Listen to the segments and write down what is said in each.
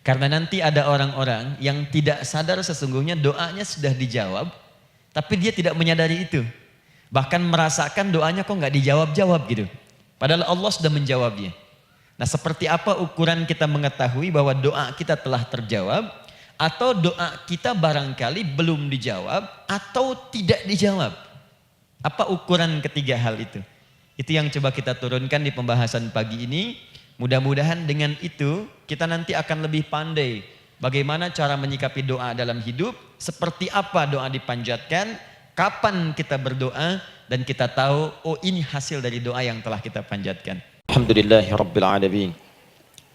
Karena nanti ada orang-orang yang tidak sadar sesungguhnya doanya sudah dijawab, tapi dia tidak menyadari itu. Bahkan merasakan doanya kok nggak dijawab-jawab gitu. Padahal Allah sudah menjawabnya. Nah, seperti apa ukuran kita mengetahui bahwa doa kita telah terjawab, atau doa kita barangkali belum dijawab, atau tidak dijawab? Apa ukuran ketiga hal itu? Itu yang coba kita turunkan di pembahasan pagi ini. Mudah-mudahan dengan itu kita nanti akan lebih pandai bagaimana cara menyikapi doa dalam hidup, seperti apa doa dipanjatkan, kapan kita berdoa, dan kita tahu oh ini hasil dari doa yang telah kita panjatkan. Alhamdulillahi Rabbil Alamin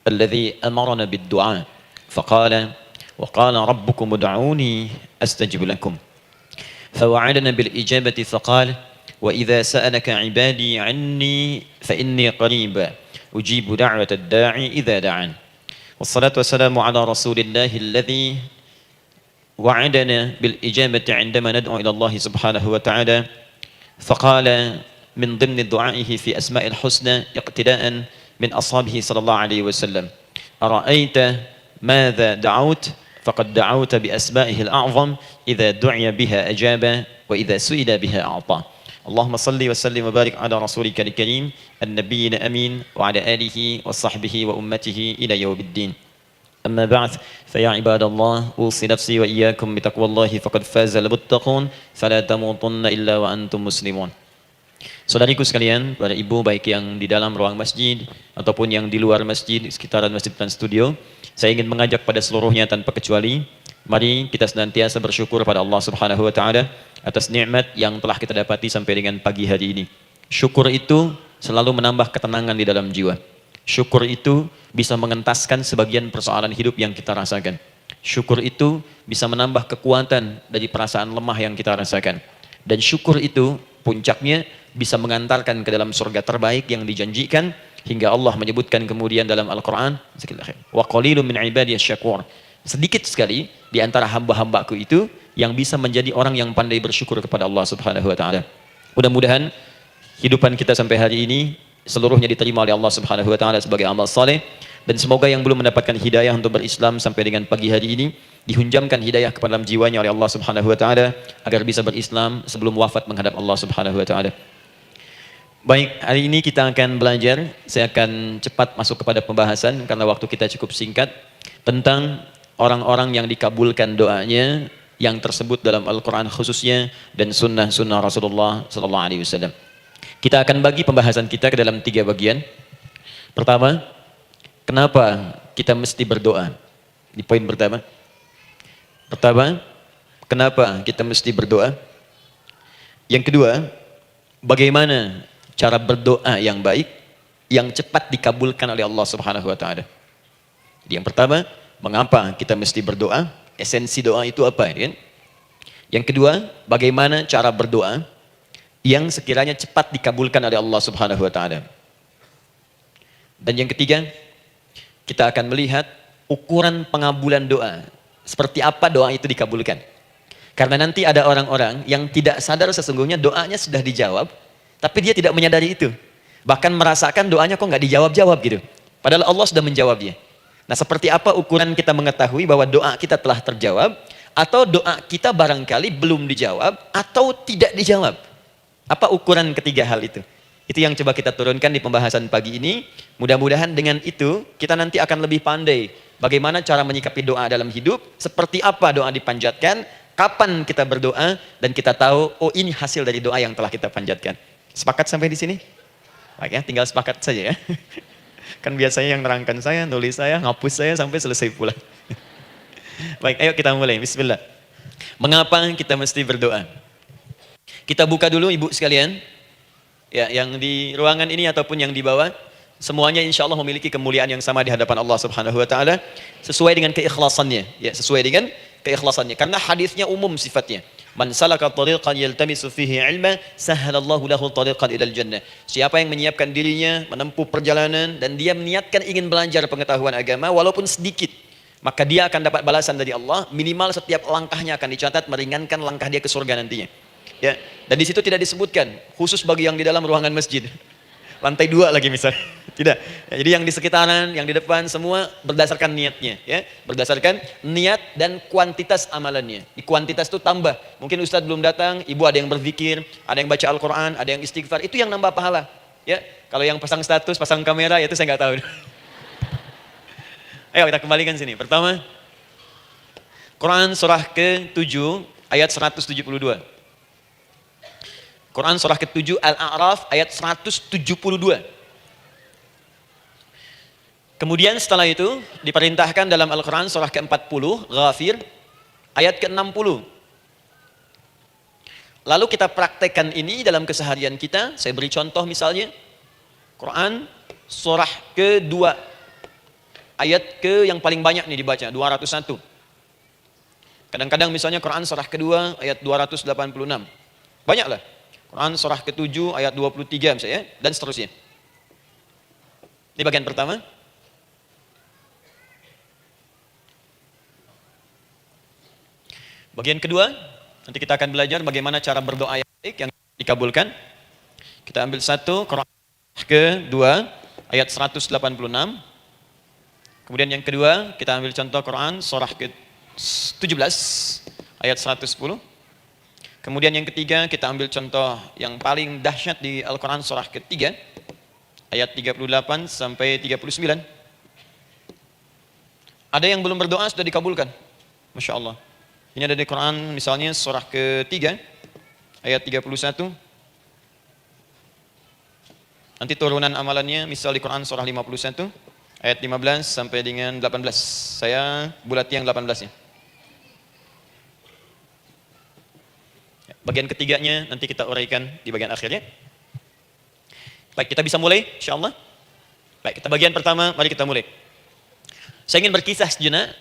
alladhi amarana bid-du'a faqala wa qala rabbukum ud'uni astajib lakum fawa'adana bil ijabati faqala wa idza sa'alaka 'ibadi 'anni fa inni qarib ujibu da'wata ad-da'i idza da'an. Wassalatu wassalamu ala Rasulillah alladhi wa'adana bil ijabati 'indama nad'u ila Allah subhanahu wa ta'ala faqala min dhimni du'aihi fi asma'il husna iqtida'an min ashabihi sallallahu alaihi wasallam ara'aita madza da'awt faqad da'awta bi asma'ihi al-a'zam idza du'iya biha ajaba wa idza su'ila biha a'ta. Allahumma salli wa sallim wa barik ala rasulika al-karim an-nabiyyin amin wa ala alihi wa sahbihi wa ummatihi ila yawmiddin. Amma ba'd, fa ya ibadallah, usi nafsi wa iyyakum bi taqwallahi faqad faza al-muttaqun fala tamutunna illa wa antum muslimun. Saudariku sekalian, para ibu baik yang di dalam ruang masjid ataupun yang di luar masjid, sekitaran masjid dan studio, saya ingin mengajak pada seluruhnya tanpa kecuali, mari kita senantiasa bersyukur pada Allah Subhanahu wa taala atas nikmat yang telah kita dapati sampai dengan pagi hari ini. Syukur itu selalu menambah ketenangan di dalam jiwa. Syukur itu bisa mengentaskan sebagian persoalan hidup yang kita rasakan. Syukur itu bisa menambah kekuatan dari perasaan lemah yang kita rasakan. Dan syukur itu puncaknya bisa mengantarkan ke dalam surga terbaik yang dijanjikan, hingga Allah menyebutkan kemudian dalam Al-Quran, wa qalilun min ibadiyasy syakur. Sedikit sekali di antara hamba-hambaku itu yang bisa menjadi orang yang pandai bersyukur kepada Allah Subhanahu wa taala. Mudah-mudahan hidupan kita sampai hari ini seluruhnya diterima oleh Allah Subhanahu wa taala sebagai amal saleh, dan semoga yang belum mendapatkan hidayah untuk berislam sampai dengan pagi hari ini dihunjamkan hidayah kepada dalam jiwanya oleh Allah Subhanahu wa taala agar bisa berislam sebelum wafat menghadap Allah Subhanahu wa taala. Baik, hari ini kita akan belajar, saya akan cepat masuk kepada pembahasan karena waktu kita cukup singkat, tentang orang-orang yang dikabulkan doanya yang tersebut dalam Al-Quran khususnya dan sunnah-sunnah Rasulullah SAW. Kita akan bagi pembahasan kita ke dalam 3 bagian. Pertama, kenapa kita mesti berdoa? Di poin pertama. Pertama, kenapa kita mesti berdoa? Yang kedua, bagaimana cara berdoa yang baik, yang cepat dikabulkan oleh Allah Subhanahu wa taala. Jadi yang pertama, mengapa kita mesti berdoa? Esensi doa itu apa, kan? Yang kedua, bagaimana cara berdoa yang sekiranya cepat dikabulkan oleh Allah Subhanahu wa taala. Dan yang ketiga, kita akan melihat ukuran pengabulan doa. Seperti apa doa itu dikabulkan. Karena nanti ada orang-orang yang tidak sadar sesungguhnya doanya sudah dijawab, tapi dia tidak menyadari itu. Bahkan merasakan doanya kok nggak dijawab-jawab gitu. Padahal Allah sudah menjawabnya. Nah, seperti apa ukuran kita mengetahui bahwa doa kita telah terjawab, atau doa kita barangkali belum dijawab, atau tidak dijawab? Apa ukuran ketiga hal itu? Itu yang coba kita turunkan di pembahasan pagi ini. Mudah-mudahan dengan itu kita nanti akan lebih pandai bagaimana cara menyikapi doa dalam hidup, seperti apa doa dipanjatkan, kapan kita berdoa, dan kita tahu oh ini hasil dari doa yang telah kita panjatkan. Sepakat sampai di sini? Baik ya, tinggal sepakat saja ya. Kan biasanya yang nerangkan saya, nulis saya, ngapus saya sampai selesai pula. Baik, ayo kita mulai. Bismillah. Mengapa kita mesti berdoa? Kita buka dulu ibu sekalian. Ya, yang di ruangan ini ataupun yang di bawah, semuanya insya Allah memiliki kemuliaan yang sama di hadapan Allah Subhanahu wa taala sesuai dengan keikhlasannya. Ya, sesuai dengan keikhlasannya. Karena hadisnya umum sifatnya. Man salaka tariqan yaltamisu fihi ilma sahhalallahu lahu tariqan ilal jannah. Siapa yang menyiapkan dirinya menempuh perjalanan dan dia meniatkan ingin belajar pengetahuan agama walaupun sedikit, maka dia akan dapat balasan dari Allah, minimal setiap langkahnya akan dicatat meringankan langkah dia ke surga nantinya. Ya, dan di situ tidak disebutkan khusus bagi yang di dalam ruangan masjid. Lantai 2 lagi misalnya. Tidak. Ya, jadi yang di sekitaran, yang di depan semua berdasarkan niatnya, ya. Berdasarkan niat dan kuantitas amalannya. Di kuantitas itu tambah. Mungkin Ustadz belum datang, ibu ada yang berzikir, ada yang baca Al-Quran, ada yang istighfar. Itu yang nambah pahala. Ya. Kalau yang pasang status, pasang kamera, itu saya nggak tahu. Ayo kita kembalikan sini. Pertama, Quran surah ke-7 ayat 172. Quran surah ke-7 Al-A'raf ayat 172. Kemudian setelah itu diperintahkan dalam Al-Quran surah ke-40 Ghafir ayat ke-60. Lalu kita praktekkan ini dalam keseharian kita. Saya beri contoh misalnya Quran surah ke-2 ayat ke yang paling banyak nih dibaca 201. Kadang-kadang misalnya Quran surah kedua ayat 286. Banyaklah. Quran surah ke-7 ayat 23 misalnya dan seterusnya. Ini bagian pertama. Bagian kedua, nanti kita akan belajar bagaimana cara berdoa yang baik yang dikabulkan. Kita ambil satu, Quran kedua ayat 186. Kemudian yang kedua, kita ambil contoh Quran surah ke-17 ayat 110. Kemudian yang ketiga, kita ambil contoh yang paling dahsyat di Al-Quran surah ketiga ayat 38 sampai 39. Ada yang belum berdoa sudah dikabulkan. Masya Allah. Ini ada di Quran misalnya surah ketiga ayat 31. Nanti turunan amalannya misal di Quran surah 51 ayat 15 sampai dengan 18. Saya bulati yang 18-nya. Bagian ketiganya nanti kita uraikan di bagian akhirnya. Baik, kita bisa mulai insyaallah. Baik, kita bagian pertama, mari kita mulai. Saya ingin berkisah sejenak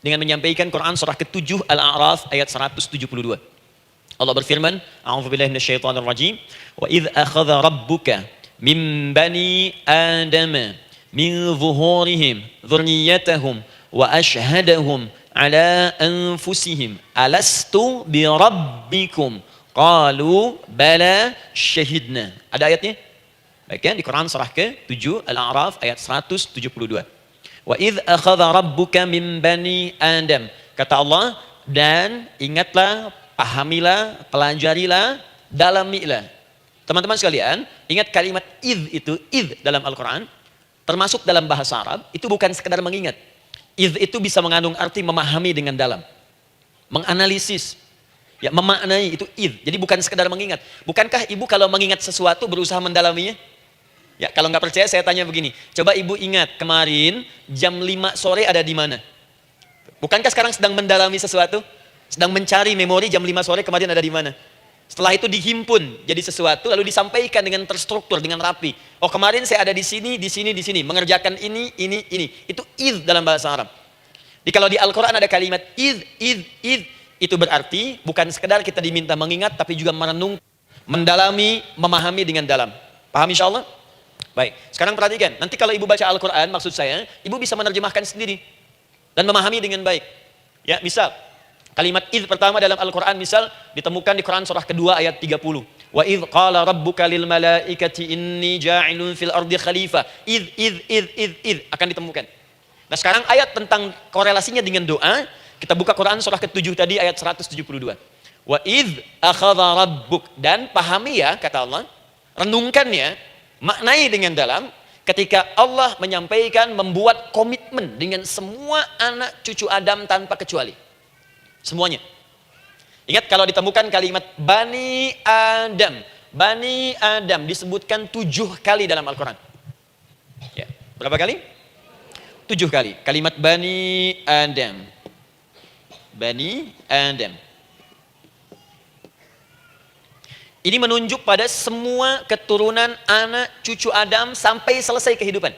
dengan menyampaikan Quran surah ke-7 Al-A'raf ayat 172. Allah berfirman, A'udzubillahi minasyaitonir rajim, wa idz akhadha rabbuka min bani Adam min zuhurihim dzurriyyatahum wa ashhadahum ala anfusihim alastu bi rabbikum qalu bala syahidna. Ada ayatnya? Baik ya, di Quran surah ke-7 Al-A'raf ayat 172. Wa idz akhadha rabbuka min bani Adam. Kata Allah, dan ingatlah, pahamilah, pelajarilah, dalamilah. Teman-teman sekalian, ingat kalimat idz itu, idz dalam Al-Quran, termasuk dalam bahasa Arab, itu bukan sekedar mengingat. Idz itu bisa mengandung arti memahami dengan dalam. Menganalisis. Ya, memaknai itu idz. Jadi bukan sekedar mengingat. Bukankah ibu kalau mengingat sesuatu berusaha mendalaminya? Ya, kalau nggak percaya saya tanya begini. Coba ibu ingat kemarin jam 5 sore ada di mana? Bukankah sekarang sedang mendalami sesuatu? Sedang mencari memori jam 5 sore kemarin ada di mana? Setelah itu dihimpun jadi sesuatu lalu disampaikan dengan terstruktur, dengan rapi. Oh, kemarin saya ada di sini, di sini, di sini, mengerjakan ini. Itu idz dalam bahasa Arab. Jadi kalau di Al-Qur'an ada kalimat idz, itu berarti bukan sekedar kita diminta mengingat tapi juga merenung, mendalami, memahami dengan dalam. Paham insyaallah? Baik, sekarang perhatikan. Nanti kalau ibu baca Al-Quran, maksud saya, ibu bisa menerjemahkan sendiri dan memahami dengan baik. Ya, misal kalimat idz pertama dalam Al-Quran misal ditemukan di Quran surah kedua ayat 30. Wa idz qala rabbuka lil malaikati inni ja'ilun fil ardi khalifah. Idz akan ditemukan. Nah, sekarang ayat tentang korelasinya dengan doa, kita buka Quran surah ke-7 tadi ayat 172. Wa idz akhadha rabbuk, dan pahami ya kata Allah, renungkannya, maknai dengan dalam ketika Allah menyampaikan, membuat komitmen dengan semua anak cucu Adam tanpa kecuali. Semuanya. Ingat kalau ditemukan kalimat Bani Adam. Bani Adam disebutkan 7 kali dalam Al-Quran. Ya, berapa kali? 7 kali. Kalimat Bani Adam. Bani Adam. Ini menunjuk pada semua keturunan anak cucu Adam sampai selesai kehidupan.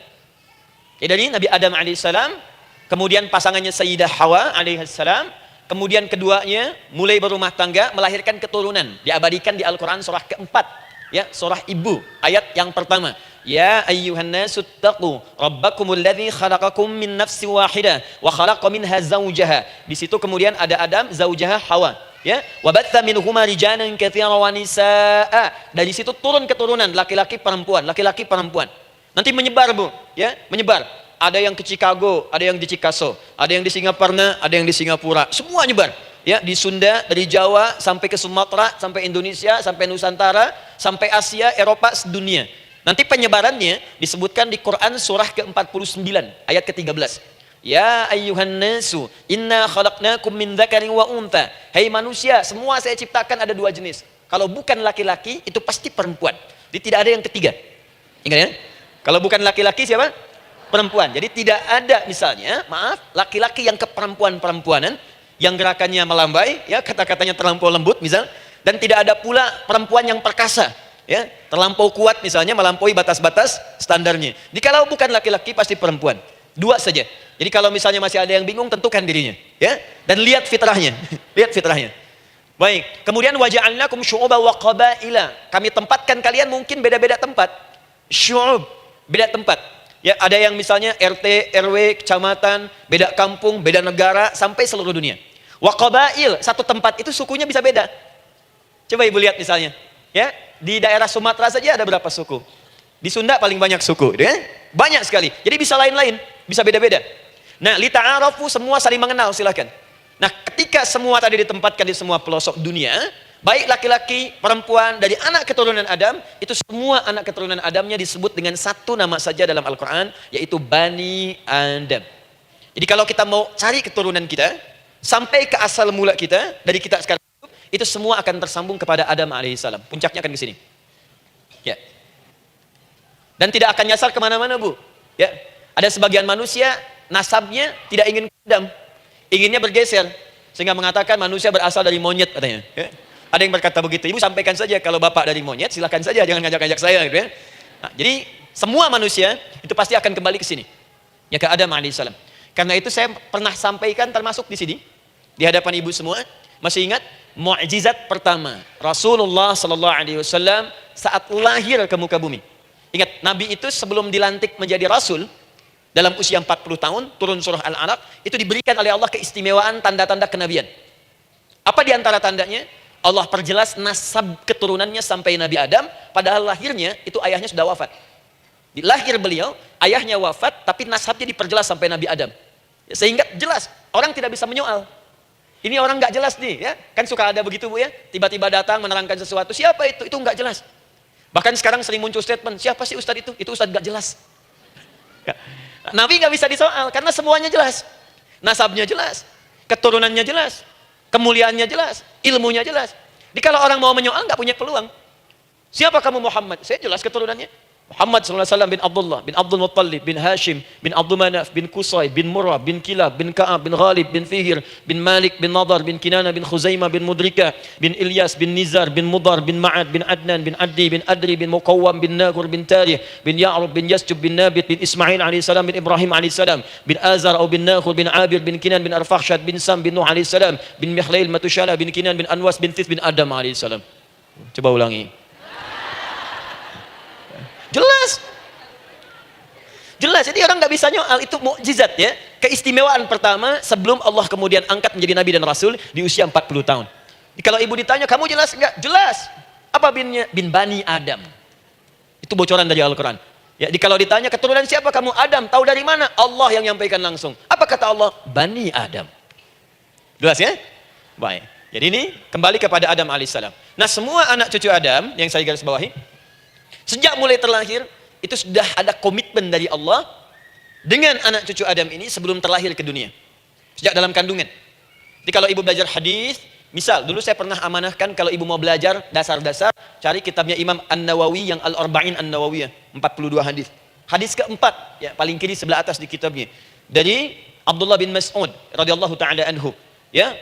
Ya, dari Nabi Adam alaihissalam, kemudian pasangannya Sayyidah Hawa alaihissalam, kemudian keduanya mulai berumah tangga, melahirkan keturunan. Diabadikan di Al-Quran surah keempat, ya, surah Ibu, ayat yang pertama. Ya ayyuhan nasu taqu rabbakumul ladzi khalaqakum min nafsin wahidah wa khalaqa minha zawjaha. Di situ kemudian ada Adam, zawjaha Hawa. Ya, wabatha minhuma rijalan katsiran wa nisaa. Dari situ turun keturunan laki-laki perempuan, laki-laki perempuan. Nanti menyebar, Bu, ya, menyebar. Ada yang ke Chicago, ada yang di Chicago, ada yang di Singaparna, ada yang di Singapura. Semua nyebar. Ya, di Sunda, dari Jawa sampai ke Sumatera, sampai Indonesia, sampai Nusantara, sampai Asia, Eropa, sedunia. Nanti penyebarannya disebutkan di Quran surah ke-49 ayat ke-13. Ya ayyuhan nasu inna khalaqnakum min dzakarin wa untha. Hai manusia, semua saya ciptakan ada dua jenis. Kalau bukan laki-laki itu pasti perempuan. Jadi tidak ada yang ketiga. Ingat ya? Kalau bukan laki-laki siapa? Perempuan. Jadi tidak ada misalnya, maaf, laki-laki yang keperempuan-perempuanan yang gerakannya melambai, ya, kata-katanya terlampau lembut misal, dan tidak ada pula perempuan yang perkasa, ya, terlampau kuat misalnya, melampaui batas-batas standarnya. Jadi kalau bukan laki-laki pasti perempuan. Dua saja. Jadi kalau misalnya masih ada yang bingung, tentukan dirinya, ya, dan lihat fitrahnya. Lihat fitrahnya. Baik, kemudian waja'alnakum syu'uban wa qabaila. Kami tempatkan kalian mungkin beda-beda tempat. Syu'ub, beda tempat. Ya, ada yang misalnya RT, RW, kecamatan, beda kampung, beda negara, sampai seluruh dunia. Wa qabail, satu tempat itu sukunya bisa beda. Coba Ibu lihat misalnya, ya, di daerah Sumatera saja ada berapa suku? Di Sunda paling banyak suku, ya? Banyak sekali. Jadi bisa lain-lain, bisa beda-beda. Nah, lita'arafu, semua saling mengenal, silakan. Nah, ketika semua tadi ditempatkan di semua pelosok dunia, baik laki-laki, perempuan, dari anak keturunan Adam, itu semua anak keturunan Adamnya disebut dengan satu nama saja dalam Al-Quran, yaitu Bani Adam. Jadi kalau kita mau cari keturunan kita, sampai ke asal mula kita, dari kita sekarang, itu semua akan tersambung kepada Adam alaihissalam. Puncaknya akan ke sini. Ya. Dan tidak akan nyasar kemana-mana, Bu. Ya. Ada sebagian manusia, nasabnya tidak ingin ke Adam, inginnya bergeser, sehingga mengatakan manusia berasal dari monyet katanya. Ya. Ada yang berkata begitu. Ibu sampaikan saja kalau bapak dari monyet, silakan saja, jangan ngajak-ngajak saya, gitu ya. Nah, jadi semua manusia itu pasti akan kembali ke sini, ya, ke Adam alaihissalam. Karena itu saya pernah sampaikan termasuk di sini di hadapan ibu semua. Masih ingat mukjizat pertama Rasulullah sallallahu alaihi wasallam saat lahir ke muka bumi? Ingat, Nabi itu sebelum dilantik menjadi Rasul dalam usia 40 tahun, turun surah Al-Alaq, itu diberikan oleh Allah keistimewaan tanda-tanda kenabian. Apa di antara tandanya? Allah perjelas nasab keturunannya sampai Nabi Adam, padahal lahirnya itu ayahnya sudah wafat. Di lahir beliau, ayahnya wafat, tapi nasabnya diperjelas sampai Nabi Adam. Sehingga jelas, orang tidak bisa menyoal. Ini orang nggak jelas nih, ya. Kan suka ada begitu, Bu, ya. Tiba-tiba datang menerangkan sesuatu, siapa itu? Itu nggak jelas. Bahkan sekarang sering muncul statement, siapa sih ustadz itu? Itu ustadz nggak jelas. Ya. Nabi nggak bisa disoal, karena semuanya jelas. Nasabnya jelas, keturunannya jelas, kemuliaannya jelas, ilmunya jelas. Jadi kalau orang mau menyoal nggak punya peluang. Siapa kamu Muhammad? Saya jelas keturunannya. Muhammad SAW bin Abdullah, bin Abdul Muttalib, bin Hashim, bin Abdul Manaf, bin Qusay, bin Murrah, bin Kilab, bin Ka'ab, bin Ghalib, bin Fihir, bin Malik, bin Nadar, bin Kinana, bin Khuzaimah, bin Mudrika, bin Ilyas, bin Nizar, bin Mudar, bin Ma'ad, bin Adnan, bin Addi, bin Adri, bin Muqawwam, bin Nagur, bin Tarih, bin Ya'rub, bin Yasjub, bin Nabit, bin Ismail AS, bin Ibrahim AS, bin Azar atau bin Nakhul, bin Abir, bin Kinan, bin Arfakhshad, bin Sam, bin Nuh AS, bin Mihlail, Matushala, bin Kinan, bin Anwas, bin Thith, bin Adam AS. Coba ulangi. Jelas. Jelas, jadi orang nggak bisa nyoal, itu mukjizat, ya. Keistimewaan pertama sebelum Allah kemudian angkat menjadi Nabi dan Rasul di usia 40 tahun. Jadi kalau ibu ditanya, kamu jelas nggak? Jelas. Apa binnya? Bin Bani Adam. Itu bocoran dari Al-Quran. Ya, kalau ditanya keturunan siapa kamu? Adam. Tahu dari mana? Allah yang nyampaikan langsung. Apa kata Allah? Bani Adam. Jelas, ya? Baik. Jadi ini kembali kepada Adam alaihissalam. Nah, semua anak cucu Adam yang saya garis bawahi, sejak mulai terlahir, itu sudah ada komitmen dari Allah dengan anak cucu Adam ini sebelum terlahir ke dunia. Sejak dalam kandungan. Jadi kalau ibu belajar hadis, misal dulu saya pernah amanahkan kalau ibu mau belajar dasar-dasar, cari kitabnya Imam An-Nawawi yang Al-Arba'in An-Nawawiyah, 42 hadis. Hadis keempat, ya, paling kiri sebelah atas di kitabnya. Dari Abdullah bin Mas'ud radhiyallahu taala anhu, ya.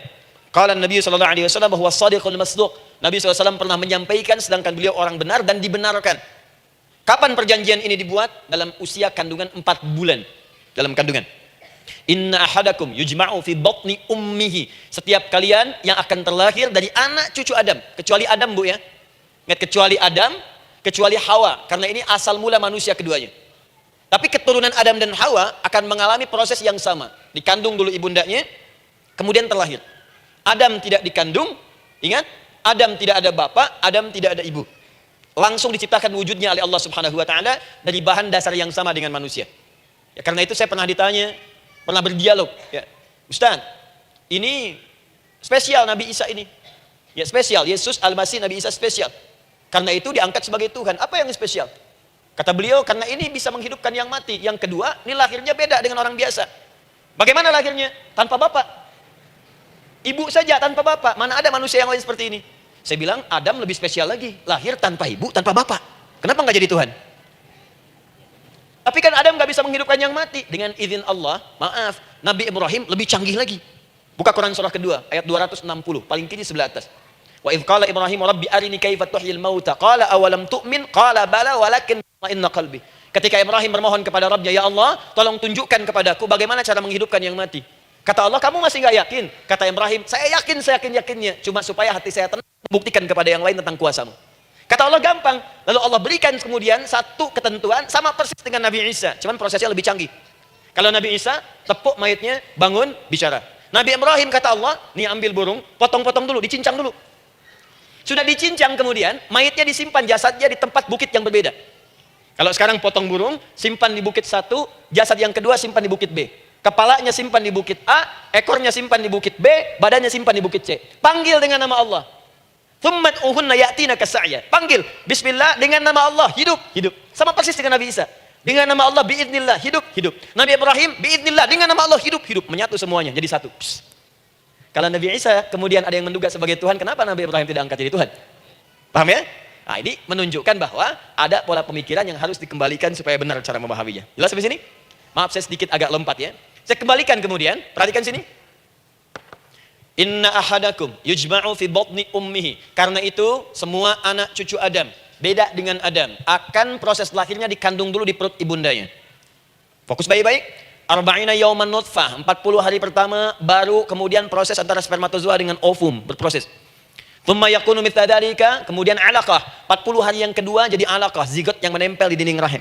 Qala Nabi sallallahu alaihi wasallam bahwa shadiqul masduq. Nabi SAW pernah menyampaikan sedangkan beliau orang benar dan dibenarkan. Kapan perjanjian ini dibuat? Dalam usia kandungan 4 bulan. Dalam kandungan. Inna ahadakum yujma'u fi batni ummihi. Setiap kalian yang akan terlahir dari anak cucu Adam. Kecuali Adam, Bu, ya. Ingat, kecuali Adam, kecuali Hawa. Karena ini asal mula manusia keduanya. Tapi keturunan Adam dan Hawa akan mengalami proses yang sama. Dikandung dulu ibundanya, kemudian terlahir. Adam tidak dikandung, ingat, Adam tidak ada bapak, Adam tidak ada ibu. langsung diciptakan wujudnya oleh Allah Subhanahu wa taala dari bahan dasar yang sama dengan manusia. Ya, karena itu saya pernah ditanya, pernah berdialog, ya. Ustaz, ini spesial Nabi Isa ini. Ya spesial, Yesus Al-Masih Nabi Isa spesial. Karena itu diangkat sebagai Tuhan. Apa yang spesial? Kata beliau, karena ini bisa menghidupkan yang mati. Yang kedua, ini lahirnya beda dengan orang biasa. Bagaimana lahirnya? Tanpa bapak. Ibu saja tanpa bapak. Mana ada manusia yang lain seperti ini? Saya bilang, Adam lebih spesial lagi. Lahir tanpa ibu, tanpa bapak. Kenapa nggak jadi Tuhan? Tapi kan Adam nggak bisa menghidupkan yang mati. Dengan izin Allah, maaf, Nabi Ibrahim lebih canggih lagi. Buka Quran surah kedua, ayat 260, paling kiri sebelah atas. Wa idh qala Ibrahim rabbi arini kaifa tuhyil mauta qala awalam tu'min qala bala walakin inna qalbi. Ketika Ibrahim bermohon kepada Rabbnya, ya Allah, tolong tunjukkan kepadaku bagaimana cara menghidupkan yang mati. Kata Allah, kamu masih nggak yakin? Kata Ibrahim, saya yakin-yakinnya, cuma supaya hati saya tenang, buktikan kepada yang lain tentang kuasamu. Kata Allah, gampang. Lalu Allah berikan kemudian satu ketentuan sama persis dengan Nabi Isa, cuman prosesnya lebih canggih. Kalau Nabi Isa, tepuk mayatnya, bangun, bicara. Nabi Ibrahim kata Allah, nih ambil burung, potong-potong dulu, dicincang dulu. Sudah dicincang kemudian, mayatnya disimpan, jasadnya di tempat bukit yang berbeda. Kalau sekarang potong burung, simpan di bukit satu, jasad yang kedua simpan di bukit B. Kepalanya simpan di bukit A, ekornya simpan di bukit B, badannya simpan di bukit C. Panggil dengan nama Allah. Thummat uhunna ya'tina kasa'ya. Panggil, bismillah dengan nama Allah, hidup. Sama persis dengan Nabi Isa. Dengan nama Allah biidznillah, hidup. Nabi Ibrahim biidznillah, dengan nama Allah hidup. Menyatu semuanya jadi satu. Psst. Kalau Nabi Isa kemudian ada yang menduga sebagai Tuhan, kenapa Nabi Ibrahim tidak angkat jadi Tuhan? Paham ya? Nah, ini menunjukkan bahwa ada pola pemikiran yang harus dikembalikan supaya benar cara memahaminya. Jelas sampai sini? Maaf saya sedikit agak lompat ya. Saya kembalikan kemudian, perhatikan sini. Inna ahadakum yujma'u fi batni ummihi. Karena itu semua anak cucu Adam, beda dengan Adam, akan proses lahirnya dikandung dulu di perut ibundanya. Fokus baik-baik. Arba'ina yauman nutfah, 40 hari pertama baru kemudian proses antara spermatozoa dengan ovum berproses. Thumma yakunu mithla dzalika, kemudian alaqah. 40 hari yang kedua jadi alaqah, zigot yang menempel di dinding rahim.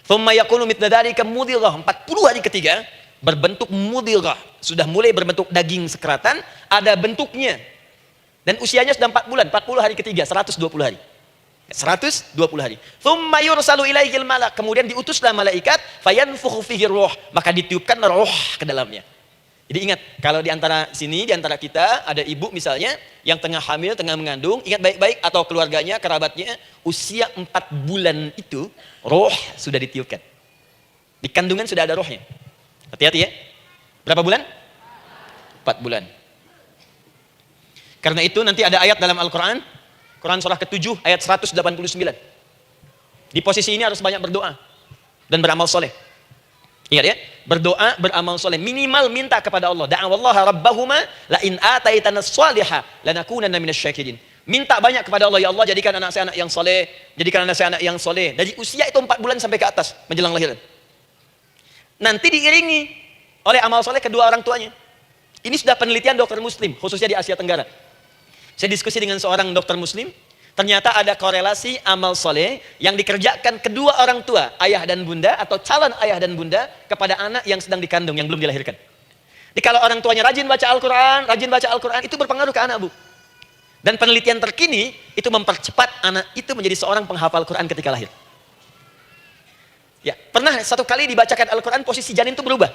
Thumma yakunu mithla dzalika mudghah, 40 hari ketiga berbentuk mudghah, sudah mulai berbentuk daging sekeratan, ada bentuknya. Dan usianya sudah 4 bulan, 40 hari ketiga, 120 hari. 120 hari. Thumma yursalu ilaihil malak, kemudian diutuslah malaikat, fayanfukhu fihi ruh, maka ditiupkan roh ke dalamnya. Jadi ingat, kalau di antara sini, di antara kita ada ibu misalnya yang tengah hamil, tengah mengandung, ingat baik-baik, atau keluarganya, kerabatnya, usia 4 bulan itu roh sudah ditiupkan. Di kandungan sudah ada rohnya. Hati-hati ya. Berapa bulan? 4 bulan. Karena itu nanti ada ayat dalam Al-Quran, Quran surah ke-7 ayat 189. Di posisi ini harus banyak berdoa dan beramal soleh. Ingat ya, berdoa, beramal soleh. Minimal minta kepada Allah. Da'awallaha rabbahuma la in ataitana shaliha lanakunanna minasyakirin. Minta banyak kepada Allah, ya Allah jadikan anak saya anak yang soleh, jadikan anak saya anak yang soleh. Dari usia itu 4 bulan sampai ke atas menjelang lahiran. Nanti diiringi oleh amal soleh kedua orang tuanya. Ini sudah penelitian dokter muslim, khususnya di Asia Tenggara. Saya diskusi dengan seorang dokter muslim, ternyata ada korelasi amal soleh yang dikerjakan kedua orang tua, ayah dan bunda, atau calon ayah dan bunda, kepada anak yang sedang dikandung, yang belum dilahirkan. Jadi kalau orang tuanya rajin baca Al-Quran, itu berpengaruh ke anak, Bu. Dan penelitian terkini, itu mempercepat anak itu menjadi seorang penghafal Quran ketika lahir. Ya, pernah satu kali dibacakan Al-Quran, posisi janin itu berubah.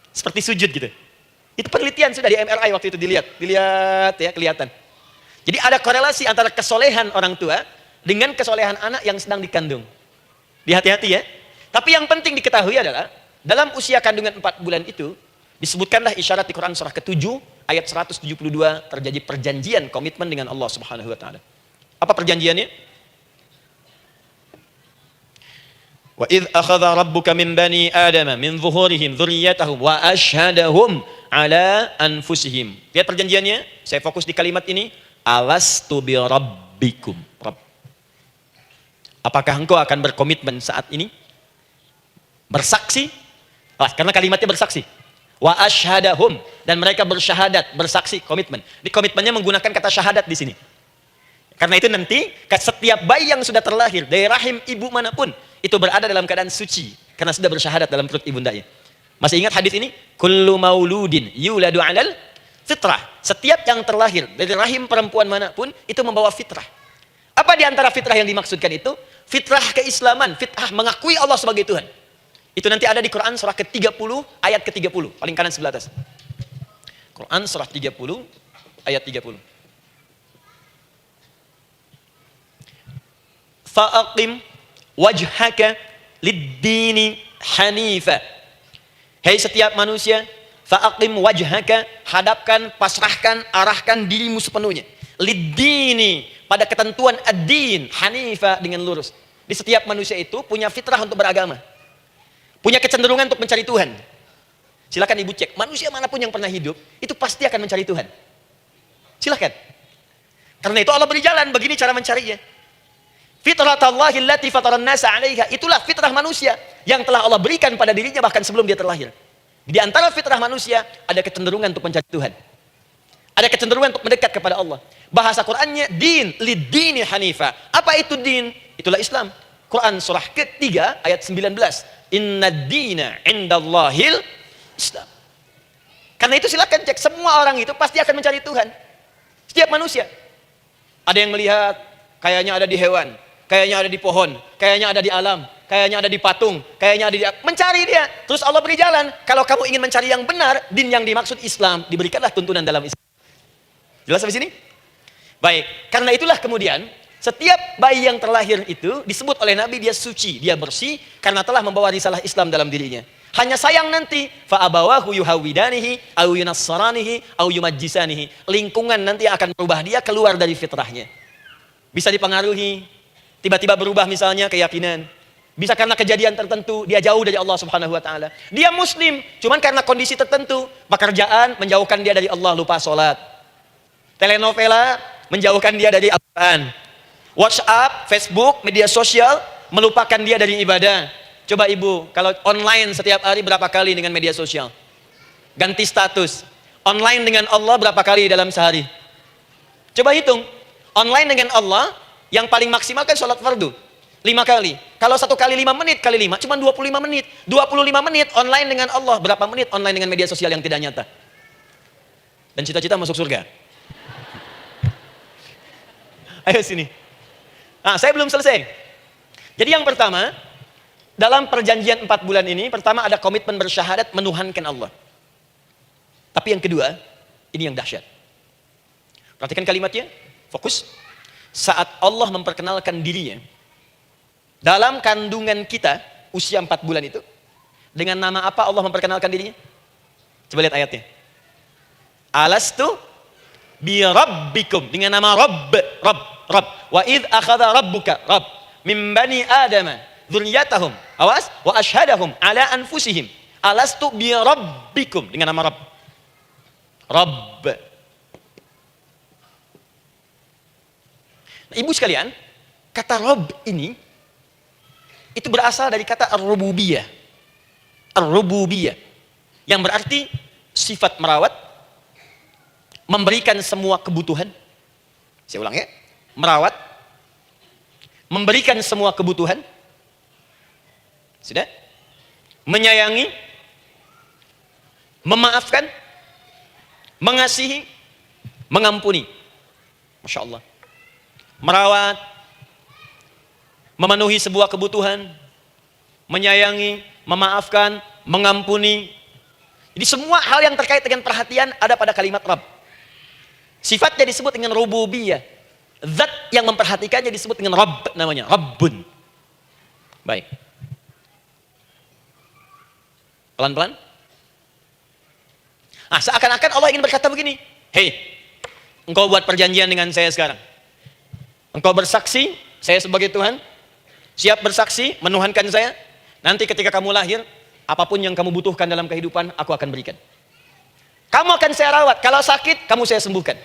Seperti sujud gitu. Itu penelitian sudah di MRI waktu itu dilihat ya, kelihatan. Jadi ada korelasi antara kesolehan orang tua dengan kesolehan anak yang sedang dikandung. Hati-hati ya. Tapi yang penting diketahui adalah dalam usia kandungan 4 bulan itu disebutkanlah isyarat di Quran surah ke-7 ayat 172 terjadi perjanjian komitmen dengan Allah Subhanahu wa taala. Apa perjanjiannya? Wa idh akhadha rabbuka min bani adama min zuhurihim dzurriyyatahum wa asyhadahum ala anfusihim. Lihat perjanjiannya, saya fokus di kalimat ini, alastu bi rabbikum. Apakah engkau akan berkomitmen saat ini? Bersaksi? Karena kalimatnya bersaksi. Wa asyhadahum, dan mereka bersyahadat, bersaksi, komitmen. Di komitmennya menggunakan kata syahadat di sini. Karena itu nanti setiap bayi yang sudah terlahir dari rahim ibu manapun itu berada dalam keadaan suci karena sudah bersyahadat dalam perut ibundanya. Masih ingat hadis ini? Kullu mauludin yuladu 'alal fitrah. Setiap yang terlahir dari rahim perempuan manapun itu membawa fitrah. Apa di antara fitrah yang dimaksudkan itu? Fitrah keislaman, fitrah mengakui Allah sebagai Tuhan. Itu nanti ada di Quran surah ke-30 ayat ke-30, paling kanan sebelah atas. Quran surah 30 ayat 30. Fa'aqim wajhaka lid-dini hanifa. Hei setiap manusia, fa'aqim wajhaka, hadapkan, pasrahkan, arahkan dirimu sepenuhnya. Lid-dini, pada ketentuan ad-din, hanifa, dengan lurus. Di setiap manusia itu punya fitrah untuk beragama. Punya kecenderungan untuk mencari Tuhan. Silakan ibu cek, manusia manapun yang pernah hidup, itu pasti akan mencari Tuhan. Silakan. Karena itu Allah beri jalan, begini cara mencarinya. Fitratallahi allati fataran nasa 'alaiha, itulah fitrah manusia yang telah Allah berikan pada dirinya bahkan sebelum dia terlahir. Di antara fitrah manusia ada kecenderungan untuk mencari Tuhan. Ada kecenderungan untuk mendekat kepada Allah. Bahasa Qur'annya din, lid-dini hanifa. Apa itu din? Itulah Islam. Quran surah ke-3 ayat 19. Inna dina indallahil Islam. Karena itu silakan cek, semua orang itu pasti akan mencari Tuhan. Setiap manusia. Ada yang melihat kayaknya ada di hewan, kayaknya ada di pohon, kayaknya ada di alam, kayaknya ada di patung, kayaknya ada di... Mencari dia. Terus Allah beri jalan. Kalau kamu ingin mencari yang benar, din yang dimaksud Islam, diberikanlah tuntunan dalam Islam. Jelas sampai sini? Baik. Karena itulah kemudian setiap bayi yang terlahir itu disebut oleh Nabi dia suci, dia bersih karena telah membawa risalah Islam dalam dirinya. Hanya sayang nanti fa abawahu yuhawidanihi au yunassaranihi au yumajjisanihi. Lingkungan nanti akan merubah dia keluar dari fitrahnya. Bisa dipengaruhi, tiba-tiba berubah misalnya keyakinan. Bisa karena kejadian tertentu dia jauh dari Allah Subhanahu wa taala. Dia muslim, cuman karena kondisi tertentu, pekerjaan menjauhkan dia dari Allah, lupa salat. Telenovela menjauhkan dia dari Al-Quran. WhatsApp, Facebook, media sosial melupakan dia dari ibadah. Coba ibu, kalau online setiap hari berapa kali dengan media sosial? Ganti status. Online dengan Allah berapa kali dalam sehari? Coba hitung. Online dengan Allah yang paling maksimal kan sholat fardu. 5 kali. Kalau 1 kali 5 menit kali 5, cuma 25 menit. 25 menit online dengan Allah. Berapa menit online dengan media sosial yang tidak nyata? Dan cita-cita masuk surga. Ayo sini. Nah, saya belum selesai. Jadi yang pertama, dalam perjanjian 4 bulan ini, pertama ada komitmen bersyahadat menuhankan Allah. Tapi yang kedua, ini yang dahsyat. Perhatikan kalimatnya, fokus. Saat Allah memperkenalkan dirinya, dalam kandungan kita, usia 4 bulan itu, dengan nama apa Allah memperkenalkan dirinya? Coba lihat ayatnya. Alastu bi rabbikum, dengan nama Rabb. Wa idh akhadha rabbuka min bani adama dzurriyyatahum awas wa ashhadahum ala anfusihim alastu bi rabbikum, dengan nama Rabb. Nah, ibu sekalian, kata Rabb ini itu berasal dari kata ar-rububiyah. Ar-rububiyah yang berarti sifat merawat, memberikan semua kebutuhan. Saya ulang ya. Merawat, memberikan semua kebutuhan, sudah, menyayangi, memaafkan, mengasihi, mengampuni. Masya Allah. Merawat, memenuhi sebuah kebutuhan, menyayangi, memaafkan, mengampuni. Jadi semua hal yang terkait dengan perhatian ada pada kalimat Rabb. Sifatnya disebut dengan rububiyah. Zat yang memperhatikannya disebut dengan Rabb, namanya Rabbun. Baik. Pelan-pelan. Seakan-akan Allah ingin berkata begini, hei, engkau buat perjanjian dengan saya sekarang. Engkau bersaksi, saya sebagai Tuhan, siap bersaksi, menuhankan saya. Nanti ketika kamu lahir, apapun yang kamu butuhkan dalam kehidupan, aku akan berikan. Kamu akan saya rawat, kalau sakit, kamu saya sembuhkan.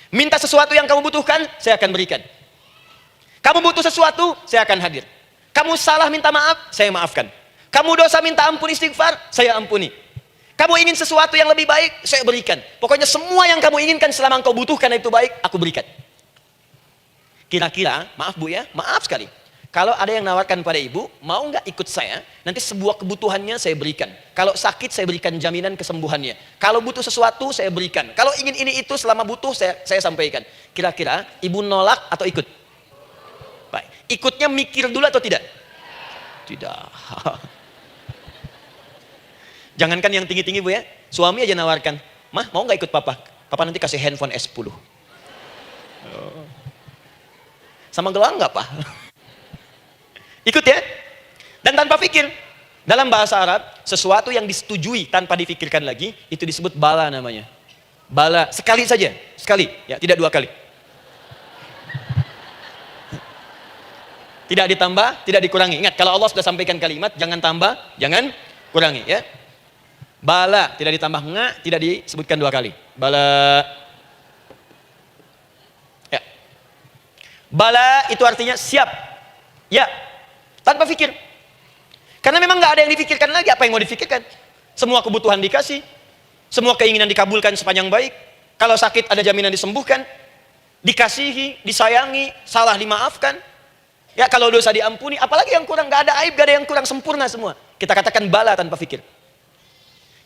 Minta sesuatu yang kamu butuhkan, saya akan berikan. Kamu butuh sesuatu, saya akan hadir. Kamu salah minta maaf, saya maafkan. Kamu dosa minta ampun istighfar, saya ampuni. Kamu ingin sesuatu yang lebih baik, saya berikan. Pokoknya semua yang kamu inginkan selama engkau butuhkan itu baik, aku berikan. Kira-kira, maaf Bu ya, maaf sekali. Kalau ada yang nawarkan pada ibu, mau nggak ikut saya? Nanti sebuah kebutuhannya saya berikan. Kalau sakit saya berikan jaminan kesembuhannya. Kalau butuh sesuatu saya berikan. Kalau ingin ini itu selama butuh saya sampaikan. Kira-kira ibu nolak atau ikut? Baik. Ikutnya mikir dulu atau tidak? Tidak. Jangankan yang tinggi-tinggi Bu ya. Suami aja nawarkan, "Mah, mau nggak ikut papa? Papa nanti kasih handphone S10." Sama gelang nggak, Pak? Ikut ya. Dan tanpa pikir. Dalam bahasa Arab, sesuatu yang disetujui tanpa difikirkan lagi, itu disebut bala namanya. Bala, sekali saja. Sekali, ya, tidak 2 kali. Tidak ditambah, tidak dikurangi. Ingat, kalau Allah sudah sampaikan kalimat, jangan tambah, jangan kurangi, ya. Bala, tidak ditambah nga, tidak disebutkan 2 kali. Bala. Ya. Bala itu artinya siap. Ya. Tanpa pikir. Karena memang nggak ada yang difikirkan lagi. Apa yang mau difikirkan? Semua kebutuhan dikasih. Semua keinginan dikabulkan sepanjang baik. Kalau sakit ada jaminan disembuhkan. Dikasihi, disayangi, salah dimaafkan. Ya, kalau dosa diampuni, apalagi yang kurang, nggak ada aib, nggak ada yang kurang, sempurna semua. Kita katakan bala tanpa pikir.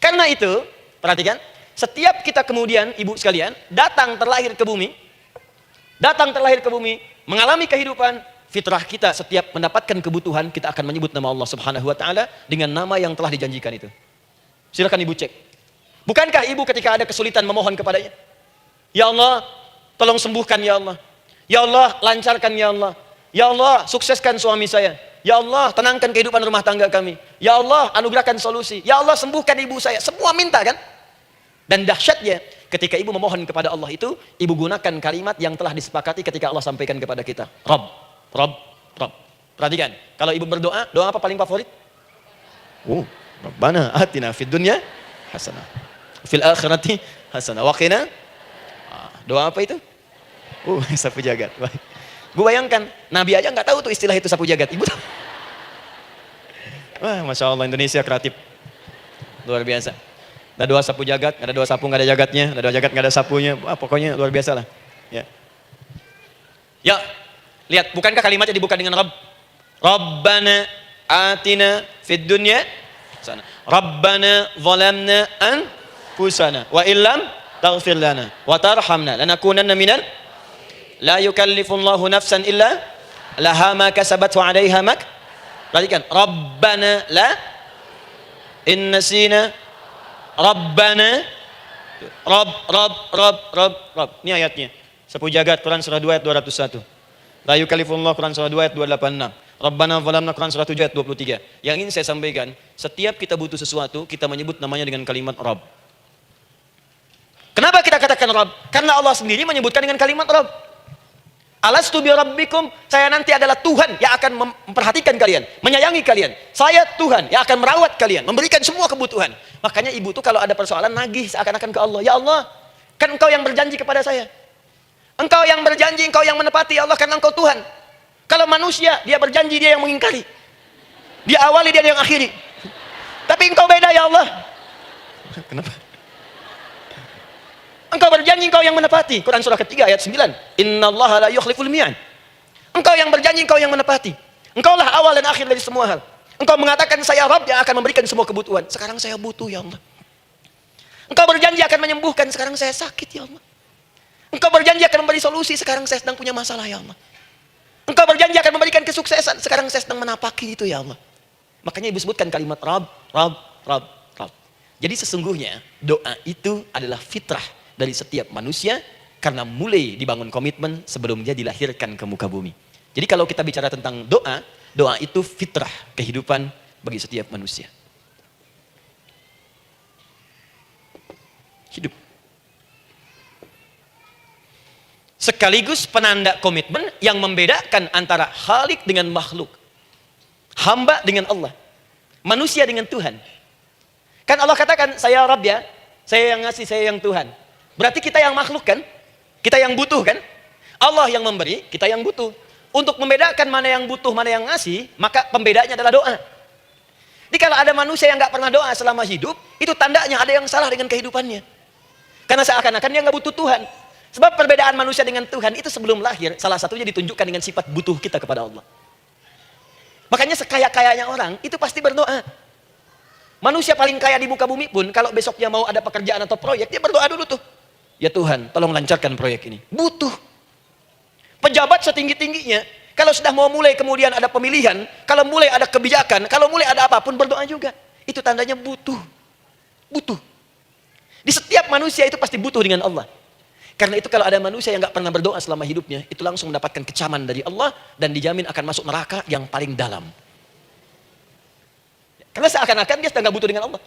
Karena itu, perhatikan, setiap kita kemudian, ibu sekalian, datang terlahir ke bumi, mengalami kehidupan, fitrah kita setiap mendapatkan kebutuhan, kita akan menyebut nama Allah Subhanahu wa taala dengan nama yang telah dijanjikan itu. Silakan ibu cek. Bukankah ibu ketika ada kesulitan memohon kepadanya? Ya Allah, tolong sembuhkan ya Allah. Ya Allah, lancarkan ya Allah. Ya Allah, sukseskan suami saya. Ya Allah, tenangkan kehidupan rumah tangga kami. Ya Allah, anugerahkan solusi. Ya Allah, sembuhkan ibu saya. Semua minta kan? Dan dahsyatnya, ketika ibu memohon kepada Allah itu, ibu gunakan kalimat yang telah disepakati ketika Allah sampaikan kepada kita. Rabb, Rabb, Rabb. Perhatikan, kalau ibu berdoa, doa apa paling favorit? Rabbana atina fid dunya hasanah. Fil akhirati hasanah. Wa qina. Doa apa itu? Sapu jagat. Baik. Bu bayangkan, Nabi aja nggak tahu tuh istilah itu sapu jagat. Ibu tahu? Wah, Masya Allah, Indonesia kreatif. Luar biasa. Ada doa sapu jagat, ada doa sapu nggak ada jagatnya, ada doa jagat nggak ada sapunya. Wah, pokoknya luar biasa lah. Ya. Ya, lihat, bukankah kalimatnya dibuka dengan Rabb? Rabbana atina fid dunya sana. Rabbana zalamna anfusana wa illam taghfir lana wa tarhamna lanakunanna minal la yukallifullahu nafsan illa laha ma kasabat wa 'alaiha mak. Perhatikan, Rabbana la in nasina Rabbana Rabb. Ini ayatnya. Sapu jagat Quran surah 2 ayat 201. La yukallifullahu Quran surah 2 ayat 286. Rabbana zalamna Quran surah 7 ayat 23. Yang ingin saya sampaikan, setiap kita butuh sesuatu, kita menyebut namanya dengan kalimat Rabb. Kenapa kita katakan Rabb? Karena Allah sendiri menyebutkan dengan kalimat Rabb. Alastu bi rabbikum, saya nanti adalah Tuhan yang akan memperhatikan kalian, menyayangi kalian. Saya Tuhan yang akan merawat kalian, memberikan semua kebutuhan. Makanya ibu tuh kalau ada persoalan nagih seakan-akan ke Allah. Ya Allah, kan engkau yang berjanji kepada saya. Engkau yang berjanji, engkau yang menepati ya Allah, karena engkau Tuhan. Kalau manusia, dia berjanji, dia yang mengingkari. Dia awali, dia yang akhiri. Tapi engkau beda ya Allah. Kenapa? Engkau berjanji, engkau yang menepati. Quran surah ketiga ayat 9. Innallaha la yukhliful mi'ad. Engkau yang berjanji, engkau yang menepati. Engkaulah awal dan akhir dari semua hal. Engkau mengatakan saya Rabb yang akan memberikan semua kebutuhan. Sekarang saya butuh ya Allah. Engkau berjanji akan menyembuhkan. Sekarang saya sakit ya Allah. Engkau berjanji akan memberi solusi. Sekarang saya sedang punya masalah ya Allah. Engkau berjanji akan memberikan kesuksesan. Sekarang saya sedang menapaki itu ya Allah. Makanya ibu sebutkan kalimat Rabb, Rabb, Rabb, Rabb. Jadi sesungguhnya doa itu adalah fitrah dari setiap manusia karena mulai dibangun komitmen sebelum dia dilahirkan ke muka bumi. Jadi kalau kita bicara tentang doa, doa itu fitrah kehidupan bagi setiap manusia. Hidup. Sekaligus penanda komitmen yang membedakan antara Khalik dengan makhluk. Hamba dengan Allah. Manusia dengan Tuhan. Kan Allah katakan, saya Rabb ya, saya yang ngasih, saya yang Tuhan. Berarti kita yang makhluk kan? Kita yang butuh kan? Allah yang memberi, kita yang butuh. Untuk membedakan mana yang butuh, mana yang ngasih, maka pembedanya adalah doa. Jadi kalau ada manusia yang nggak pernah doa selama hidup, itu tandanya ada yang salah dengan kehidupannya. Karena seakan-akan dia nggak butuh Tuhan. Sebab perbedaan manusia dengan Tuhan itu sebelum lahir, salah satunya ditunjukkan dengan sifat butuh kita kepada Allah. Makanya sekaya-kayanya orang, itu pasti berdoa. Manusia paling kaya di muka bumi pun, kalau besoknya mau ada pekerjaan atau proyek, dia berdoa dulu tuh. Ya Tuhan, tolong lancarkan proyek ini. Butuh. Pejabat setinggi-tingginya, Kalau sudah mau mulai kemudian ada pemilihan, kalau mulai ada kebijakan, kalau mulai ada apapun berdoa juga. Itu tandanya butuh. Butuh. Di setiap manusia itu pasti butuh dengan Allah. Karena itu kalau ada manusia yang nggak pernah berdoa selama hidupnya, itu langsung mendapatkan kecaman dari Allah dan dijamin akan masuk neraka yang paling dalam. Karena seakan-akan dia sedang nggak butuh dengan Allah.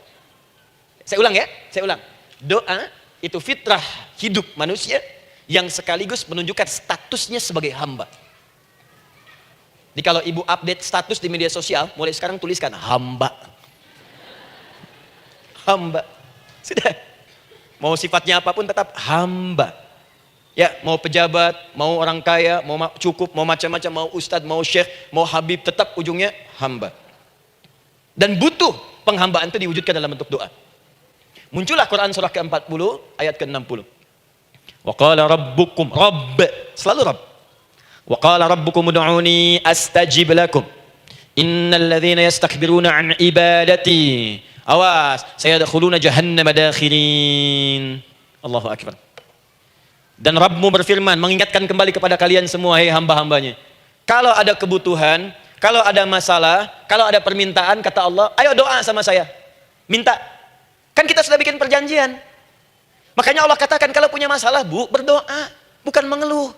Saya ulang ya, saya ulang. Doa itu fitrah hidup manusia yang sekaligus menunjukkan statusnya sebagai hamba. Jadi kalau ibu update status di media sosial, mulai sekarang tuliskan hamba. Hamba. Sudah. Mau sifatnya apapun tetap hamba. Ya, mau pejabat, mau orang kaya, mau cukup, mau macam-macam, mau ustadz, mau syekh, mau habib, tetap ujungnya hamba. Dan butuh penghambaan itu diwujudkan dalam bentuk doa. Muncullah Quran surah ke-40 ayat ke-60. Wa qala rabbukum, rabb, selalu rabb. Wa qala rabbukum ud'uni astajib lakum. Innal ladzina yastakbiruna an ibadati, awas, sayadkhuluna jahannama dakhirin. Allahu akbar. Dan Rabbmu berfirman, mengingatkan kembali kepada kalian semua, hei hamba-hambanya. Kalau ada kebutuhan, kalau ada masalah, kalau ada permintaan, kata Allah, ayo doa sama saya. Minta. Kan kita sudah bikin perjanjian. Makanya Allah katakan, kalau punya masalah, Bu, berdoa. Bukan mengeluh.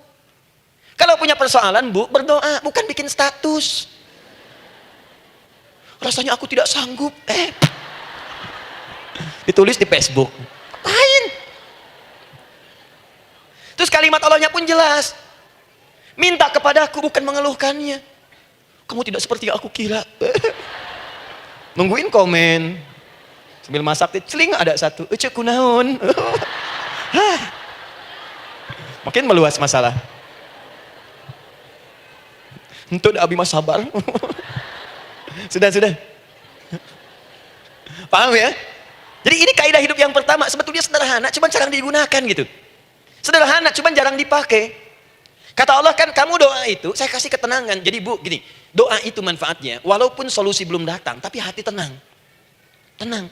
Kalau punya persoalan, Bu, berdoa. Bukan bikin status. Rasanya aku tidak sanggup. Ditulis di Facebook. Ngapain? Terus kalimat Allahnya pun jelas. Minta kepadaku, bukan mengeluhkannya. Kamu tidak seperti yang aku kira. Nungguin komen. Sambil masak, celing ada satu. Ece kunaon. Makin meluas masalah. Untuk abi mas sabar. Sudah. Paham ya? Jadi ini kaidah hidup yang pertama. Sebetulnya sederhana, cuma jarang digunakan gitu. Sederhana, cuma jarang dipakai. Kata Allah kan, kamu doa itu, saya kasih ketenangan. Jadi Bu, gini, doa itu manfaatnya, walaupun solusi belum datang, tapi hati tenang. Tenang.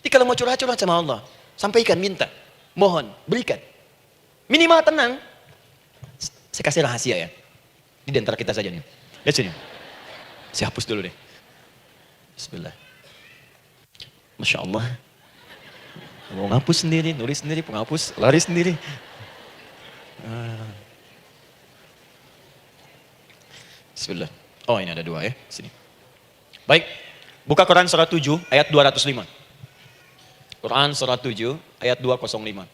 Jadi kalau mau curhat-curhat sama Allah, sampaikan, minta, mohon, berikan. Minimal tenang. Saya kasih rahasia ya. Ini di antara kita saja nih. Lihat sini. Saya hapus dulu deh. Bismillah. Masya Allah. Mau ngapus sendiri, nulis sendiri, penghapus, lari sendiri. Bismillah. Oh ini ada dua ya, sini. Baik, buka Quran surah 7 ayat 205. Quran surah 7 ayat 205.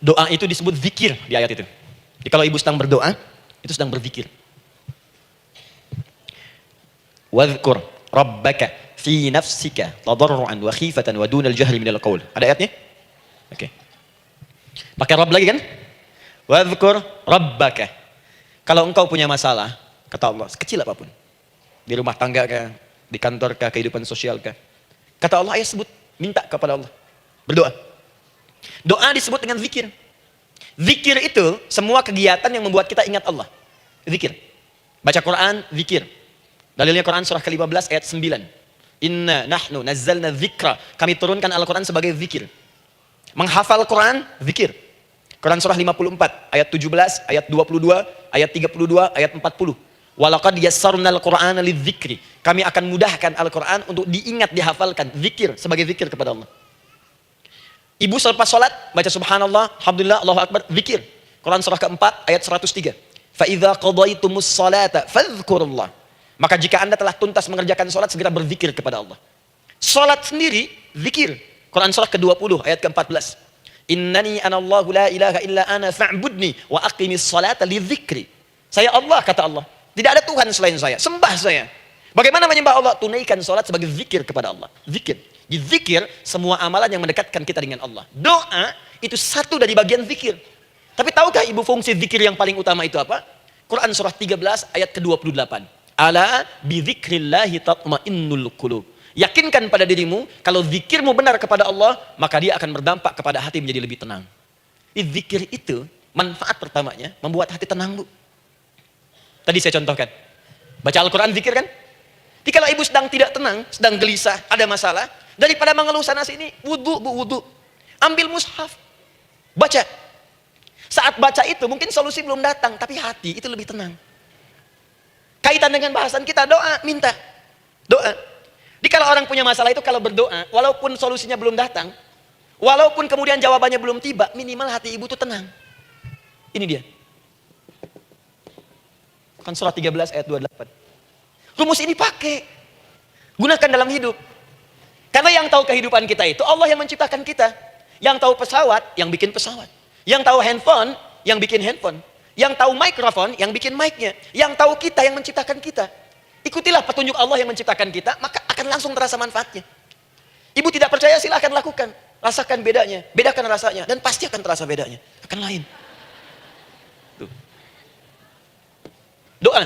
Doa itu disebut zikir di ayat itu. Jadi kalau ibu sedang berdoa, itu sedang berzikir. Wadhkur rabbaka fi nafsika tadarruan wa khifatan wa dunal jahri minal qaul. Ada ayatnya? Oke. Pakai Rabb lagi kan? Wadhkur rabbaka. Kalau engkau punya masalah, kata Allah, sekecil apapun. Di rumah tangga kah, di kantor kah, kehidupan sosial kah. Kata Allah, ayo sebut, minta kepada Allah. Berdoa. Doa disebut dengan zikir. Zikir itu semua kegiatan yang membuat kita ingat Allah. Zikir. Baca Quran, zikir. Dalilnya Quran surah ke-15 ayat 9. Inna nahnu nazzalna dzikra. Kami turunkan Al-Quran sebagai zikir. Menghafal Quran, zikir. Quran surah 54 ayat 17, ayat 22, ayat 32, ayat 40. Walaqad yassarnal Qur'ana lidzikri. Kami akan mudahkan Al-Quran untuk diingat, dihafalkan. Zikir, sebagai zikir kepada Allah. Ibu selepas sholat, baca subhanallah, alhamdulillah, Allahu Akbar, zikir. Quran surah keempat, ayat 103. فَإِذَا قَضَيْتُمُ الصَّلَاةَ فَاذْكُرُوا اللَّهَ. Maka jika anda telah tuntas mengerjakan sholat, segera berzikir kepada Allah. Sholat sendiri, zikir. Quran surah ke-20, ayat ke-14. Innani anallahu la ilaha illa ana fa'budni wa aqimis salata li dzikri. Saya Allah, kata Allah. Tidak ada Tuhan selain saya, sembah saya. Bagaimana menyembah Allah? Tunaikan sholat sebagai zikir kepada Allah. Zikir. Di zikir, semua amalan yang mendekatkan kita dengan Allah. Doa, itu satu dari bagian zikir. Tapi tahukah ibu fungsi zikir yang paling utama itu apa? Quran surah 13 ayat ke-28. Ala bi dzikrillahi tatma'innul qulub. Yakinkan pada dirimu, kalau zikirmu benar kepada Allah, maka dia akan berdampak kepada hati menjadi lebih tenang. Zikir itu, manfaat pertamanya, membuat hati tenang, Bu. Tadi saya contohkan. Baca Al-Quran, zikir kan? Jadi kalau ibu sedang tidak tenang, sedang gelisah, ada masalah, daripada mengeluh sana sini, wudu, Bu, wudu. Ambil mushaf, baca. Saat baca itu mungkin solusi belum datang, tapi hati itu lebih tenang. Kaitan dengan bahasan kita, doa, minta. Doa. Jadi kalau orang punya masalah itu kalau berdoa, walaupun solusinya belum datang, walaupun kemudian jawabannya belum tiba, minimal hati ibu itu tenang. Ini dia. Kan surah 13 ayat 28. Rumus ini pakai. Gunakan dalam hidup. Karena yang tahu kehidupan kita itu Allah yang menciptakan kita. Yang tahu pesawat, yang bikin pesawat. Yang tahu handphone, yang bikin handphone. Yang tahu mikrofon, yang bikin mic-nya. Yang tahu kita, yang menciptakan kita. Ikutilah petunjuk Allah yang menciptakan kita, maka akan langsung terasa manfaatnya. Ibu tidak percaya, silahkan lakukan. Rasakan bedanya, bedakan rasanya. Dan pasti akan terasa bedanya. Akan lain. Tuh. Doa.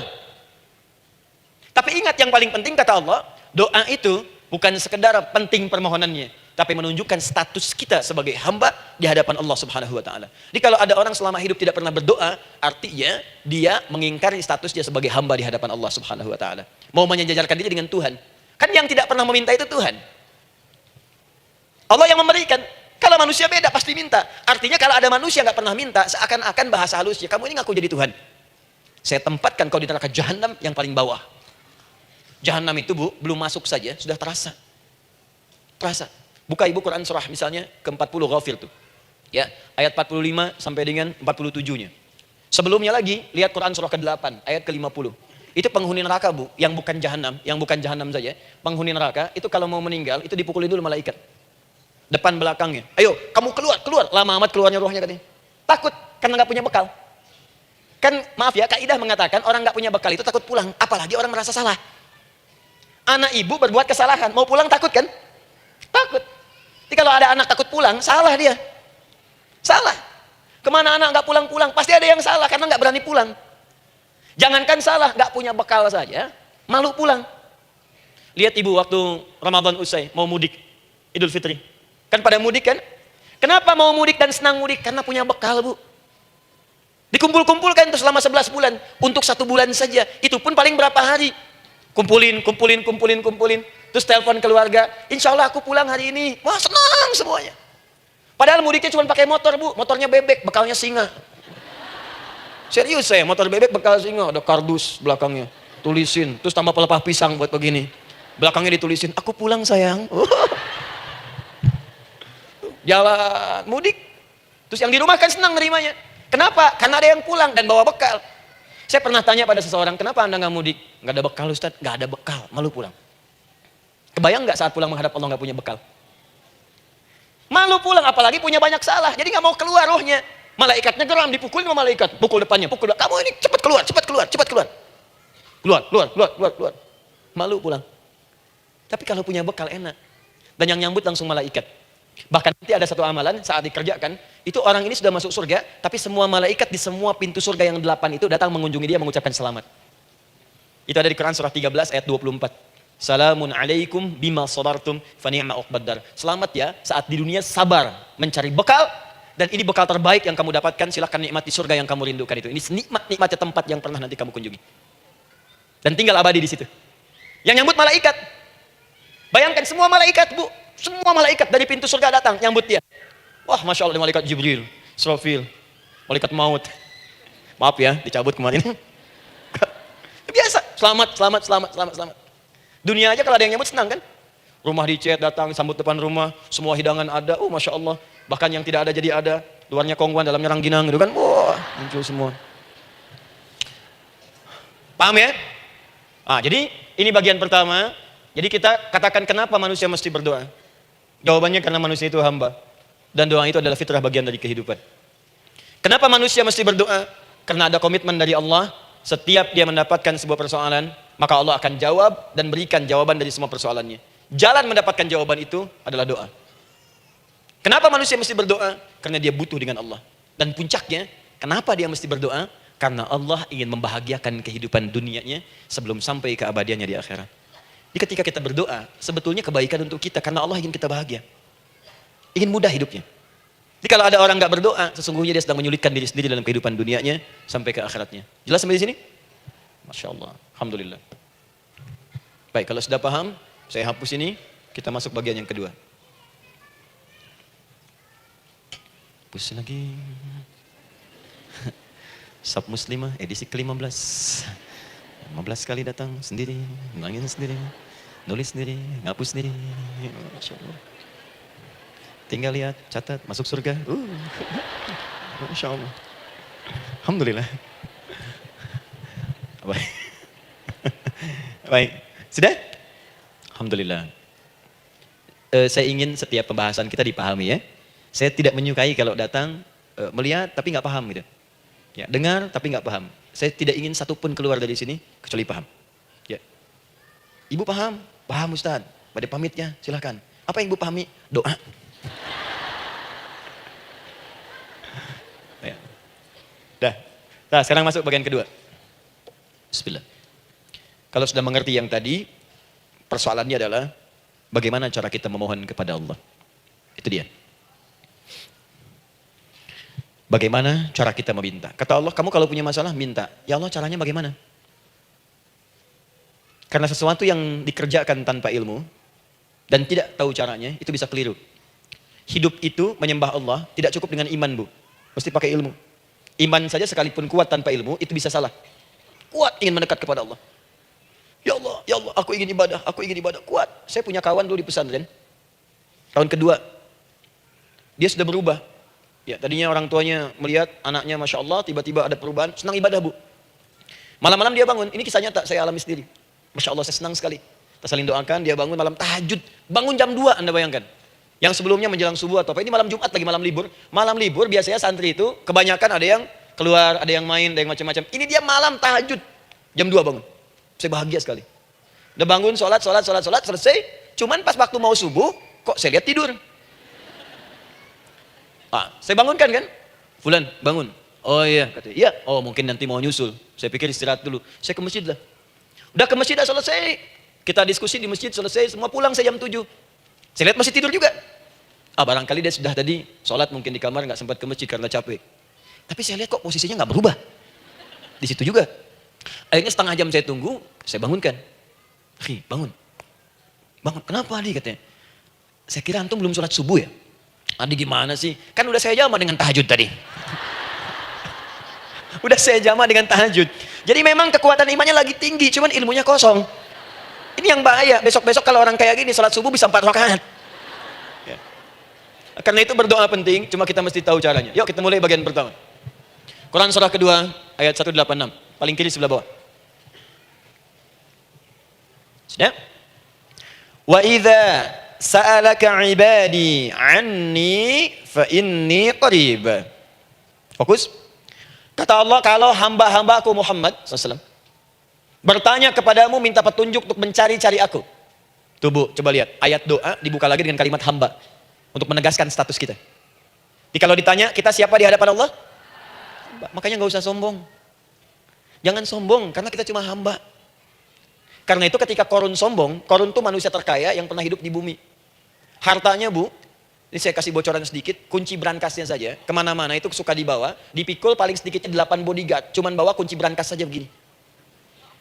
Tapi ingat yang paling penting kata Allah, doa itu bukan sekedar penting permohonannya, tapi menunjukkan status kita sebagai hamba di hadapan Allah Subhanahu wa taala. Jadi kalau ada orang selama hidup tidak pernah berdoa, artinya dia mengingkari status dia sebagai hamba di hadapan Allah Subhanahu wa taala. Mau menyejajarkan diri dengan Tuhan. Kan yang tidak pernah meminta itu Tuhan. Allah yang memberikan. Kalau manusia beda pasti minta. Artinya kalau ada manusia nggak pernah minta, seakan-akan bahasa halusnya, kamu ini ngaku jadi Tuhan. Saya tempatkan kau di neraka jahanam yang paling bawah. Jahanam itu bu, belum masuk saja sudah terasa. Terasa. Buka ibu Quran surah misalnya ke-40 Ghafir tuh. Ya, ayat 45 sampai dengan 47-nya. Sebelumnya lagi lihat Quran surah ke-8 ayat ke-50. Itu penghuni neraka bu, yang bukan jahanam saja. Penghuni neraka itu kalau mau meninggal itu dipukulin dulu malaikat. Depan belakangnya. Ayo, kamu keluar. Lama amat keluarnya rohnya katanya. Takut karena nggak punya bekal. Kan maaf ya, kaidah mengatakan orang nggak punya bekal itu takut pulang, apalagi orang merasa salah. Anak ibu berbuat kesalahan, mau pulang takut kan? Takut. Jadi kalau ada anak takut pulang, salah dia. Salah. Kemana anak nggak pulang-pulang, pasti ada yang salah karena nggak berani pulang. Jangankan salah, nggak punya bekal saja, malu pulang. Lihat ibu waktu Ramadan usai, mau mudik, Idul Fitri. Kan pada mudik kan? Kenapa mau mudik dan senang mudik? Karena punya bekal bu. Dikumpul-kumpulkan itu selama 11 bulan. Untuk 1 bulan saja, itu pun paling berapa hari. Kumpulin. Terus telepon keluarga, insya Allah aku pulang hari ini. Wah senang semuanya. Padahal mudiknya cuma pakai motor bu, motornya bebek, bekalnya singa. Serius saya, motor bebek bekal singa, ada kardus belakangnya. Tulisin, terus tambah pelepah pisang buat begini. Belakangnya ditulisin, aku pulang sayang. Jalan mudik. Terus yang di rumah kan senang nerimanya. Kenapa? Karena ada yang pulang dan bawa bekal. Saya pernah tanya pada seseorang, kenapa anda nggak mudik? Nggak ada bekal Ustaz, nggak ada bekal, malu pulang. Kebayang nggak saat pulang menghadap Allah nggak punya bekal? Malu pulang, apalagi punya banyak salah, jadi nggak mau keluar rohnya. Malaikatnya geram, dipukulin sama malaikat, pukul depannya, pukul. Kamu ini cepat keluar. Keluar. Malu pulang. Tapi kalau punya bekal enak. Dan yang nyambut langsung malaikat. Bahkan nanti ada satu amalan saat dikerjakan, itu orang ini sudah masuk surga, tapi semua malaikat di semua pintu surga yang 8 itu datang mengunjungi dia mengucapkan selamat. Itu ada di Quran surah 13 ayat 24. Salamun alaikum bima sabartum fa ni'ma uqbaddar. Selamat ya saat di dunia sabar mencari bekal, dan ini bekal terbaik yang kamu dapatkan, silakan nikmati surga yang kamu rindukan itu. Ini nikmatnya tempat yang pernah nanti kamu kunjungi. Dan tinggal abadi di situ. Yang nyambut malaikat. Bayangkan semua malaikat bu. Semua malaikat dari pintu surga datang nyambut dia. Wah, Masya Allah, malaikat Jibril, Israfil, malaikat maut. Maaf ya, dicabut kemarin. Biasa, selamat. Dunia aja kalau ada yang nyambut senang kan? Rumah dicet datang, sambut depan rumah, semua hidangan ada. Oh, Masya Allah. Bahkan yang tidak ada jadi ada. Luarnya kongguan, dalamnya rangginang gitu kan. Wah, muncul semua. Paham ya? Jadi ini bagian pertama. Jadi kita katakan kenapa manusia mesti berdoa. Jawabannya karena manusia itu hamba. Dan doa itu adalah fitrah bagian dari kehidupan. Kenapa manusia mesti berdoa? Karena ada komitmen dari Allah. Setiap dia mendapatkan sebuah persoalan, maka Allah akan jawab dan berikan jawaban dari semua persoalannya. Jalan mendapatkan jawaban itu adalah doa. Kenapa manusia mesti berdoa? Karena dia butuh dengan Allah. Dan puncaknya, kenapa dia mesti berdoa? Karena Allah ingin membahagiakan kehidupan dunianya sebelum sampai ke abadiannya di akhirat. Jadi ketika kita berdoa, sebetulnya kebaikan untuk kita karena Allah ingin kita bahagia. Ingin mudah hidupnya. Jadi kalau ada orang nggak berdoa, sesungguhnya dia sedang menyulitkan diri sendiri dalam kehidupan dunianya sampai ke akhiratnya. Jelas sampai di sini? Masya Allah. Alhamdulillah. Baik, kalau sudah paham, saya hapus ini, kita masuk bagian yang kedua. Hapus lagi. Sub Muslimah edisi ke-15. 15 kali datang sendiri, nangis sendiri, nulis sendiri, ngapus sendiri. Masya Allah. Tinggal lihat, catat, masuk surga. Masya Allah. Alhamdulillah. Baik. Baik. Sudah? Alhamdulillah. Saya ingin setiap pembahasan kita dipahami ya. Saya tidak menyukai kalau datang melihat tapi nggak paham gitu. Ya, dengar tapi nggak paham. Saya tidak ingin satupun keluar dari sini kecuali paham. Ya. Ibu paham? Paham Ustaz. Pada pamitnya silahkan. Apa yang ibu pahami? Doa. Ya. Dah. Nah, sekarang masuk bagian kedua. Bismillah. Kalau sudah mengerti yang tadi, persoalannya adalah bagaimana cara kita memohon kepada Allah. Itu dia. Bagaimana cara kita meminta? Kata Allah, kamu kalau punya masalah, minta. Ya Allah, caranya bagaimana? Karena sesuatu yang dikerjakan tanpa ilmu, dan tidak tahu caranya, itu bisa keliru. Hidup itu menyembah Allah, tidak cukup dengan iman, Bu. Mesti pakai ilmu. Iman saja sekalipun kuat tanpa ilmu, itu bisa salah. Kuat ingin mendekat kepada Allah. Ya Allah, aku ingin ibadah, kuat. Saya punya kawan dulu di pesantren. Tahun kedua, dia sudah berubah. Ya, tadinya orang tuanya melihat anaknya Masya Allah, tiba-tiba ada perubahan, senang ibadah Bu. Malam-malam dia bangun, ini kisah nyata, saya alami sendiri. Masya Allah, saya senang sekali. Kita saling doakan, dia bangun malam tahajud. Bangun jam 2, Anda bayangkan. Yang sebelumnya menjelang subuh atau apa, ini malam Jumat lagi malam libur. Malam libur biasanya santri itu, kebanyakan ada yang keluar, ada yang main, ada yang macam-macam. Ini dia malam tahajud, jam 2 bangun. Saya bahagia sekali. Udah bangun, sholat, selesai. Cuman pas waktu mau subuh, kok saya lihat tidur. Saya bangunkan kan? Fulan, bangun. Oh iya, katanya. Iya, oh mungkin nanti mau nyusul. Saya pikir istirahat dulu. Saya ke masjid lah. Udah ke masjid, udah selesai. Kita diskusi di masjid, selesai. Semua pulang saya jam 7. Saya lihat masih tidur juga. Barangkali dia sudah tadi sholat mungkin di kamar, nggak sempat ke masjid karena capek. Tapi saya lihat kok posisinya nggak berubah. Di situ juga. Akhirnya setengah jam saya tunggu, saya bangunkan. Bangun. Bangun, kenapa Adi katanya? Saya kira antum belum sholat subuh ya? Adi gimana sih? Kan udah saya jama dengan tahajud tadi. Udah saya jama dengan tahajud. Jadi memang kekuatan imannya lagi tinggi, cuman ilmunya kosong. Ini yang bahaya. Besok-besok kalau orang kayak gini, sholat subuh bisa 4 rakaat. Ya. Karena itu berdoa penting, cuma kita mesti tahu caranya. Yuk kita mulai bagian pertama. Quran surah kedua, ayat 186. Paling kiri sebelah bawah. Sudah? Wa idza sa'alaka ibadi anni fa inni qarib. Fokus. Kata Allah, kalau hamba-hambaku Muhammad SAW bertanya kepadamu, minta petunjuk untuk mencari-cari aku. Tuh Bu, coba lihat. Ayat doa dibuka lagi dengan kalimat hamba. Untuk menegaskan status kita. Jadi kalau ditanya, kita siapa di hadapan Allah? Makanya nggak usah sombong. Jangan sombong, karena kita cuma hamba. Karena itu ketika Korun sombong, Korun itu manusia terkaya yang pernah hidup di bumi. Hartanya Bu, ini saya kasih bocoran sedikit, kunci berangkasnya saja, kemana-mana itu suka dibawa, dipikul paling sedikitnya 8 bodyguard, cuman bawa kunci berangkas saja begini.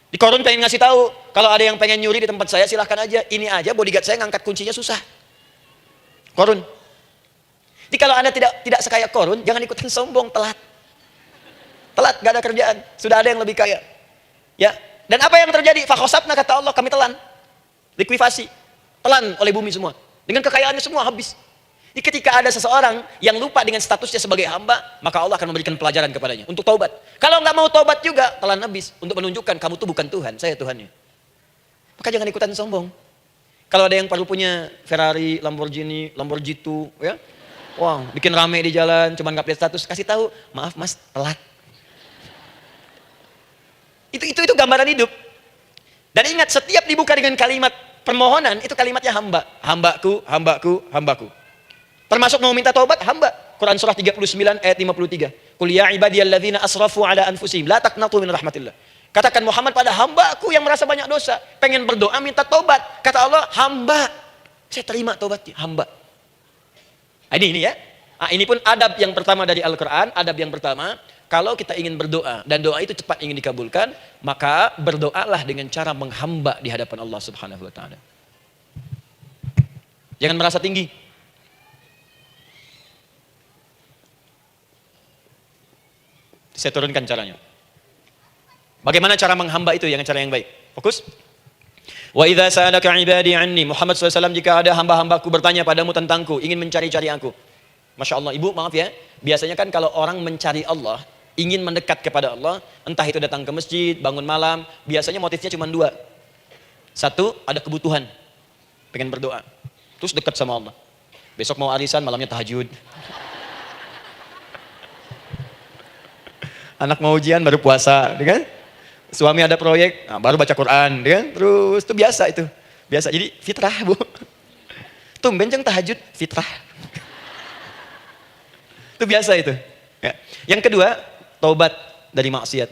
Di Korun pengen ngasih tahu, kalau ada yang pengen nyuri di tempat saya silahkan aja, ini aja bodyguard saya ngangkat kuncinya susah. Korun. Jadi kalau Anda tidak sekaya Korun, jangan ikutin sombong, telat. Telat, gak ada kerjaan, sudah ada yang lebih kaya. Ya, dan apa yang terjadi? Fakhosabna, kata Allah, kami telan. Likuifasi, telan oleh bumi semua. Dengan kekayaannya semua habis. Jadi ketika ada seseorang yang lupa dengan statusnya sebagai hamba, maka Allah akan memberikan pelajaran kepadanya untuk taubat. Kalau nggak mau taubat juga, telan habis untuk menunjukkan kamu tuh bukan Tuhan, saya Tuhannya. Maka jangan ikutan sombong. Kalau ada yang perlu punya Ferrari, Lamborghini, Lamborghini, ya, wah, bikin rame di jalan, cuman nggak update status, kasih tahu, maaf Mas, telat. Itu gambaran hidup. Dan ingat, setiap dibuka dengan kalimat permohonan, itu kalimatnya hamba. Hambaku, hambaku, hambaku. Termasuk mau minta taubat, hamba. Quran surah 39 ayat 53. Qul ya ibadiyalladzina asrafu ala anfusihim la taqnatu min rahmatillah. Katakan Muhammad pada hambaku yang merasa banyak dosa, pengen berdoa minta taubat. Kata Allah, hamba. Saya terima taubatnya, hamba. Ini ya. Ini pun adab yang pertama dari Al-Qur'an, adab yang pertama. Kalau kita ingin berdoa dan doa itu cepat ingin dikabulkan, maka berdoalah dengan cara menghamba di hadapan Allah Subhanahu wa taala. Jangan merasa tinggi. Saya turunkan caranya. Bagaimana cara menghamba itu yang cara yang baik? Fokus. Wa idza sa'alaka 'ibadi 'anni, Muhammad SAW, jika ada hamba-hambaku bertanya padamu tentangku, ingin mencari-cari aku. Masya Allah, ibu maaf ya, biasanya kan kalau orang mencari Allah, ingin mendekat kepada Allah, entah itu datang ke masjid, bangun malam, biasanya motifnya cuma dua. Satu, ada kebutuhan, pengen berdoa, terus dekat sama Allah. Besok mau arisan, malamnya tahajud. Anak mau ujian, baru puasa, kan? Suami ada proyek, nah, baru baca Quran, kan? Terus itu biasa itu, biasa. Jadi fitrah bu. Tumben jeng tahajud, fitrah. Itu biasa itu. Ya. Yang kedua, taubat dari maksiat.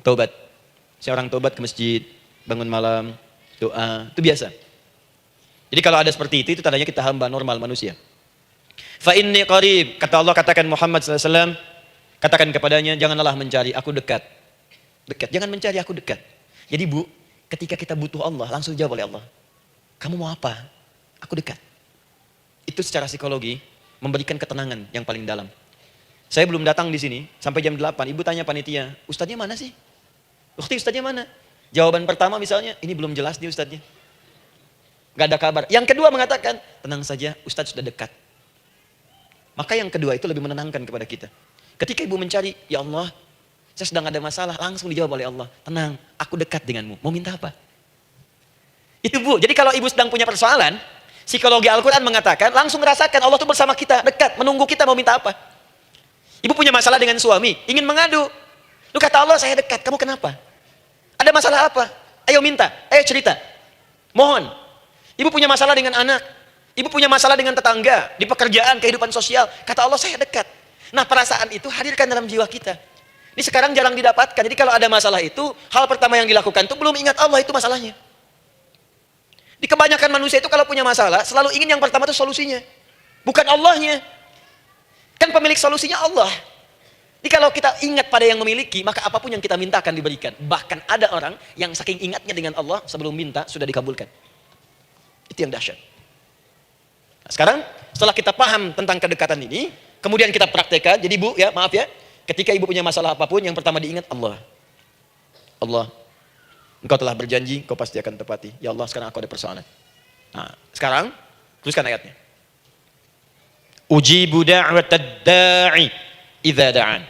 Taubat. Seorang taubat ke masjid, bangun malam, doa, itu biasa. Jadi kalau ada seperti itu tandanya kita hamba normal manusia. Fa inni qarib, kata Allah, katakan Muhammad SAW, katakan kepadanya, janganlah mencari, aku dekat. Dekat, jangan mencari, aku dekat. Jadi bu, ketika kita butuh Allah, langsung jawab oleh Allah. Kamu mau apa? Aku dekat. Itu secara psikologi memberikan ketenangan yang paling dalam. Saya belum datang di sini sampai jam 8. Ibu tanya panitia, ustadznya mana sih? Ukti, ustadznya mana? Jawaban pertama misalnya, ini belum jelas nih ustadznya. Gak ada kabar. Yang kedua mengatakan, tenang saja, ustadz sudah dekat. Maka yang kedua itu lebih menenangkan kepada kita. Ketika ibu mencari, ya Allah, saya sedang ada masalah, langsung dijawab oleh Allah. Tenang, aku dekat denganmu. Mau minta apa? Itu bu. Jadi kalau ibu sedang punya persoalan, psikologi Al-Quran mengatakan, langsung rasakan Allah itu bersama kita, dekat, menunggu kita mau minta apa. Ibu punya masalah dengan suami, ingin mengadu. Lu kata Allah, saya dekat, kamu kenapa? Ada masalah apa? Ayo minta, ayo cerita. Mohon. Ibu punya masalah dengan anak. Ibu punya masalah dengan tetangga, di pekerjaan, kehidupan sosial. Kata Allah, saya dekat. Nah perasaan itu hadirkan dalam jiwa kita. Ini sekarang jarang didapatkan. Jadi kalau ada masalah itu, hal pertama yang dilakukan itu belum ingat Allah itu masalahnya. Di kebanyakan manusia itu kalau punya masalah, selalu ingin yang pertama itu solusinya. Bukan Allahnya. Kan pemilik solusinya Allah. Jadi kalau kita ingat pada yang memiliki, maka apapun yang kita minta akan diberikan. Bahkan ada orang yang saking ingatnya dengan Allah, sebelum minta sudah dikabulkan. Itu yang dahsyat. Nah, sekarang setelah kita paham tentang kedekatan ini, kemudian kita praktekkan. Jadi bu, ya maaf ya, ketika ibu punya masalah apapun, yang pertama diingat Allah. Allah, Engkau telah berjanji, Engkau pasti akan tepati. Ya Allah, sekarang aku ada persoalan. Nah, sekarang teruskan ayatnya. Ujibu da'watad da'i idza da'an.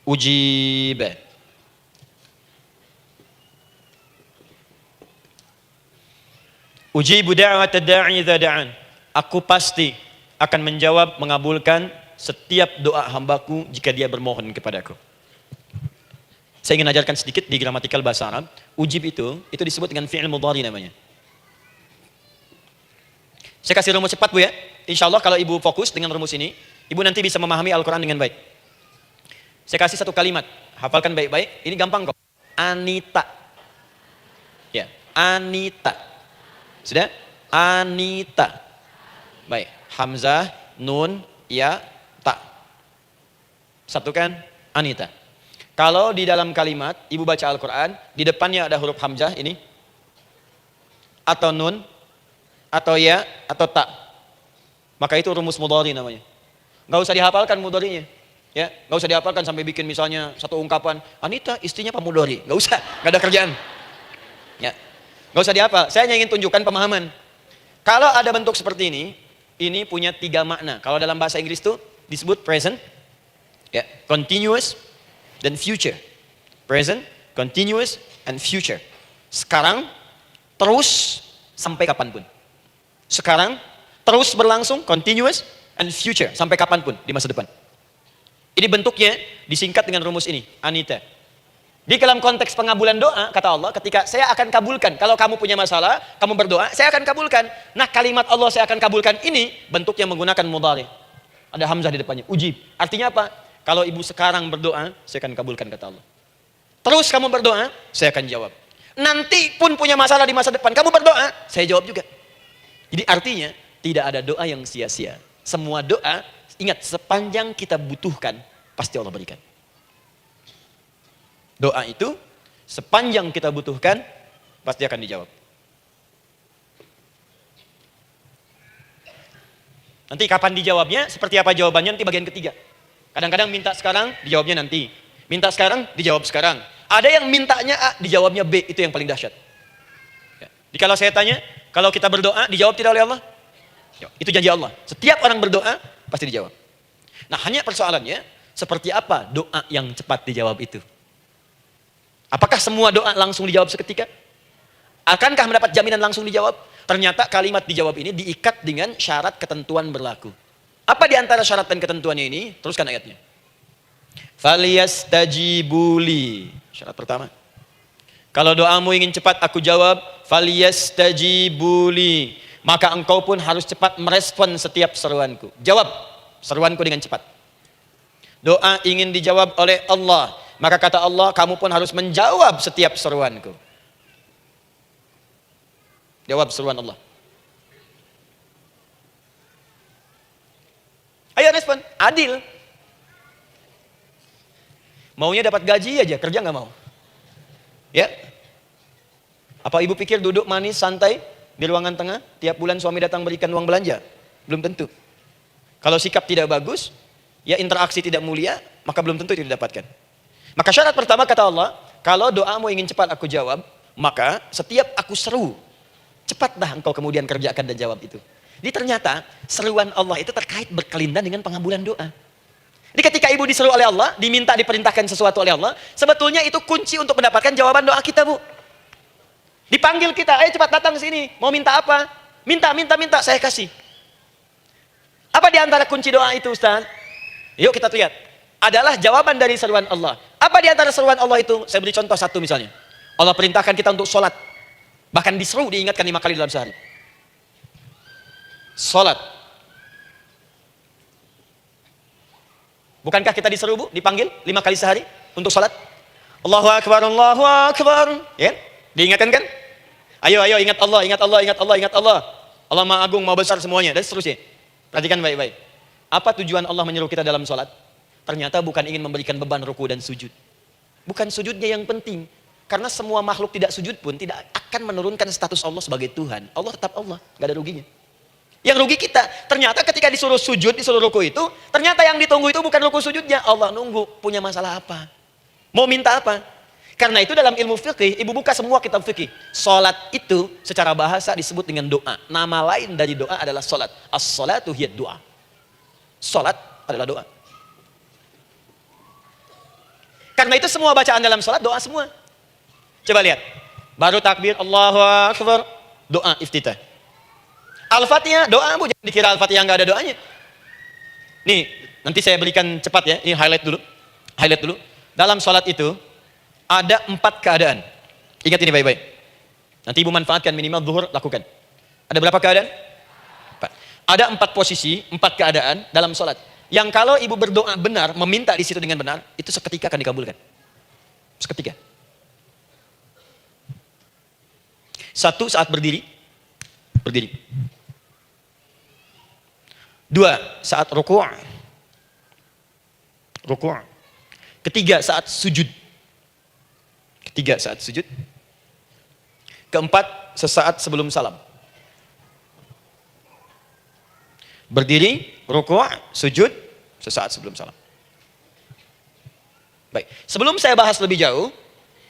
Ujib. Ujibu da'watad da'i idza da'an. Aku pasti akan menjawab, mengabulkan setiap doa hambaku jika dia bermohon kepadaku. Saya ingin ajarkan sedikit di gramatikal bahasa Arab. Ujib itu disebut dengan fi'il mudhari namanya. Saya kasih rumus cepat bu ya. Insya Allah kalau ibu fokus dengan rumus ini, ibu nanti bisa memahami Al-Quran dengan baik. Saya kasih satu kalimat, hafalkan baik-baik. Ini gampang kok. Anita. Ya, Anita. Sudah? Anita. Baik, Hamzah, Nun, Ya, Ta. Satukan, Anita. Kalau di dalam kalimat, ibu baca Al-Quran, di depannya ada huruf Hamzah ini, atau Nun, atau Ya, atau Ta. Maka itu rumus mudhari namanya. Gak usah dihafalkan mudharinya. Ya, gak usah dihafalkan sampai bikin misalnya satu ungkapan, Anita istrinya Pak Mudhari. Gak usah, gak ada kerjaan. Ya, gak usah dihafal. Saya hanya ingin tunjukkan pemahaman. Kalau ada bentuk seperti ini punya 3 makna. Kalau dalam bahasa Inggris itu disebut present, ya, continuous, dan future. Present, continuous, and future. Sekarang, terus, sampai kapanpun. Sekarang, terus berlangsung, continuous, and future. Sampai kapanpun di masa depan. Ini bentuknya disingkat dengan rumus ini, Anita. Di dalam konteks pengabulan doa, kata Allah, ketika saya akan kabulkan. Kalau kamu punya masalah, kamu berdoa, saya akan kabulkan. Nah kalimat Allah saya akan kabulkan ini, bentuknya menggunakan mudhari. Ada Hamzah di depannya, ujib. Artinya apa? Kalau ibu sekarang berdoa, saya akan kabulkan, kata Allah. Terus kamu berdoa, saya akan jawab. Nanti pun punya masalah di masa depan, kamu berdoa, saya jawab juga. Jadi artinya, tidak ada doa yang sia-sia. Semua doa, ingat, sepanjang kita butuhkan, pasti Allah berikan. Doa itu, sepanjang kita butuhkan, pasti akan dijawab. Nanti kapan dijawabnya, seperti apa jawabannya, nanti bagian ketiga. Kadang-kadang minta sekarang, dijawabnya nanti. Minta sekarang, dijawab sekarang. Ada yang mintanya A, dijawabnya B, itu yang paling dahsyat. Ya. Jadi kalau saya tanya, kalau kita berdoa, dijawab tidak oleh Allah? Ya, itu janji Allah. Setiap orang berdoa, pasti dijawab. Nah, hanya persoalannya, seperti apa doa yang cepat dijawab itu? Apakah semua doa langsung dijawab seketika? Akankah mendapat jaminan langsung dijawab? Ternyata kalimat dijawab ini diikat dengan syarat ketentuan berlaku. Apa di antara syarat dan ketentuannya ini? Teruskan ayatnya. Falyastajibuli. Syarat pertama. Kalau doamu ingin cepat aku jawab, falyastajibuli. Maka engkau pun harus cepat merespon setiap seruanku. Jawab seruanku dengan cepat. Doa ingin dijawab oleh Allah. Maka kata Allah, kamu pun harus menjawab setiap seruanku. Jawab seruan Allah. Ayo respon, adil. Maunya dapat gaji aja, kerja nggak mau. Ya? Apa ibu pikir duduk manis, santai di ruangan tengah, tiap bulan suami datang berikan uang belanja? Belum tentu. Kalau sikap tidak bagus, ya interaksi tidak mulia, maka belum tentu itu didapatkan. Maka syarat pertama kata Allah, kalau doamu ingin cepat aku jawab, maka setiap aku seru, cepatlah engkau kemudian kerjakan dan jawab itu. Jadi ternyata seruan Allah itu terkait berkelindan dengan pengabulan doa. Jadi ketika ibu diseru oleh Allah, diminta diperintahkan sesuatu oleh Allah, sebetulnya itu kunci untuk mendapatkan jawaban doa kita, Bu. Dipanggil kita, ayo cepat datang sini, mau minta apa? Minta, saya kasih. Apa di antara kunci doa itu, Ustaz? Yuk kita lihat. Adalah jawaban dari seruan Allah. Apa di antara seruan Allah itu? Saya beri contoh satu misalnya. Allah perintahkan kita untuk sholat. Bahkan diseru, diingatkan 5 kali dalam sehari. Sholat. Bukankah kita diseru, Bu? Dipanggil 5 kali sehari untuk sholat? Allahu Akbar, Allahu Akbar. Ya? Diingatkan kan? Ayo, ingat Allah, ingat Allah, ingat Allah, ingat Allah. Allah Maha Agung, Maha Besar semuanya. Dan seterusnya. Perhatikan baik-baik. Apa tujuan Allah menyuruh kita dalam sholat? Ternyata bukan ingin memberikan beban ruku dan sujud. Bukan sujudnya yang penting. Karena semua makhluk tidak sujud pun tidak akan menurunkan status Allah sebagai Tuhan. Allah tetap Allah, gak ada ruginya. Yang rugi kita, ternyata ketika disuruh sujud, disuruh ruku itu, ternyata yang ditunggu itu bukan ruku sujudnya. Allah nunggu, punya masalah apa? Mau minta apa? Karena itu dalam ilmu fikih, ibu buka semua kitab fikih. Salat itu secara bahasa disebut dengan doa. Nama lain dari doa adalah salat. As-salatu hiya doa. Salat adalah doa. Karena itu semua bacaan dalam salat doa semua. Coba lihat. Baru takbir, Allahu Akbar, doa iftitah. Al-Fatihah, doa, Bu. Jangan dikira Al-Fatihah nggak ada doanya. Nih, nanti saya berikan cepat ya. Ini highlight dulu. Highlight dulu. Dalam sholat itu, ada 4 keadaan. Ingat ini baik-baik. Nanti ibu manfaatkan minimal zuhur, lakukan. Ada berapa keadaan? 4. Ada 4 posisi, 4 keadaan dalam sholat. Yang kalau ibu berdoa benar, meminta di situ dengan benar, itu seketika akan dikabulkan. Seketika. 1, saat berdiri. Berdiri. 2, saat ruku'. Ruku'. 3, saat sujud. 3, saat sujud. 4, sesaat sebelum salam. Berdiri, ruku', sujud, sesaat sebelum salam. Baik, sebelum saya bahas lebih jauh,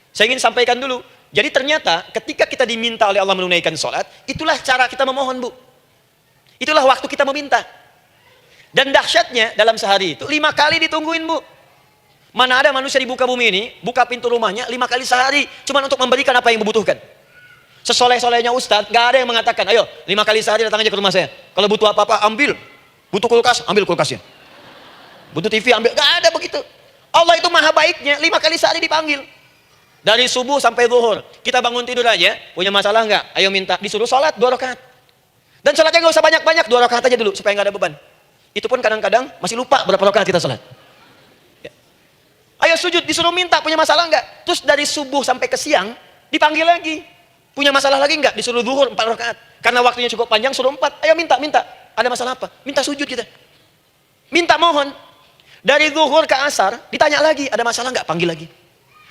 saya ingin sampaikan dulu. Jadi ternyata ketika kita diminta oleh Allah menunaikan sholat, itulah cara kita memohon, Bu. Itulah waktu kita meminta. Dan dahsyatnya dalam sehari itu 5 kali ditungguin, Bu. Mana ada manusia di muka bumi ini, buka pintu rumahnya 5 kali sehari, cuma untuk memberikan apa yang dibutuhkan. Sesoleh-solehnya Ustadz, gak ada yang mengatakan, ayo 5 kali sehari datang aja ke rumah saya. Kalau butuh apa-apa, ambil. Butuh kulkas, ambil kulkasnya. Butuh TV, ambil. Gak ada begitu. Allah itu maha baiknya, 5 kali sehari dipanggil. Dari subuh sampai zuhur. Kita bangun tidur aja, punya masalah nggak? Ayo minta. Disuruh sholat 2 rakaat. Dan sholatnya nggak usah banyak-banyak, 2 rakaat aja dulu supaya nggak ada beban. Itu pun kadang-kadang masih lupa berapa rakaat kita sholat. Ya. Ayo sujud, disuruh minta, punya masalah nggak? Terus dari subuh sampai ke siang, dipanggil lagi. Punya masalah lagi nggak? Disuruh zuhur 4 rakaat. Karena waktunya cukup panjang, suruh 4. Ayo minta. Ada masalah apa? Minta sujud kita. Minta mohon. Dari zuhur ke asar, ditanya lagi, ada masalah nggak? Panggil lagi.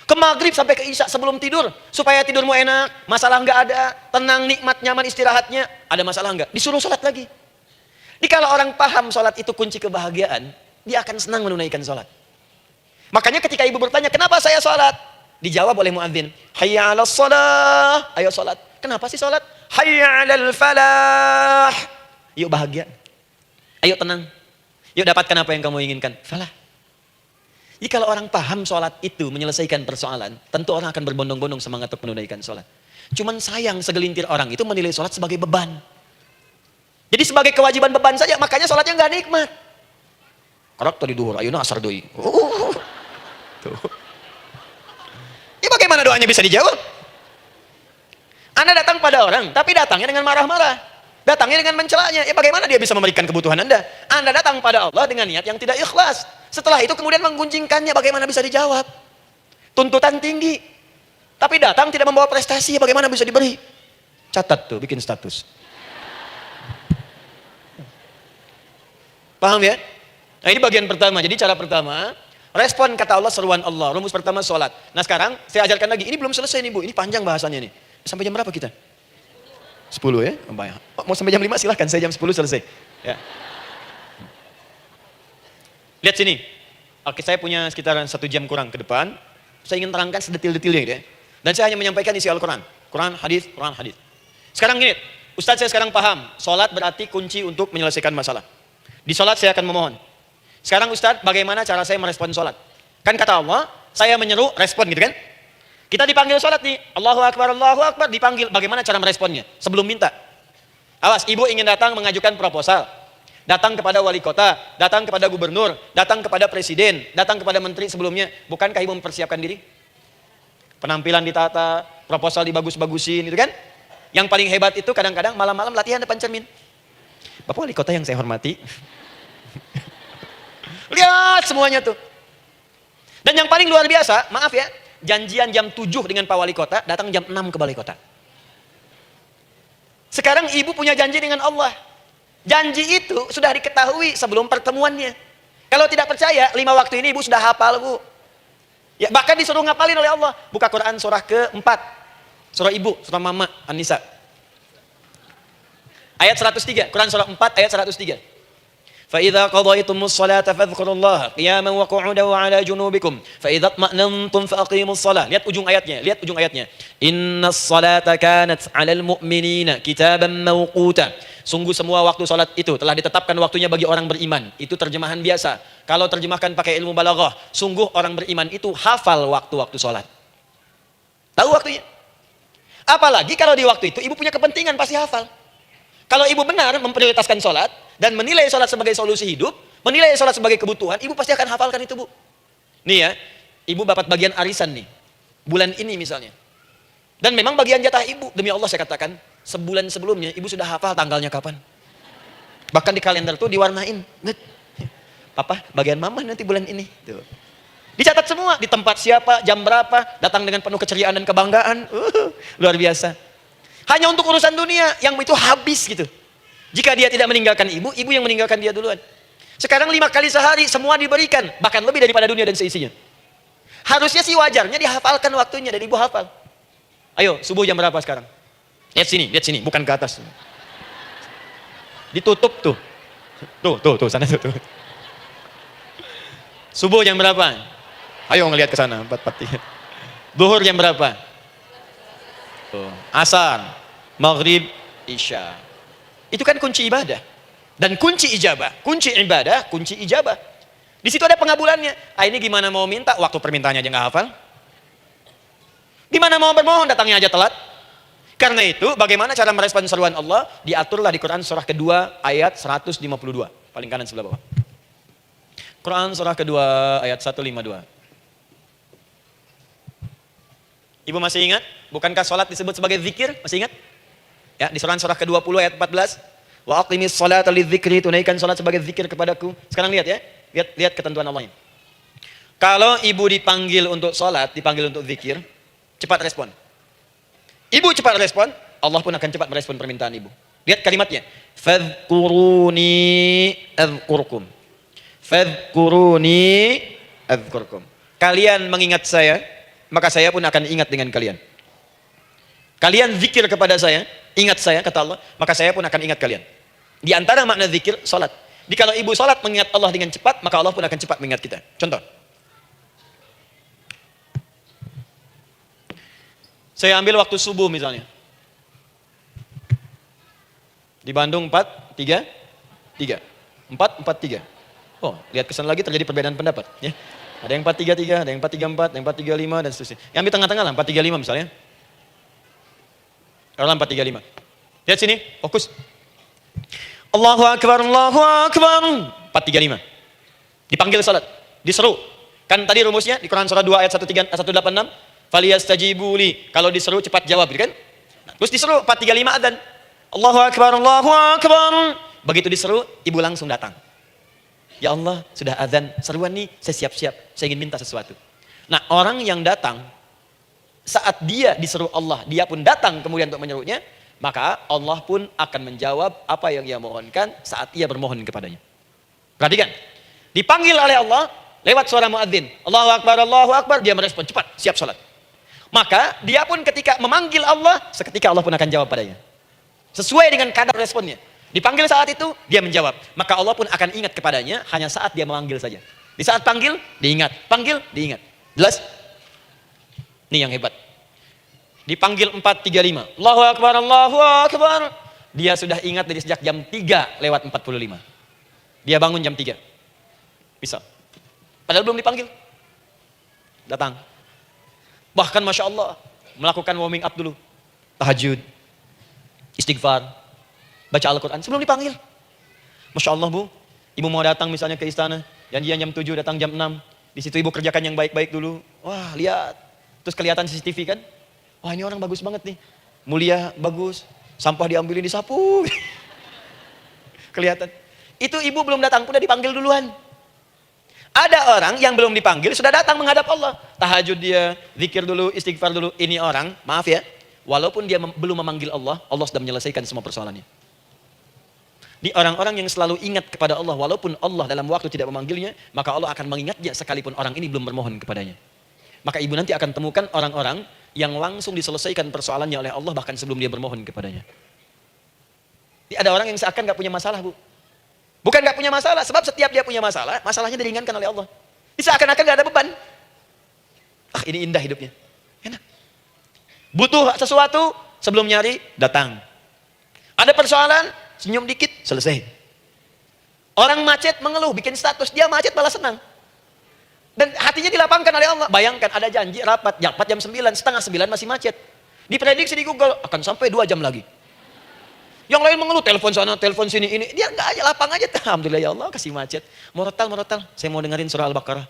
Ke maghrib sampai ke isya sebelum tidur, supaya tidurmu enak, masalah nggak ada, tenang, nikmat, nyaman istirahatnya, ada masalah nggak? Disuruh sholat lagi. Jadi kalau orang paham sholat itu kunci kebahagiaan, dia akan senang menunaikan sholat. Makanya ketika ibu bertanya, kenapa saya sholat? Dijawab oleh muadzin, hayya 'alas shalah. Ayo sholat. Kenapa sih sholat? Hayya 'alal falah. Yuk bahagia. Ayo tenang. Yuk dapatkan apa yang kamu inginkan. Falah. Jadi kalau orang paham sholat itu menyelesaikan persoalan, tentu orang akan berbondong-bondong semangat untuk menunaikan sholat. Cuman sayang segelintir orang itu menilai sholat sebagai beban. Jadi sebagai kewajiban beban saja, makanya sholatnya nggak nikmat. Karak tadi duhur, ayo asar doi. Tuh. Ya bagaimana doanya bisa dijawab? Anda datang pada orang, tapi datangnya dengan marah-marah. Datangnya dengan mencelanya. Ya bagaimana dia bisa memberikan kebutuhan Anda? Anda datang pada Allah dengan niat yang tidak ikhlas. Setelah itu kemudian menggunjingkannya, bagaimana bisa dijawab? Tuntutan tinggi. Tapi datang tidak membawa prestasi, bagaimana bisa diberi? Catat tuh, bikin status. Paham ya? Nah ini bagian pertama. Jadi cara pertama, respon kata Allah, seruan Allah. Rumus pertama sholat. Nah sekarang saya ajarkan lagi. Ini belum selesai nih Bu, ini panjang bahasannya nih. Sampai jam berapa kita? 10 ya? Mau sampai jam 5 silahkan, saya jam 10 selesai. Ya. Lihat sini. Oke, saya punya sekitaran 1 jam kurang ke depan. Saya ingin terangkan sedetil-detilnya gitu ya. Dan saya hanya menyampaikan isi Al-Quran. Quran, hadis, Quran, hadis. Sekarang gini, Ustadz saya sekarang paham. Sholat berarti kunci untuk menyelesaikan masalah. Di sholat saya akan memohon. Sekarang Ustadz, bagaimana cara saya merespon sholat? Kan kata Allah, saya menyeru, respon gitu kan? Kita dipanggil sholat nih, Allahu Akbar, dipanggil. Bagaimana cara meresponnya? Sebelum minta. Awas, ibu ingin datang mengajukan proposal. Datang kepada wali kota, datang kepada gubernur, datang kepada presiden, datang kepada menteri sebelumnya. Bukankah ibu mempersiapkan diri? Penampilan ditata, proposal dibagus-bagusin, itu kan? Yang paling hebat itu kadang-kadang malam-malam latihan depan cermin. Bapak wali kota yang saya hormati. Lihat semuanya tuh. Dan yang paling luar biasa, maaf ya, janjian jam 7 dengan Pak Wali Kota, datang jam 6 ke Balai Kota. Sekarang ibu punya janji dengan Allah. Janji itu sudah diketahui sebelum pertemuannya. Kalau tidak percaya, 5 waktu ini ibu sudah hafal Bu. Ya, bahkan disuruh ngapalin oleh Allah. Buka Quran surah ke-4. Surah ibu, surah mama, An-Nisa. Ayat 103, Quran surah 4 ayat 103. فَإِذَا قَضَيْتُمُ الصَّلَاةَ فَاذْكُرُوا اللَّهَ قِيَامًا وَقُعُودًا وَعَلَى جُنُوبِكُمْ فَإِذَا اطْمَأْنَنْتُمْ فَأَقِيمُوا الصَّلَاةَ. Lihat ujung ayatnya. إِنَّ الصَّلَاةَ كَانَتْ عَلَى الْمُؤْمِنِينَ كِتَابًا مَوْقُوتًا. Sungguh semua waktu salat itu telah ditetapkan waktunya bagi orang beriman. Itu terjemahan biasa. Kalau terjemahkan pakai ilmu balaghah, sungguh orang beriman itu hafal waktu-waktu salat. Tahu waktunya? Apalagi kalau di waktu itu ibu punya kepentingan, pasti hafal. Kalau ibu benar memprioritaskan sholat dan menilai sholat sebagai solusi hidup, menilai sholat sebagai kebutuhan, ibu pasti akan hafalkan itu Bu. Nih ya, ibu dapat bagian arisan nih, bulan ini misalnya. Dan memang bagian jatah ibu, demi Allah saya katakan, sebulan sebelumnya ibu sudah hafal tanggalnya kapan. Bahkan di kalender tuh diwarnain. Papa, bagian mama nanti bulan ini. Tuh. Dicatat semua, di tempat siapa, jam berapa, datang dengan penuh keceriaan dan kebanggaan. Luar biasa. Hanya untuk urusan dunia, yang itu habis gitu. Jika dia tidak meninggalkan ibu, ibu yang meninggalkan dia duluan. Sekarang 5 kali sehari, semua diberikan. Bahkan lebih daripada dunia dan seisinya. Harusnya sih wajarnya dihafalkan waktunya, dan ibu hafal. Ayo, subuh jam berapa sekarang? Lihat sini, bukan ke atas. Ditutup tuh. Tuh, sana tuh. Subuh jam berapa? Ayo ngelihat ke sana, 4:43. Zuhur jam berapa? Asar, maghrib, isya. Itu kan kunci ibadah. Dan kunci ijabah, kunci ibadah, kunci ijabah. Di situ ada pengabulannya. Ini gimana mau minta, waktu permintaannya aja nggak hafal. Gimana mau bermohon, datangnya aja telat. Karena itu, bagaimana cara merespon seruan Allah? Diaturlah di Quran surah kedua ayat 152. Paling kanan sebelah bawah. Quran surah kedua ayat 152. Ibu masih ingat? Bukankah sholat disebut sebagai zikir? Masih ingat? Ya, di surah ke-20 ayat 14. Wa aqimis sholata lidzikri, tunaikan sholat sebagai zikir kepadaku. Sekarang lihat ya. Lihat ketentuan Allahnya. Kalau ibu dipanggil untuk sholat, dipanggil untuk zikir, cepat respon. Ibu cepat respon, Allah pun akan cepat merespon permintaan ibu. Lihat kalimatnya. Fadhkuruni adzkurkum. Fadhkuruni adzkurkum. Kalian mengingat saya, maka saya pun akan ingat dengan kalian. Kalian zikir kepada saya, ingat saya, kata Allah, maka saya pun akan ingat kalian. Di antara makna zikir, sholat. Jadi kalau ibu sholat mengingat Allah dengan cepat, maka Allah pun akan cepat mengingat kita. Contoh. Saya ambil waktu subuh misalnya. Di Bandung 4, 3, 3. 4, 4, 3. Oh, lihat kesan lagi terjadi perbedaan pendapat. Ya. Ada yang 4, 3, 3, ada yang 4, 3, 4, ada yang 4, 3, 5, dan seterusnya. Yang ambil tengah-tengah lah, 4, 3, 5 misalnya. Kalau 4, 3, 5. Lihat sini, fokus. Allahu Akbar, Allahu Akbar. 4, 3, 5. Dipanggil salat, diseru. Kan tadi rumusnya di Quran surah 2 ayat 186. Faliyastajibu li. Kalau diseru cepat jawab, gitu kan? Terus diseru 4, 3, 5 adzan. Allahu Akbar, Allahu Akbar. Begitu diseru, ibu langsung datang. Ya Allah, sudah adzan, seruan nih, saya siap-siap. Saya ingin minta sesuatu. Nah, orang yang datang saat dia diseru Allah, dia pun datang kemudian untuk menyerunya, maka Allah pun akan menjawab apa yang ia mohonkan saat ia bermohon kepadanya. Perhatikan, dipanggil oleh Allah lewat suara muadzin, Allahu Akbar, dia merespon cepat, siap salat. Maka dia pun ketika memanggil Allah, seketika Allah pun akan jawab padanya. Sesuai dengan kadar responnya. Dipanggil saat itu, dia menjawab. Maka Allah pun akan ingat kepadanya hanya saat dia memanggil saja. Di saat panggil, diingat. Panggil, diingat. Jelas? Ini yang hebat. Dipanggil 4, 3, 5. Allahu Akbar, Allahu Akbar. Dia sudah ingat dari sejak jam 3 lewat 45. Dia bangun jam 3. Bisa. Padahal belum dipanggil. Datang. Bahkan Masya Allah, melakukan warming up dulu. Tahajud. Istighfar. Baca Al-Quran sebelum dipanggil. Masya Allah Bu, ibu mau datang misalnya ke istana, janjian jam 7, datang jam 6. Di situ ibu kerjakan yang baik-baik dulu. Wah lihat, terus kelihatan CCTV kan. Wah ini orang bagus banget nih. Mulia, bagus. Sampah diambilin, disapu. Kelihatan. Itu ibu belum datang pun udah dipanggil duluan. Ada orang yang belum dipanggil sudah datang menghadap Allah. Tahajud dia, zikir dulu, istighfar dulu. Ini orang, maaf ya, walaupun dia belum memanggil Allah, Allah sudah menyelesaikan semua persoalannya. Di orang-orang yang selalu ingat kepada Allah, walaupun Allah dalam waktu tidak memanggilnya, maka Allah akan mengingatnya sekalipun orang ini belum bermohon kepadanya. Maka ibu nanti akan temukan orang-orang yang langsung diselesaikan persoalannya oleh Allah bahkan sebelum dia bermohon kepadanya. Jadi ada orang yang seakan gak punya masalah Bu. Bukan gak punya masalah, sebab setiap dia punya masalah, masalahnya diringankan oleh Allah. Jadi seakan-akan gak ada beban. Ah ini indah hidupnya. Enak. Butuh sesuatu, sebelum nyari, datang. Ada persoalan, senyum dikit, selesai. Orang macet mengeluh, bikin status, dia macet malah senang. Dan hatinya dilapangkan oleh Allah. Bayangkan ada janji rapat jam 9, setengah 9 masih macet. Diprediksi di Google akan sampai 2 jam lagi. Yang lain mengeluh, telepon sana, telepon sini, ini. Dia enggak aja, lapang aja. Alhamdulillah ya Allah kasih macet. Morotal, saya mau dengerin surah Al-Baqarah.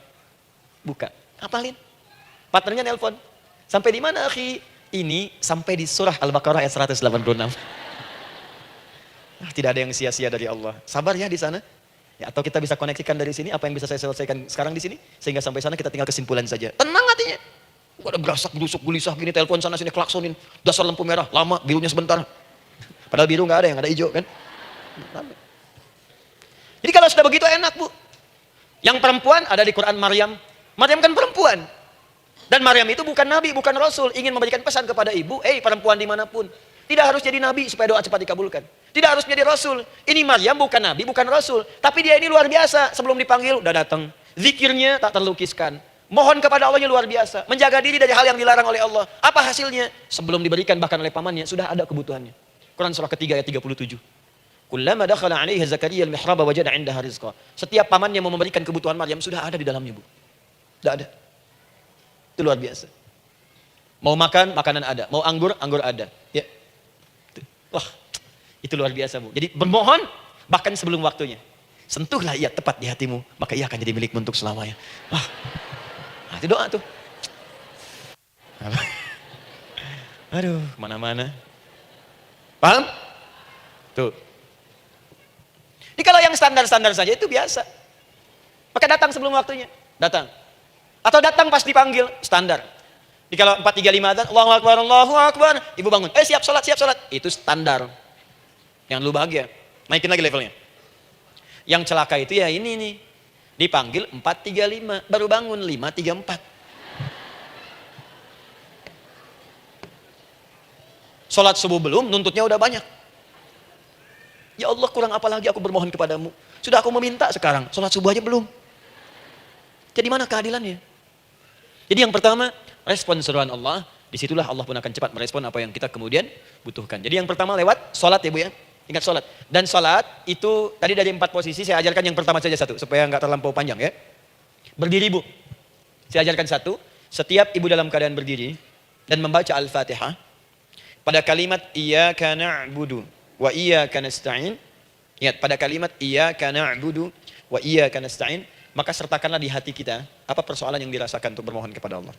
Buka, hafalin. Partnernya nelpon. Sampai di mana akhi? Ini sampai di surah Al-Baqarah ayat 186. Tidak ada yang sia-sia dari Allah. Sabar ya di sana. Ya, atau kita bisa koneksikan dari sini apa yang bisa saya selesaikan sekarang di sini sehingga sampai sana kita tinggal kesimpulan saja. Tenang hatinya. Gak ada gerasak, gerusuk, gelisah gini, telepon sana sini, klaksonin, dasar lampu merah, lama, birunya sebentar. Padahal biru nggak ada, yang ada hijau kan. Jadi kalau sudah begitu enak Bu. Yang perempuan ada di Quran Maryam. Maryam kan perempuan. Dan Maryam itu bukan nabi, bukan rasul. Ingin memberikan pesan kepada ibu, perempuan dimanapun. Tidak harus jadi nabi supaya doa cepat dikabulkan. Tidak harus jadi rasul. Ini Maryam bukan nabi, bukan rasul. Tapi dia ini luar biasa. Sebelum dipanggil udah datang. Zikirnya tak terlukiskan. Mohon kepada Allahnya luar biasa. Menjaga diri dari hal yang dilarang oleh Allah. Apa hasilnya? Sebelum diberikan bahkan oleh pamannya sudah ada kebutuhannya. Quran surah ketiga ayat 37. Kullama dakhala 'alaiha Zakaria al-mihraba wajada 'indaha rizqa. Setiap pamannya mau memberikan kebutuhan Maryam sudah ada di dalamnya, Bu. Sudah ada. Itu luar biasa. Mau makan, makanan ada. Mau anggur, anggur ada. Ya. Wah, itu luar biasa, Bu. Jadi bermohon bahkan sebelum waktunya. Sentuhlah ia tepat di hatimu, maka ia akan jadi milikmu untuk selamanya. Wah. Nah, itu doa tuh. Aduh, mana-mana. Paham? Tuh. Jadi kalau yang standar-standar saja itu biasa. Maka datang sebelum waktunya. Datang. Atau datang pas dipanggil. Standar. Jadi kalau 4, 3, 5 adzan, Allahu Akbar, Allahu Akbar. Ibu bangun. Siap sholat, siap sholat. Itu standar. Yang lu bahagia. Naikin lagi levelnya. Yang celaka itu ya ini nih. Dipanggil 4, 3, 5. Baru bangun 5, 3, 4. Sholat subuh belum, nuntutnya udah banyak. Ya Allah kurang apa lagi aku bermohon kepadamu. Sudah aku meminta sekarang, sholat subuh aja belum. Jadi mana keadilannya? Jadi yang pertama, respon seruan Allah Disitulah Allah pun akan cepat merespon apa yang kita kemudian butuhkan. Jadi yang pertama lewat sholat ya Bu ya. Ingat sholat. Dan sholat itu tadi dari 4 posisi saya ajarkan yang pertama saja satu. Supaya nggak terlampau panjang ya. Berdiri Bu. Saya ajarkan satu. Setiap ibu dalam keadaan berdiri dan membaca Al-Fatihah. Pada kalimat iyyaka na'budu wa iyyaka nasta'in. Ingat pada kalimat iyyaka na'budu wa iyyaka nasta'in. Maka sertakanlah di hati kita apa persoalan yang dirasakan untuk bermohon kepada Allah.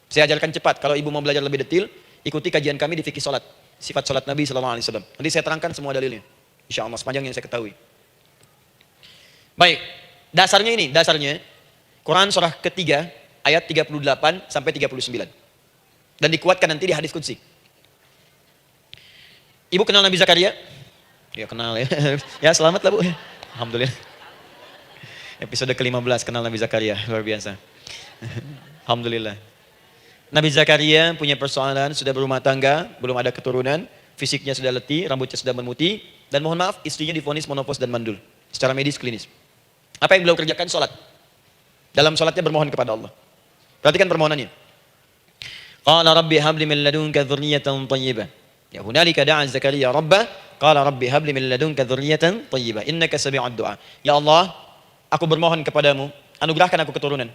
Saya ajarkan cepat. Kalau ibu mau belajar lebih detail, ikuti kajian kami di fikih sholat. Sifat sholat Nabi SAW. Nanti saya terangkan semua dalilnya. Insya Allah sepanjang yang saya ketahui. Baik, dasarnya Quran surah ketiga ayat 38 sampai 39. Dan dikuatkan nanti di hadis qudsi. Ibu kenal Nabi Zakaria? Ya kenal ya. Ya selamat lah Bu. Alhamdulillah. Episode ke-15 kenal Nabi Zakaria, luar biasa. Alhamdulillah. Nabi Zakaria punya persoalan, sudah berumah tangga, belum ada keturunan, fisiknya sudah letih, rambutnya sudah memutih, dan mohon maaf istrinya divonis menopause dan mandul. Secara medis klinis. Apa yang beliau kerjakan? Sholat. Dalam sholatnya bermohon kepada Allah. Perhatikan permohonannya. Qala rabbi habli min ladunka dzurriyyatan thayyibah. Ya hunalika da'a Zakaria rabbah, qala rabbi habli min ladunka dzurriyyatan thayyibah innaka sami'ud du'a. Ya Allah, aku bermohon kepadamu, anugerahkan aku keturunan.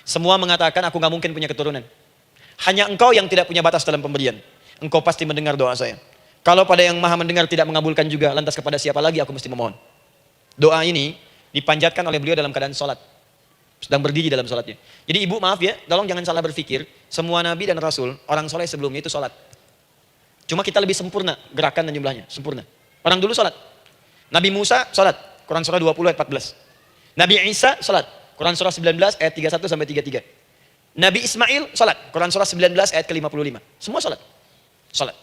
Semua mengatakan aku gak mungkin punya keturunan. Hanya engkau yang tidak punya batas dalam pemberian. Engkau pasti mendengar doa saya. Kalau pada yang maha mendengar tidak mengabulkan juga, lantas kepada siapa lagi aku mesti memohon? Doa ini dipanjatkan oleh beliau dalam keadaan sholat. Sedang berdiri dalam sholatnya. Jadi ibu maaf ya, tolong jangan salah berpikir. Semua nabi dan rasul, orang soleh sebelumnya itu sholat. Cuma kita lebih sempurna gerakan dan jumlahnya. Sempurna. Orang dulu sholat. Nabi Musa sholat. Quran surah 20 ayat 14. Nabi Isa sholat. Quran surah 19 ayat 31 sampai 33. Nabi Ismail sholat. Quran surah 19 ayat ke-55. Semua sholat. Sholat.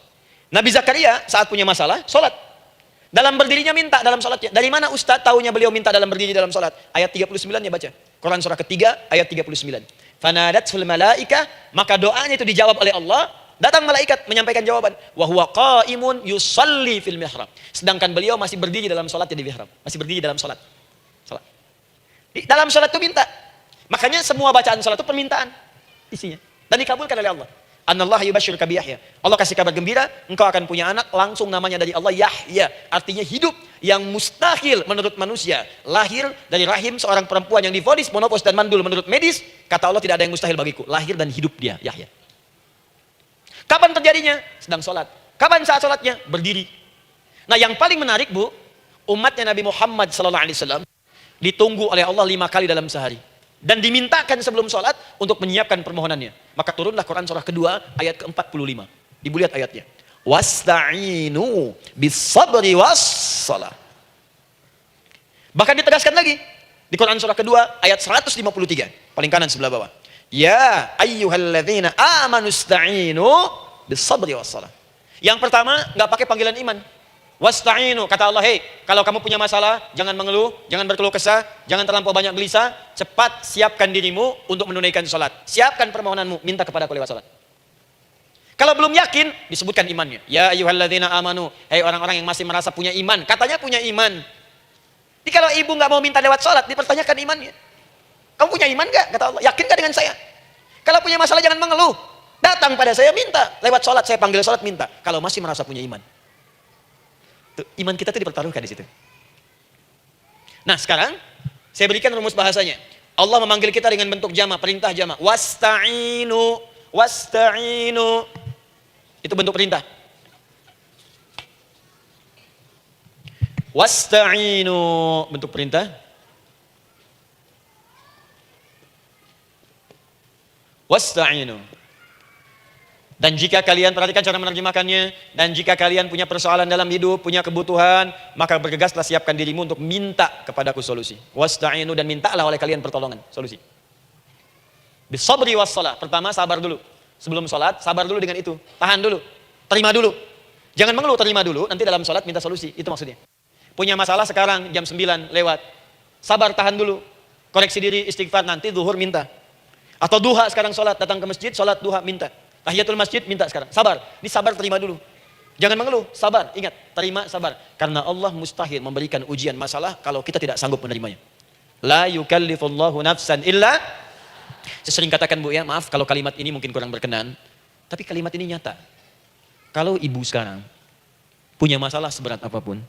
Nabi Zakaria saat punya masalah, sholat. Dalam berdirinya minta dalam sholatnya. Dari mana Ustaz tahunya beliau minta dalam berdiri dalam sholat? Ayat 39-nya baca. Quran surah ketiga ayat 39. Fanadatul malaika, maka doanya itu dijawab oleh Allah. Datang malaikat menyampaikan jawaban. Wa huwa qaimun yusalli fil mihrab. Sedangkan beliau masih berdiri dalam sholatnya di mihrab. Masih berdiri dalam sholat. Sholat. Di dalam sholat itu minta. Makanya semua bacaan sholat itu permintaan isinya. Dan dikabulkan oleh Allah. Anallah yubashshiruka bi Yahya. Allah kasih kabar gembira, engkau akan punya anak, langsung namanya dari Allah Yahya. Artinya hidup yang mustahil menurut manusia. Lahir dari rahim seorang perempuan yang divonis menopause dan mandul menurut medis. Kata Allah tidak ada yang mustahil bagiku. Lahir dan hidup dia, Yahya. Kapan terjadinya? Sedang sholat. Kapan saat sholatnya? Berdiri. Nah yang paling menarik Bu, umatnya Nabi Muhammad SAW ditunggu oleh Allah 5 kali dalam sehari. Dan dimintakan sebelum sholat untuk menyiapkan permohonannya. Maka turunlah Quran surah kedua ayat ke-45. Ibu lihat ayatnya. Wasta'inu bis-sabri was-salah. Bahkan ditegaskan lagi di Quran surah kedua ayat 153. Paling kanan sebelah bawah. Ya ayyuhalladzina amanu ista'inu bis-sabri was-salah. Yang pertama nggak pakai panggilan iman. Wasta'inu, kata Allah, hei, kalau kamu punya masalah, jangan mengeluh, jangan berkeluh kesah, jangan terlampau banyak gelisah, cepat siapkan dirimu untuk menunaikan sholat. Siapkan permohonanmu, minta kepada aku lewat sholat. Kalau belum yakin, disebutkan imannya. Ya ayyuhalladzina amanu, hei orang-orang yang masih merasa punya iman, katanya punya iman. Jadi kalau ibu nggak mau minta lewat sholat, dipertanyakan imannya. Kamu punya iman nggak? Kata Allah, yakin nggak dengan saya? Kalau punya masalah jangan mengeluh, datang pada saya minta, lewat sholat, saya panggil sholat minta. Kalau masih merasa punya iman. Tuh, iman kita itu dipertaruhkan di situ. Nah sekarang saya berikan rumus bahasanya. Allah memanggil kita dengan bentuk jama, perintah jama. Wasta'inu, wasta'inu. Itu bentuk perintah. Wasta'inu, bentuk perintah. Wasta'inu. Dan jika kalian, perhatikan cara menerjemahkannya, dan jika kalian punya persoalan dalam hidup, punya kebutuhan, maka bergegaslah siapkan dirimu untuk minta kepadaku solusi. Wasta'inu, dan mintalah oleh kalian pertolongan, solusi. Bisabri wassalah. Pertama sabar dulu. Sebelum sholat, sabar dulu dengan itu. Tahan dulu. Terima dulu. Jangan mengeluh, terima dulu. Nanti dalam sholat minta solusi. Itu maksudnya. Punya masalah sekarang, jam 9 lewat. Sabar, tahan dulu. Koreksi diri, istighfar, nanti zuhur minta. Atau duha sekarang sholat, datang ke masjid, sholat duha minta. Tahiyatul masjid minta sekarang. Sabar. Ini sabar, terima dulu. Jangan mengeluh, sabar. Ingat, terima, sabar. Karena Allah mustahil memberikan ujian masalah kalau kita tidak sanggup menerimanya. La yukallifullahu nafsan illa. Saya sering katakan Bu ya, maaf kalau kalimat ini mungkin kurang berkenan. Tapi kalimat ini nyata. Kalau ibu sekarang punya masalah seberat apapun,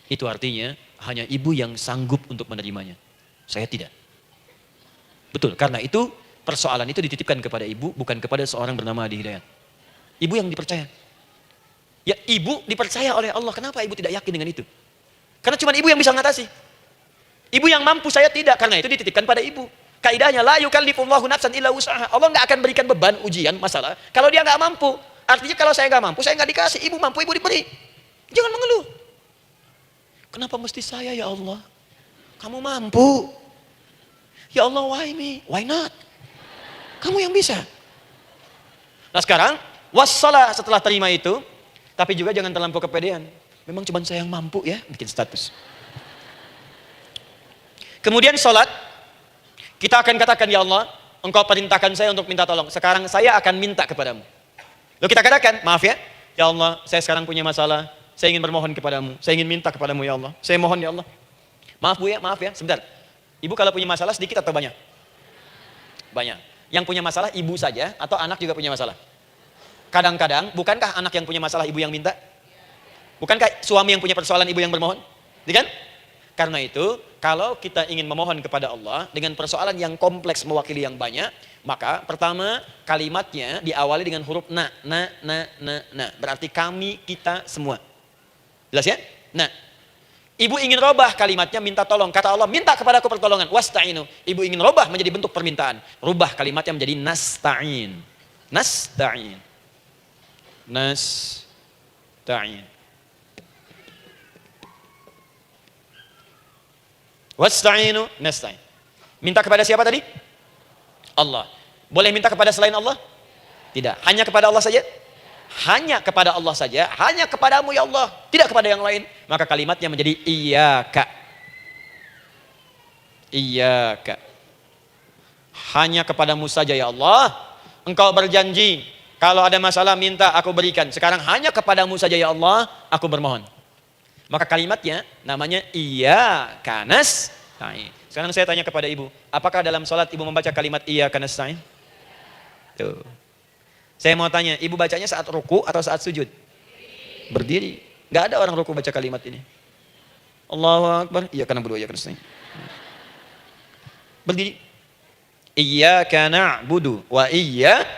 itu artinya hanya ibu yang sanggup untuk menerimanya. Saya tidak. Betul, karena itu persoalan itu dititipkan kepada ibu, bukan kepada seorang bernama Adi Hidayat. Ibu yang dipercaya. Ya, ibu dipercaya oleh Allah. Kenapa ibu tidak yakin dengan itu? Karena cuma ibu yang bisa mengatasi. Ibu yang mampu, saya tidak. Karena itu dititipkan pada ibu. Kaidahnya, la yukallifullahu nafsan illa wus'aha. Allah nggak akan berikan beban, ujian, masalah kalau dia nggak mampu. Artinya kalau saya nggak mampu, saya nggak dikasih. Ibu mampu, ibu diberi. Jangan mengeluh. Kenapa mesti saya ya Allah? Kamu mampu. Ya Allah, why me? Why not? Kamu yang bisa. Nah sekarang, wassalah setelah terima itu, tapi juga jangan terlampau kepedean. Memang cuma saya yang mampu ya, bikin status. Kemudian sholat, kita akan katakan, ya Allah, Engkau perintahkan saya untuk minta tolong. Sekarang saya akan minta kepadamu. Lalu kita katakan, maaf ya Allah, saya sekarang punya masalah. Saya ingin bermohon kepadamu. Saya ingin minta kepadamu ya Allah. Saya mohon ya Allah. Maaf Bu ya, maaf ya, sebentar. Ibu kalau punya masalah sedikit atau banyak? Banyak. Yang punya masalah ibu saja atau anak juga punya masalah? Kadang-kadang, bukankah anak yang punya masalah ibu yang minta? Bukankah suami yang punya persoalan ibu yang bermohon? Kan? Karena itu, kalau kita ingin memohon kepada Allah dengan persoalan yang kompleks mewakili yang banyak, maka pertama kalimatnya diawali dengan huruf na. Berarti kami, kita, semua. Jelas ya? Nah, ibu ingin robah kalimatnya minta tolong. Kata Allah, minta kepadaku pertolongan. Wasta'inu. Ibu ingin robah menjadi bentuk permintaan. Rubah kalimatnya menjadi nasta'in. Nasta'in. Nasta'in. Wasta'inu nasta'in. Minta kepada siapa tadi? Allah. Boleh minta kepada selain Allah? Tidak. Hanya kepada Allah saja? Hanya kepada Allah saja. Hanya kepadamu ya Allah. Tidak kepada yang lain. Maka kalimatnya menjadi iyyaka. Iyyaka. Hanya kepadamu saja ya Allah. Engkau berjanji, kalau ada masalah minta aku berikan. Sekarang hanya kepadamu saja ya Allah, aku bermohon. Maka kalimatnya namanya iyyaka nasta'in. Sekarang saya tanya kepada ibu, apakah dalam sholat ibu membaca kalimat iyyaka nasta'in? Tuh. Saya mau tanya, ibu bacanya saat ruku atau saat sujud? Berdiri. Gak ada orang ruku baca kalimat ini. Allahu Akbar, iyyaka na'budu wa iyyaka nasta'in. Berdiri. Iyyaka na'budu wa iyyaka.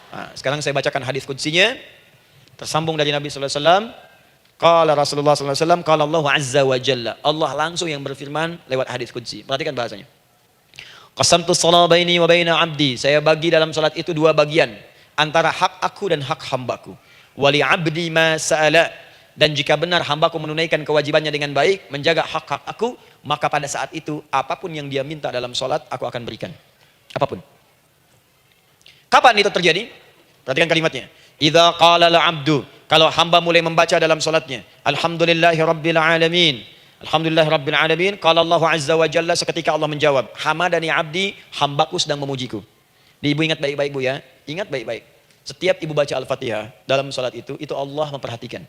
Nah, sekarang saya bacakan hadis qudsinya. Tersambung dari Nabi sallallahu alaihi wasallam. Qala Rasulullah sallallahu alaihi wasallam, qala Allah azza wa jalla. Allah langsung yang berfirman lewat hadis qudsi. Perhatikan bahasanya. Qasamtu shalah baini wa baina 'abdi. Saya bagi dalam salat itu dua bagian, antara hak aku dan hak hambaku. Wali 'abdi ma sa'ala. Dan jika benar hambaku menunaikan kewajibannya dengan baik, menjaga hak-hak aku, maka pada saat itu apapun yang dia minta dalam salat aku akan berikan. Apapun. Kapan itu terjadi? Perhatikan kalimatnya. Idza qala al-'abdu, kalau hamba mulai membaca dalam salatnya, alhamdulillahi rabbil alamin. Alhamdulillahi rabbil alamin. Qala Allah azza wa jalla, seketika Allah menjawab, hamadani 'abdi, hambaku sedang memujiku. Ibu ingat baik-baik Bu ya. Ingat baik-baik. Setiap ibu baca Al-Fatihah dalam salat itu Allah memperhatikan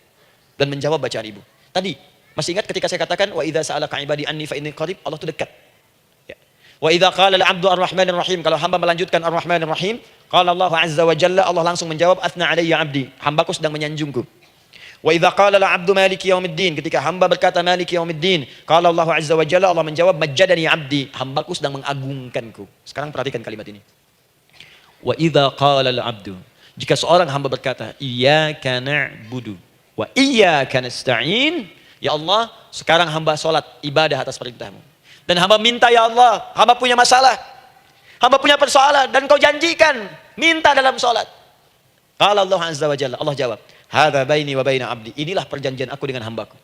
dan menjawab bacaan ibu. Tadi masih ingat ketika saya katakan wa idza sa'alaka 'ibadi anni fa inni qarib, Allah itu dekat. Wa idza qala al-'abdu ar-rahmanir rahim, kalau hamba melanjutkan ar-rahmanir rahim, qala Allah azza wa jalla, Allah langsung menjawab athna alayya 'abdi, hambaku sedang menyanjungku. Wa idza qala al-'abdu maliki yaumiddin, ketika hamba berkata maliki yaumiddin, qala Allah azza wa jalla, Allah menjawab majjadani 'abdi, hambaku sedang mengagungkanku. Sekarang perhatikan kalimat ini. Wa idza qala al-'abdu, jika seorang hamba berkata iyyaka na'budu wa iyyaka nasta'in, ya Allah, sekarang hamba salat ibadah atas perintahmu. Dan hamba minta ya Allah, hamba punya masalah, hamba punya persoalan, dan kau janjikan minta dalam salat. Qala Allah azza wa jalla, Allah jawab, hadza baini wa baina 'abdi, inilah perjanjian aku dengan hambaku.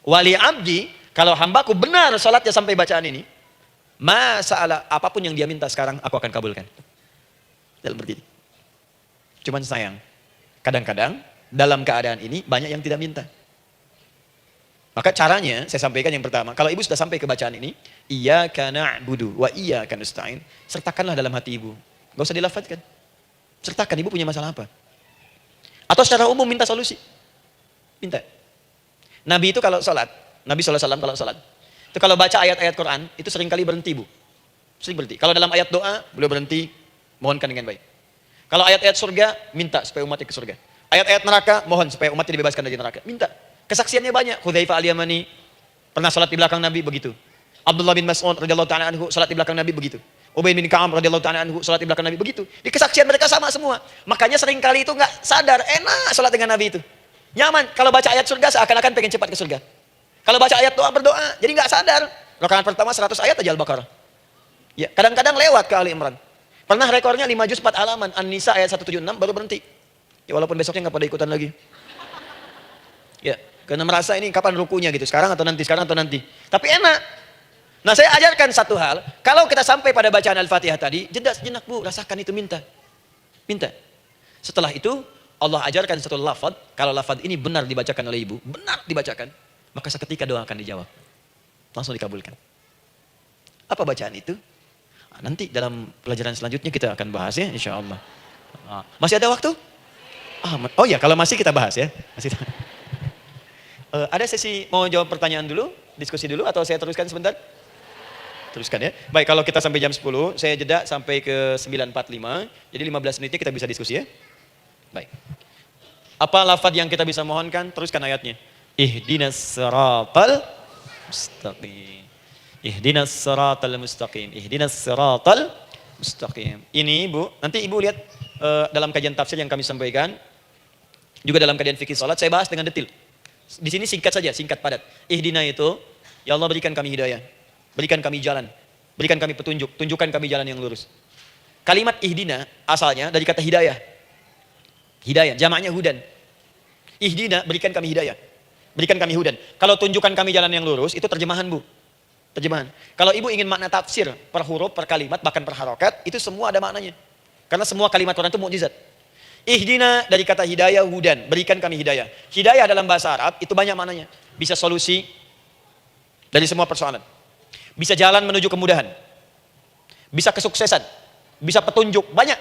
Wali 'abdi, kalau hambaku benar salatnya sampai bacaan ini, ma sa'ala, apapun yang dia minta sekarang aku akan kabulkan. Dalam berdiri. Cuman sayang, kadang-kadang dalam keadaan ini banyak yang tidak minta. Maka caranya saya sampaikan yang pertama, kalau ibu sudah sampai ke bacaan ini, iyyaka na'budu wa iyyaka nasta'in, sertakanlah dalam hati ibu. Enggak usah dilafadzkan. Sertakan ibu punya masalah apa. Atau secara umum minta solusi. Minta. Nabi itu kalau salat, Nabi sallallahu alaihi wasallam kalau salat, itu kalau baca ayat-ayat Quran, itu seringkali berhenti, Bu. Sering berhenti. Kalau dalam ayat doa, beliau berhenti, mohonkan dengan baik. Kalau ayat-ayat surga, minta supaya umatnya ke surga. Ayat-ayat neraka, mohon supaya umatnya dibebaskan dari neraka. Minta. Kesaksiannya banyak. Hudzaifah al-Yamani pernah salat di belakang Nabi begitu. Abdullah bin Mas'ud radhiyallahu ta'ala anhu salat di belakang Nabi begitu. Ubay bin Ka'ab radhiyallahu ta'ala anhu salat di belakang Nabi begitu. Di kesaksian mereka sama semua. Makanya sering kali itu nggak sadar, enak salat dengan Nabi itu. Nyaman. Kalau baca ayat surga seakan-akan pengen cepat ke surga. Kalau baca ayat doa berdoa, jadi nggak sadar. Rakaat pertama 100 ayat aja Al-Baqarah. Ya, kadang-kadang lewat ke Ali Imran. Pernah rekornya 5 juz 4 halaman, An-Nisa ayat 176 baru berhenti. Ya walaupun besoknya nggak pada ikutan lagi. Ya, karena merasa ini kapan rukunya gitu, sekarang atau nanti, sekarang atau nanti. Tapi enak. Nah saya ajarkan satu hal, kalau kita sampai pada bacaan Al-Fatihah tadi, jeda sejenak bu, rasakan itu minta. Minta. Setelah itu, Allah ajarkan satu lafaz, kalau lafaz ini benar dibacakan oleh ibu, benar dibacakan, maka seketika doa akan dijawab. Langsung dikabulkan. Apa bacaan itu? Nanti dalam pelajaran selanjutnya kita akan bahas ya, insya Allah. Masih ada waktu? Oh ya, kalau masih kita bahas ya. Masih. Ada sesi mau jawab pertanyaan dulu, diskusi dulu, atau saya teruskan sebentar? Teruskan ya. Baik, kalau kita sampai jam 10, saya jeda sampai ke 9.45, jadi 15 menitnya kita bisa diskusi ya. Baik. Apa lafaz yang kita bisa mohonkan? Teruskan ayatnya. Ihdinas siratal mustaqim. Ihdinas siratal mustaqim. Ihdinas siratal mustaqim. Ini Ibu, nanti Ibu lihat dalam kajian tafsir yang kami sampaikan, juga dalam kajian fikih salat saya bahas dengan detail. Di sini singkat saja, singkat padat. Ihdina itu, ya Allah berikan kami hidayah, berikan kami jalan, berikan kami petunjuk, tunjukkan kami jalan yang lurus. Kalimat ihdina asalnya dari kata hidayah. Hidayah, jamaknya hudan. Ihdina, berikan kami hidayah, berikan kami hudan. Kalau tunjukkan kami jalan yang lurus, itu terjemahan Bu. Terjemahan. Kalau Ibu ingin makna tafsir per huruf, per kalimat, bahkan per harokat, itu semua ada maknanya. Karena semua kalimat Quran itu mukjizat. Ihdina dari kata hidayah, hudan, berikan kami hidayah. Hidayah dalam bahasa Arab itu banyak maknanya. Bisa solusi dari semua persoalan. Bisa jalan menuju kemudahan. Bisa kesuksesan. Bisa petunjuk, banyak.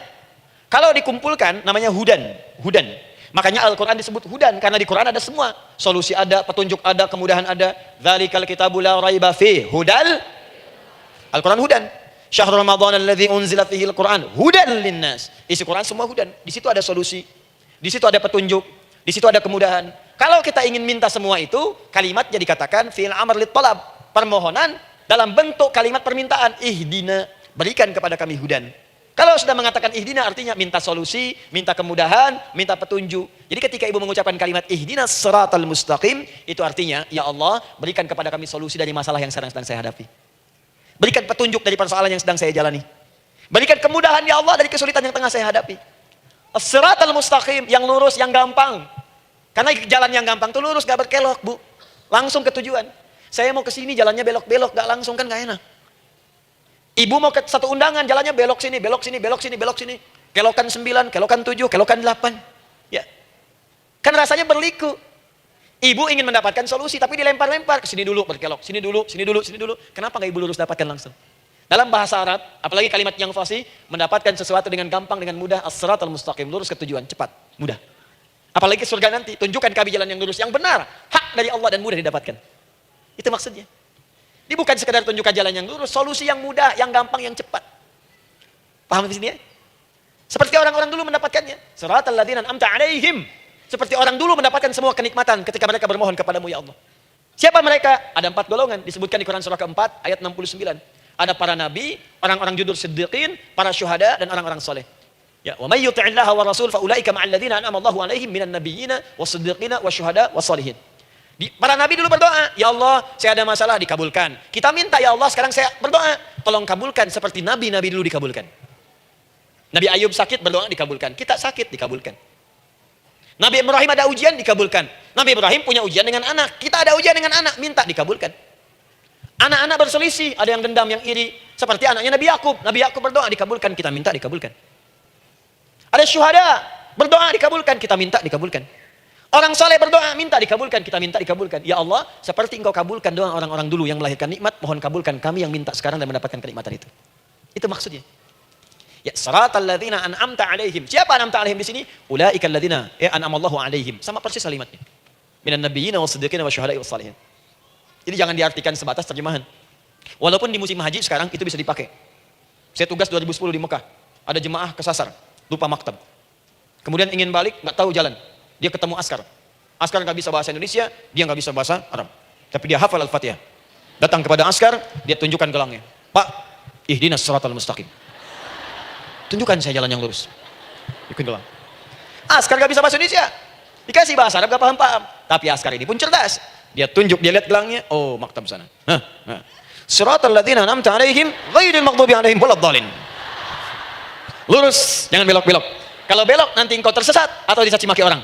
Kalau dikumpulkan namanya hudan. Hudan. Makanya Al-Quran disebut hudan, karena di Quran ada semua. Solusi ada, petunjuk ada, kemudahan ada. Dzalikal kitabu la raiba fih. Hudal. Al-Quran hudan. Syahrul Ramadan alladzi unzila fihi al-Quran hudan linnas. Isi Quran semua hudan. Di situ ada solusi. Di situ ada petunjuk. Di situ ada kemudahan. Kalau kita ingin minta semua itu, kalimatnya dikatakan fi'il amr lit talab. Permohonan dalam bentuk kalimat permintaan. Ihdina, berikan kepada kami hudan. Kalau sudah mengatakan ihdina artinya minta solusi, minta kemudahan, minta petunjuk. Jadi ketika Ibu mengucapkan kalimat ihdinas siratal mustaqim, itu artinya ya Allah berikan kepada kami solusi dari masalah yang sedang saya hadapi. Berikan petunjuk dari persoalan yang sedang saya jalani. Berikan kemudahan ya Allah dari kesulitan yang tengah saya hadapi. As-siratal mustaqim, yang lurus, yang gampang. Karena jalan yang gampang itu lurus, gak berkelok Bu. Langsung ke tujuan. Saya mau ke sini jalannya belok-belok, gak langsung kan gak enak. Ibu mau ke satu undangan, jalannya belok sini, belok sini, belok sini, belok sini. Kelokan 9, kelokan 7, kelokan 8. Ya. Kan rasanya berliku. Ibu ingin mendapatkan solusi, tapi dilempar-lempar. Ke sini dulu, berkelok. Sini dulu, sini dulu, sini dulu. Kenapa nggak Ibu lurus dapatkan langsung? Dalam bahasa Arab, apalagi kalimat yang fasih, mendapatkan sesuatu dengan gampang, dengan mudah. As-siratal mustaqim, lurus ke tujuan, cepat, mudah. Apalagi surga nanti, tunjukkan kami jalan yang lurus, yang benar. Hak dari Allah dan mudah didapatkan. Itu maksudnya. Ini bukan sekedar tunjukkan jalan yang lurus, solusi yang mudah, yang gampang, yang cepat. Paham di sini ya? Seperti orang-orang dulu mendapatkannya. Siratal ladzina an'amta 'alaihim. Seperti orang dulu mendapatkan semua kenikmatan ketika mereka bermohon kepadamu ya Allah. Siapa mereka? Ada 4 golongan disebutkan di Quran surah keempat ayat 69. Ada para nabi, orang-orang judul siddiqin, para syuhada dan orang-orang soleh. Ya, wa may yuti'illaha wa rasul fa ulaika ma'al ladzina an'ama Allahu 'alaihim minan nabiyyina wasiddiqina wasyuhada wassalihin. Para nabi dulu berdoa, ya Allah, saya ada masalah dikabulkan. Kita minta ya Allah, sekarang saya berdoa, tolong kabulkan seperti nabi-nabi dulu dikabulkan. Nabi Ayub sakit berdoa dikabulkan. Kita sakit dikabulkan. Nabi Ibrahim ada ujian dikabulkan. Nabi Ibrahim punya ujian dengan anak. Kita ada ujian dengan anak, minta dikabulkan. Anak-anak berselisih, ada yang dendam, yang iri. Seperti anaknya Nabi Yakub. Nabi Yakub berdoa dikabulkan, kita minta dikabulkan. Ada syuhada, berdoa dikabulkan, kita minta dikabulkan. Orang soleh berdoa, minta dikabulkan, kita minta dikabulkan. Ya Allah, seperti engkau kabulkan doa orang-orang dulu yang melahirkan nikmat, mohon kabulkan kami yang minta sekarang dan mendapatkan kenikmatan itu. Itu maksudnya. Ya, siratal ladzina an'amta 'alaihim. Siapa an'amta 'alaihim di sini? Ulaikal ladzina an'amallahu 'alaihim. Sama persis kalimatnya. Minan nabiyyina wasiddiqina wasyuhada'i wassalihin. Jadi jangan diartikan sebatas terjemahan. Walaupun di musim haji sekarang itu bisa dipakai. Saya tugas 2010 di Mekah. Ada jemaah kesasar. lupa maktab. Kemudian ingin balik, nggak tahu jalan. Dia ketemu askar. Askar nggak bisa bahasa Indonesia, dia nggak bisa bahasa Arab. Tapi dia hafal Al-Fatihah. Datang kepada askar, dia tunjukkan gelangnya. Pak, ihdinas siratal mustaqim. Tunjukkan saya jalan yang lurus. Ikutin gelang. Askar nggak bisa bahasa Indonesia. Dikasih bahasa Arab nggak paham-paham. Tapi askar ini pun cerdas. Dia tunjuk, dia lihat gelangnya. Oh, maktab sana. Siratal ladzina an'amta 'alaihim ghairil maghdubi 'alaihim waladdallin. Lurus, jangan belok-belok. Kalau belok nanti engkau tersesat atau dicaci maki orang.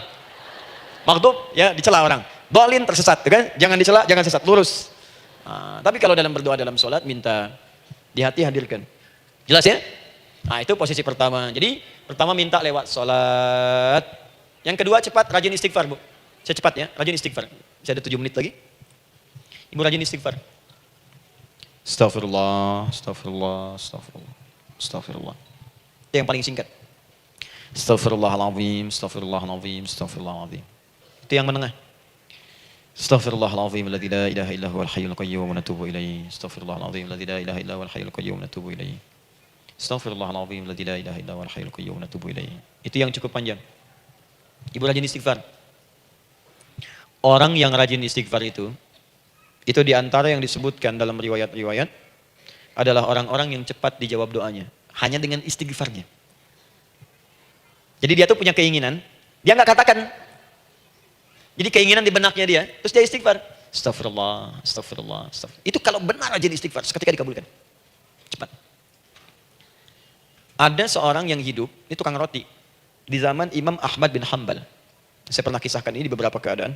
Maghdub ya dicela orang. Dhalin tersesat, kan? Jangan dicela, jangan sesat, lurus. Tapi kalau dalam berdoa dalam sholat minta di hati hadirkan. Jelas ya? Nah, itu posisi pertama. Jadi pertama minta lewat sholat. Yang kedua cepat rajin istighfar, Bu. Saya cepat ya, rajin istighfar. Saya ada 7 menit lagi. Ibu rajin istighfar. Astagfirullah, astagfirullah, astagfirullah, astagfirullah. Itu yang paling singkat. Astaghfirullahaladzim, astaghfirullahaladzim, astaghfirullahaladzim. Itu yang menengah. Astaghfirullahaladzim, alladzi la ilaha illa huwal hayyul qayyum wa natubu ilaihi. Astaghfirullahaladzim, alladzi la ilaha illa huwal hayyul qayyum wa natubu ilaihi. Astaghfirullahaladzim, alladzi la ilaha illa huwal hayyul qayyum wa natubu ilaihi. Itu yang cukup panjang. Ibu rajin istighfar. Orang yang rajin istighfar itu diantara yang disebutkan dalam riwayat-riwayat adalah orang-orang yang cepat dijawab doanya. Hanya dengan istighfarnya. Jadi dia tuh punya keinginan, dia nggak katakan. Jadi keinginan di benaknya dia, terus dia istighfar. Astagfirullah, astagfirullah, astagfirullah. Itu kalau benar rajin istighfar, seketika dikabulkan. Cepat. Ada seorang yang hidup, ini tukang roti. Di zaman Imam Ahmad bin Hanbal. Saya pernah kisahkan ini di beberapa keadaan.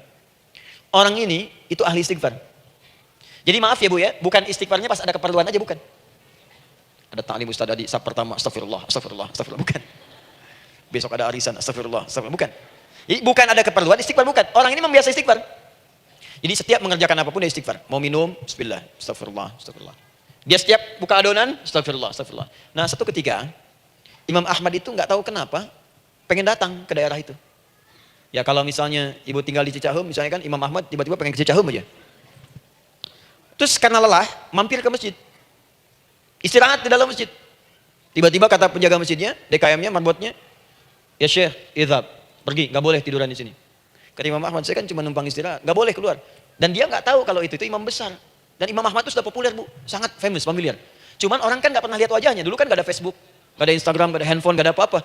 Orang ini, itu ahli istighfar. Jadi maaf ya Bu ya, bukan istighfarnya pas ada keperluan aja, bukan. Ada ta'lim ustaz tadi, sab pertama, astagfirullah, astagfirullah, astagfirullah, bukan. Besok ada arisan, astagfirullah, astagfirullah, bukan. Jadi bukan ada keperluan, istighfar bukan. Orang ini membiasa istighfar. Jadi setiap mengerjakan apapun dia istighfar. Mau minum, bismillah, astagfirullah, astagfirullah. Dia setiap buka adonan, astagfirullah, astagfirullah. Nah satu ketika, Imam Ahmad itu nggak tahu kenapa, pengen datang ke daerah itu. Ya kalau misalnya ibu tinggal di Cicahum, misalnya kan Imam Ahmad tiba-tiba pengen ke Cicahum aja. Terus karena lelah, mampir ke masjid. Istirahat di dalam masjid. Tiba-tiba kata penjaga masjidnya, DKM-nya, marbotnya, ya Syekh, idhab, pergi, nggak boleh tiduran di sini. Kata Imam Ahmad, saya kan cuma numpang istirahat, nggak boleh keluar. Dan dia nggak tahu kalau itu imam besar. Dan Imam Ahmad itu sudah populer Bu, sangat famous, familiar. Cuman orang kan nggak pernah lihat wajahnya. Dulu kan nggak ada Facebook, nggak ada Instagram, nggak ada handphone, nggak ada apa-apa.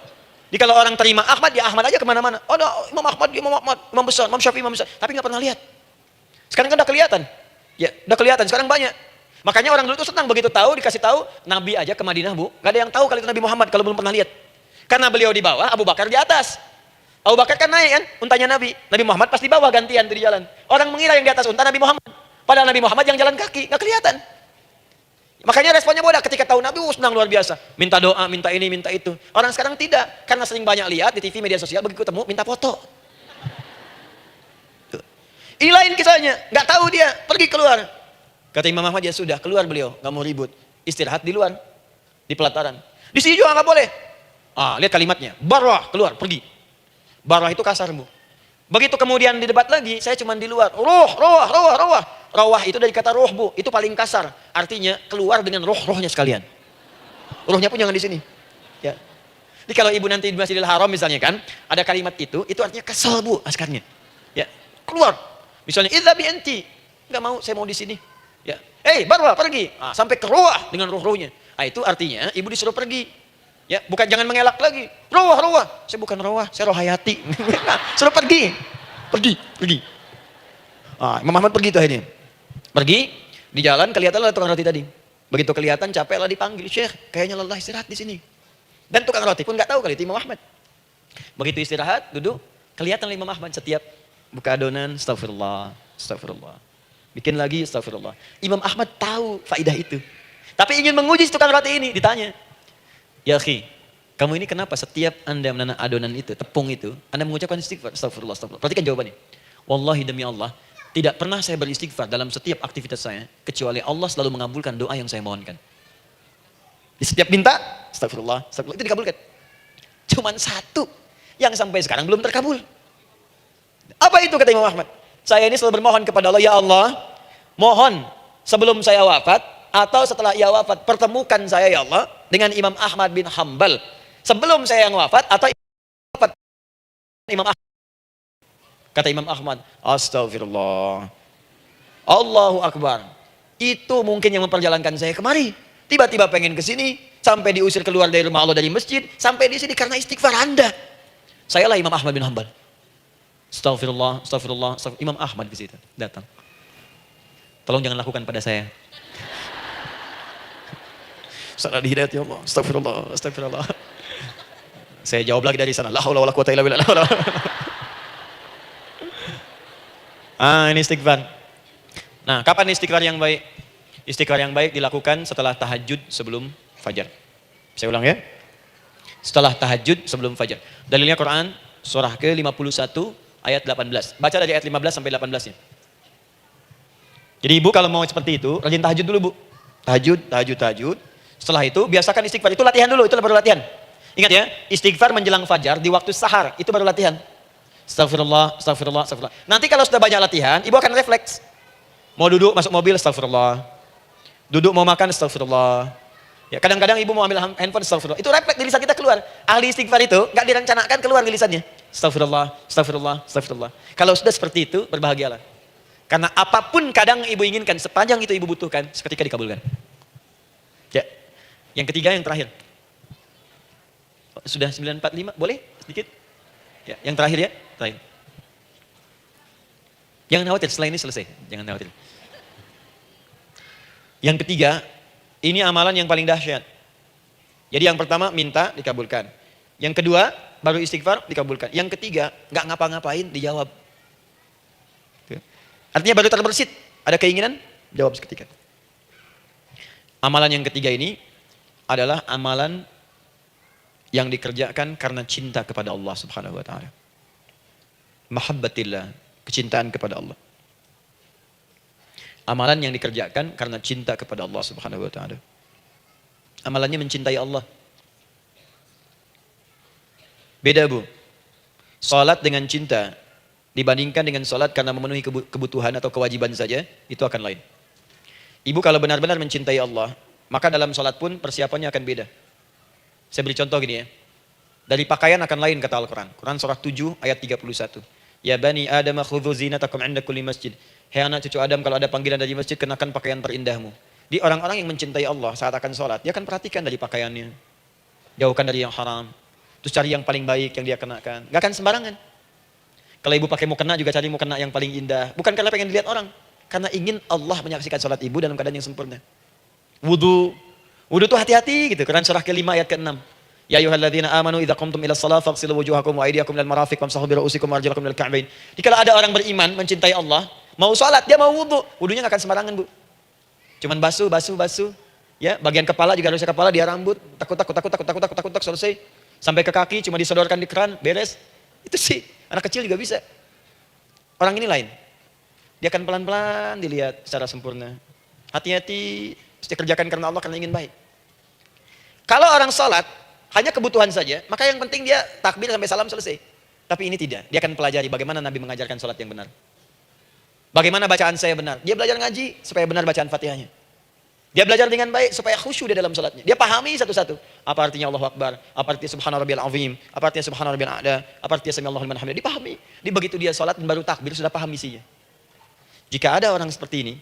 Jadi kalau orang terima Ahmad, ya Ahmad aja kemana-mana. Oh, ada Imam Ahmad, imam besar, Imam Syafi'i, imam besar. Tapi nggak pernah lihat. Sekarang kan udah kelihatan. Ya, udah kelihatan. Sekarang banyak. Makanya orang dulu itu senang begitu tahu, dikasih tahu, Nabi aja ke Madinah Bu, nggak ada yang tahu kalau itu Nabi Muhammad kalau belum pernah lihat. Karena beliau di bawah, Abu Bakar di atas. Abu Bakar kan naik kan, untanya Nabi. Nabi Muhammad pasti di bawah gantian di jalan. Orang mengira yang di atas unta Nabi Muhammad. Padahal Nabi Muhammad yang jalan kaki, nggak kelihatan. Makanya responnya bodoh ketika tahu Nabi, senang luar biasa. Minta doa, minta ini, minta itu. Orang sekarang tidak, karena sering banyak lihat di TV, media sosial, begitu ketemu, minta foto. Ini lain kisahnya, nggak tahu dia, pergi keluar. Kata Imam Ahmad, ya sudah, keluar beliau, nggak mau ribut. Istirahat di luar, di pelataran. Di sini juga nggak boleh. Lihat kalimatnya, barwah, keluar, pergi. Barwah itu kasar Bu. Begitu kemudian di debat lagi, saya cuma di luar. Roh. Rawah itu dari kata roh Bu, itu paling kasar. Artinya keluar dengan roh-rohnya sekalian. Rohnya pun jangan di sini. Ya. Jadi kalau ibu nanti di Masjidil Haram misalnya kan, ada kalimat itu artinya kesal Bu askarnya. Ya, keluar. Misalnya idzabi anti, enggak mau, saya mau di sini. Ya. Barwah pergi. Sampai ke roh dengan roh-rohnya. Itu artinya ibu disuruh pergi. Ya, bukan jangan mengelak lagi. Rawah. Saya bukan rawah, saya rohayati. Suruh pergi. Imam Ahmad pergi tuh akhirnya. Pergi, di jalan kelihatan lah tukang roti tadi. Begitu kelihatan capek lah dipanggil, Syekh, kayaknya lelah istirahat di sini. Dan tukang roti pun nggak tahu kali itu Imam Ahmad. Begitu istirahat, duduk, kelihatan Imam Ahmad setiap buka adonan, astagfirullah. Bikin lagi, astagfirullah. Imam Ahmad tahu faidah itu. Tapi ingin menguji tukang roti ini, ditanya. Ya akhi, kamu ini kenapa setiap Anda menanak adonan itu, tepung itu, Anda mengucapkan istighfar, astagfirullah. Perhatikan jawabannya. Wallahi demi Allah, tidak pernah saya beristighfar dalam setiap aktivitas saya, kecuali Allah selalu mengabulkan doa yang saya mohonkan. Di setiap minta, astagfirullah, itu dikabulkan. Cuman satu yang sampai sekarang belum terkabul. Apa itu kata Imam Ahmad? Saya ini selalu bermohon kepada Allah, ya Allah, mohon sebelum saya wafat, atau setelah ia wafat, pertemukan saya ya Allah dengan Imam Ahmad bin Hanbal Sebelum saya yang wafat atau wafat Imam Ahmad. Kata Imam Ahmad, astagfirullah. Allahu Akbar. Itu mungkin yang memperjalankan saya kemari. Tiba-tiba pengen ke sini, sampai diusir keluar dari rumah Allah dari masjid, sampai di sini karena istighfar Anda. Sayalah Imam Ahmad bin Hanbal. Astagfirullah, astagfirullah, astagfirullah. Imam Ahmad ke situ datang. Tolong jangan lakukan pada saya. Salah dihidayat ya Allah. Astagfirullah, astagfirullah. Saya jawab lagi dari sana. La haula wala quwata illa billah. Ini istighfar. Nah, kapan istighfar yang baik? Istighfar yang baik dilakukan setelah tahajud sebelum fajar. Saya ulang ya. Setelah tahajud sebelum fajar. Dalilnya Quran surah ke-51 ayat 18. Baca dari ayat 15 sampai 18-nya. Jadi ibu kalau mau seperti itu, rajin tahajud dulu bu. Tahajud. Setelah itu biasakan istighfar. Itu latihan dulu, itu baru latihan. Ingat ya, istighfar menjelang fajar di waktu sahar, itu baru latihan. Astagfirullah, astagfirullah, astagfirullah. Nanti kalau sudah banyak latihan, ibu akan refleks. Mau duduk masuk mobil, astagfirullah. Duduk mau makan, astagfirullah. Ya, kadang-kadang ibu mau ambil handphone, astagfirullah. Itu refleks di lisan kita keluar. Ahli istighfar itu nggak direncanakan keluar di lisannya. Astagfirullah, astagfirullah, astagfirullah. Kalau sudah seperti itu, berbahagialah. Karena apapun kadang ibu inginkan, sepanjang itu ibu butuhkan, seketika dikabulkan. Ya. Yang ketiga, yang terakhir. Sudah 9:45, boleh sedikit? Ya, yang terakhir ya, terakhir. Jangan khawatir, setelah ini selesai. Jangan khawatir. Yang ketiga, ini amalan yang paling dahsyat. Jadi yang pertama minta dikabulkan. Yang kedua baru istighfar dikabulkan. Yang ketiga nggak ngapa-ngapain dijawab. Artinya baru terbersit, ada keinginan jawab seketika. Amalan yang ketiga ini adalah amalan yang dikerjakan karena cinta kepada Allah Subhanahu wa taala. Mahabbatillah, kecintaan kepada Allah. Amalan yang dikerjakan karena cinta kepada Allah Subhanahu wa taala. Amalannya mencintai Allah. Beda bu. Salat dengan cinta dibandingkan dengan salat karena memenuhi kebutuhan atau kewajiban saja, itu akan lain. Ibu kalau benar-benar mencintai Allah, maka dalam salat pun persiapannya akan beda. Saya beri contoh gini ya. Dari pakaian akan lain kata Al-Quran. Quran surah 7 ayat 31. Ya bani Adam khudhu zinatakum 'inda kulli masjid. Hai anak cucu Adam, kalau ada panggilan dari masjid, kenakan pakaian terindahmu. Di orang-orang yang mencintai Allah saat akan sholat, dia akan perhatikan dari pakaiannya. Jauhkan dari yang haram. Terus cari yang paling baik yang dia kenakan. Gak akan sembarangan. Kalau ibu pakai mukena juga cari mukena yang paling indah. Bukan karena pengen dilihat orang. Karena ingin Allah menyaksikan sholat ibu dalam keadaan yang sempurna. Wudu itu hati-hati gitu. Quran surah ke-5 ayat ke-6. Ya ayyuhalladzina amanu idza qumtum ila shalah faghsilu wujuhakum wa aydiyakum ilal marafiq wamsahu bi ru'usikum wa arjulakum ilal ka'bain. Jadi kalau ada orang beriman mencintai Allah, mau salat, dia mau wudu, wudunya enggak akan sembarangan, Bu. Cuman basuh. Ya, bagian kepala juga harusnya kepala, dia rambut, takut selesai. Sampai ke kaki cuma disodorkan di keran, beres. Itu sih anak kecil juga bisa. Orang ini lain. Dia akan pelan-pelan dilihat secara sempurna. Hati-hati, mesti kerjakan karena Allah, karena ingin baik. Kalau orang salat hanya kebutuhan saja, maka yang penting dia takbir sampai salam selesai. Tapi ini tidak. Dia akan pelajari bagaimana Nabi mengajarkan salat yang benar. Bagaimana bacaan saya benar. Dia belajar ngaji supaya benar bacaan Fatihahnya. Dia belajar dengan baik supaya khusyuk di dalam salatnya. Dia pahami satu-satu. Apa artinya Allahu Akbar? Apa artinya Subhana Rabbiyal Azim? Apa artinya Subhana Rabbiyal A'la? Apa artinya Sami Allahu liman hamidah? Dipahami. Di begitu dia salat dan baru takbir sudah paham isinya. Jika ada orang seperti ini,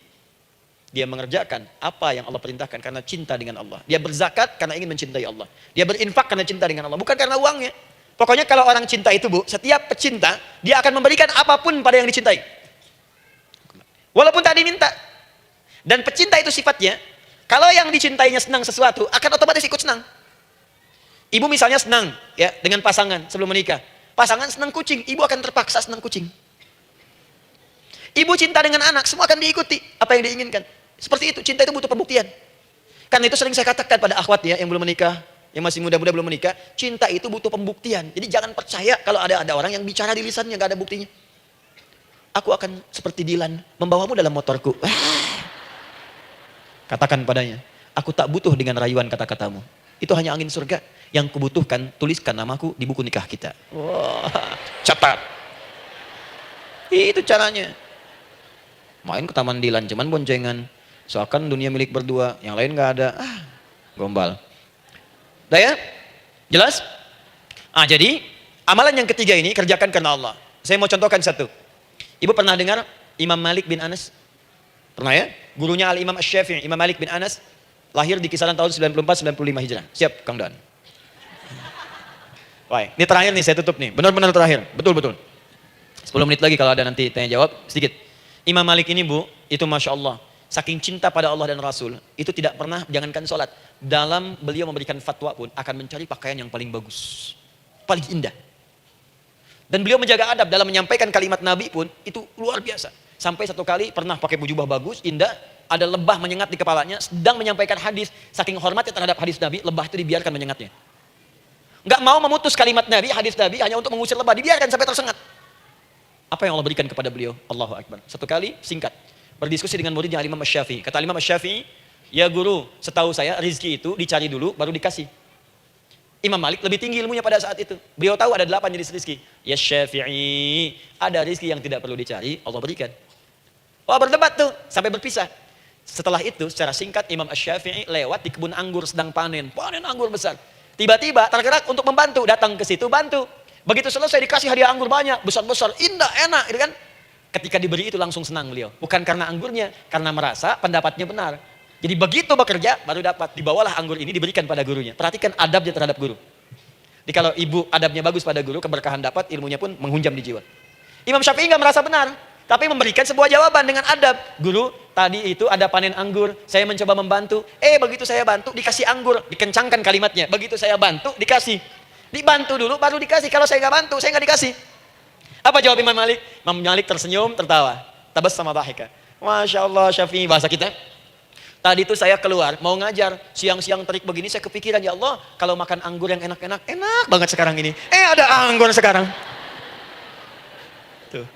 dia mengerjakan apa yang Allah perintahkan karena cinta dengan Allah. Dia berzakat karena ingin mencintai Allah. Dia berinfak karena cinta dengan Allah, bukan karena uangnya. Pokoknya kalau orang cinta itu, Bu, setiap pecinta, dia akan memberikan apapun pada yang dicintai. Walaupun tak diminta. Dan pecinta itu sifatnya, kalau yang dicintainya senang sesuatu, akan otomatis ikut senang. Ibu misalnya senang ya dengan pasangan sebelum menikah. Pasangan senang kucing, ibu akan terpaksa senang kucing. Ibu cinta dengan anak, semua akan diikuti apa yang diinginkan. Seperti itu, cinta itu butuh pembuktian. Karena itu sering saya katakan pada akhwat ya yang belum menikah, yang masih muda-muda belum menikah, cinta itu butuh pembuktian. Jadi jangan percaya kalau ada orang yang bicara di lisannya nggak ada buktinya. Aku akan seperti Dilan, membawamu dalam motorku. Katakan padanya, aku tak butuh dengan rayuan kata-katamu. Itu hanya angin surga. Yang kubutuhkan, tuliskan namaku di buku nikah kita. Wah, catat. Itu caranya. Main ke Taman Dilan, cuman boncengan. Seakan dunia milik berdua, yang lain nggak ada. Gombal. Dah ya? Jelas? Jadi amalan yang ketiga ini kerjakan karena Allah. Saya mau contohkan satu. Ibu pernah dengar Imam Malik bin Anas? Pernah ya? Gurunya Al-Imam Asy-Syafi'i, Imam Malik bin Anas, lahir di kisaran tahun 94-95 Hijrah. Siap, Kang Dan. Baik, ini terakhir nih, saya tutup nih. Benar-benar terakhir, betul-betul. 10 menit lagi kalau ada nanti tanya jawab, sedikit. Imam Malik ini Bu, itu Masya Allah, saking cinta pada Allah dan Rasul, itu tidak pernah, jangankan sholat, dalam beliau memberikan fatwa pun, akan mencari pakaian yang paling bagus, paling indah. Dan beliau menjaga adab dalam menyampaikan kalimat Nabi pun, itu luar biasa. Sampai satu kali pernah pakai jubah bagus, indah, ada lebah menyengat di kepalanya, sedang menyampaikan hadis, saking hormatnya terhadap hadis Nabi, lebah itu dibiarkan menyengatnya. Nggak mau memutus kalimat Nabi, hadis Nabi, hanya untuk mengusir lebah, dibiarkan sampai tersengat. Apa yang Allah berikan kepada beliau? Allahu Akbar. Satu kali, singkat, berdiskusi dengan muridnya Imam Asy-Syafi'i. Kata Imam Asy-Syafi'i, ya guru, setahu saya rizki itu dicari dulu, baru dikasih. Imam Malik lebih tinggi ilmunya pada saat itu. Beliau tahu ada 8 jenis rizki. Ya Syafi'i, ada rizki yang tidak perlu dicari, Allah berikan. Wah, berdebat tuh, sampai berpisah. Setelah itu, secara singkat, Imam Asy-Syafi'i lewat di kebun anggur, sedang panen anggur besar. Tiba-tiba tergerak untuk membantu, datang ke situ, bantu. Begitu selesai dikasih hadiah anggur banyak, besar-besar, indah, enak, gitu kan? Ketika diberi itu langsung senang beliau. Bukan karena anggurnya, karena merasa pendapatnya benar. Jadi begitu bekerja, baru dapat. Dibawalah anggur ini, diberikan pada gurunya. Perhatikan adabnya terhadap guru. Jadi kalau ibu adabnya bagus pada guru, keberkahan dapat, ilmunya pun menghunjam di jiwa. Imam Syafi'i nggak merasa benar, tapi memberikan sebuah jawaban dengan adab. Guru, tadi itu ada panen anggur, saya mencoba membantu. Begitu saya bantu, dikasih anggur, dikencangkan kalimatnya. Begitu saya bantu, dikasih. Dibantu dulu, baru dikasih. Kalau saya nggak bantu, saya nggak dikasih. Apa jawab Imam Malik? Imam Malik tersenyum, tertawa. Tabassama dhahika. Masya Allah, Syafi'i, bahasa kita. Tadi itu saya keluar, mau ngajar. Siang-siang terik begini, saya kepikiran, ya Allah, kalau makan anggur yang enak-enak, enak banget sekarang ini. Ada anggur sekarang. Tuh.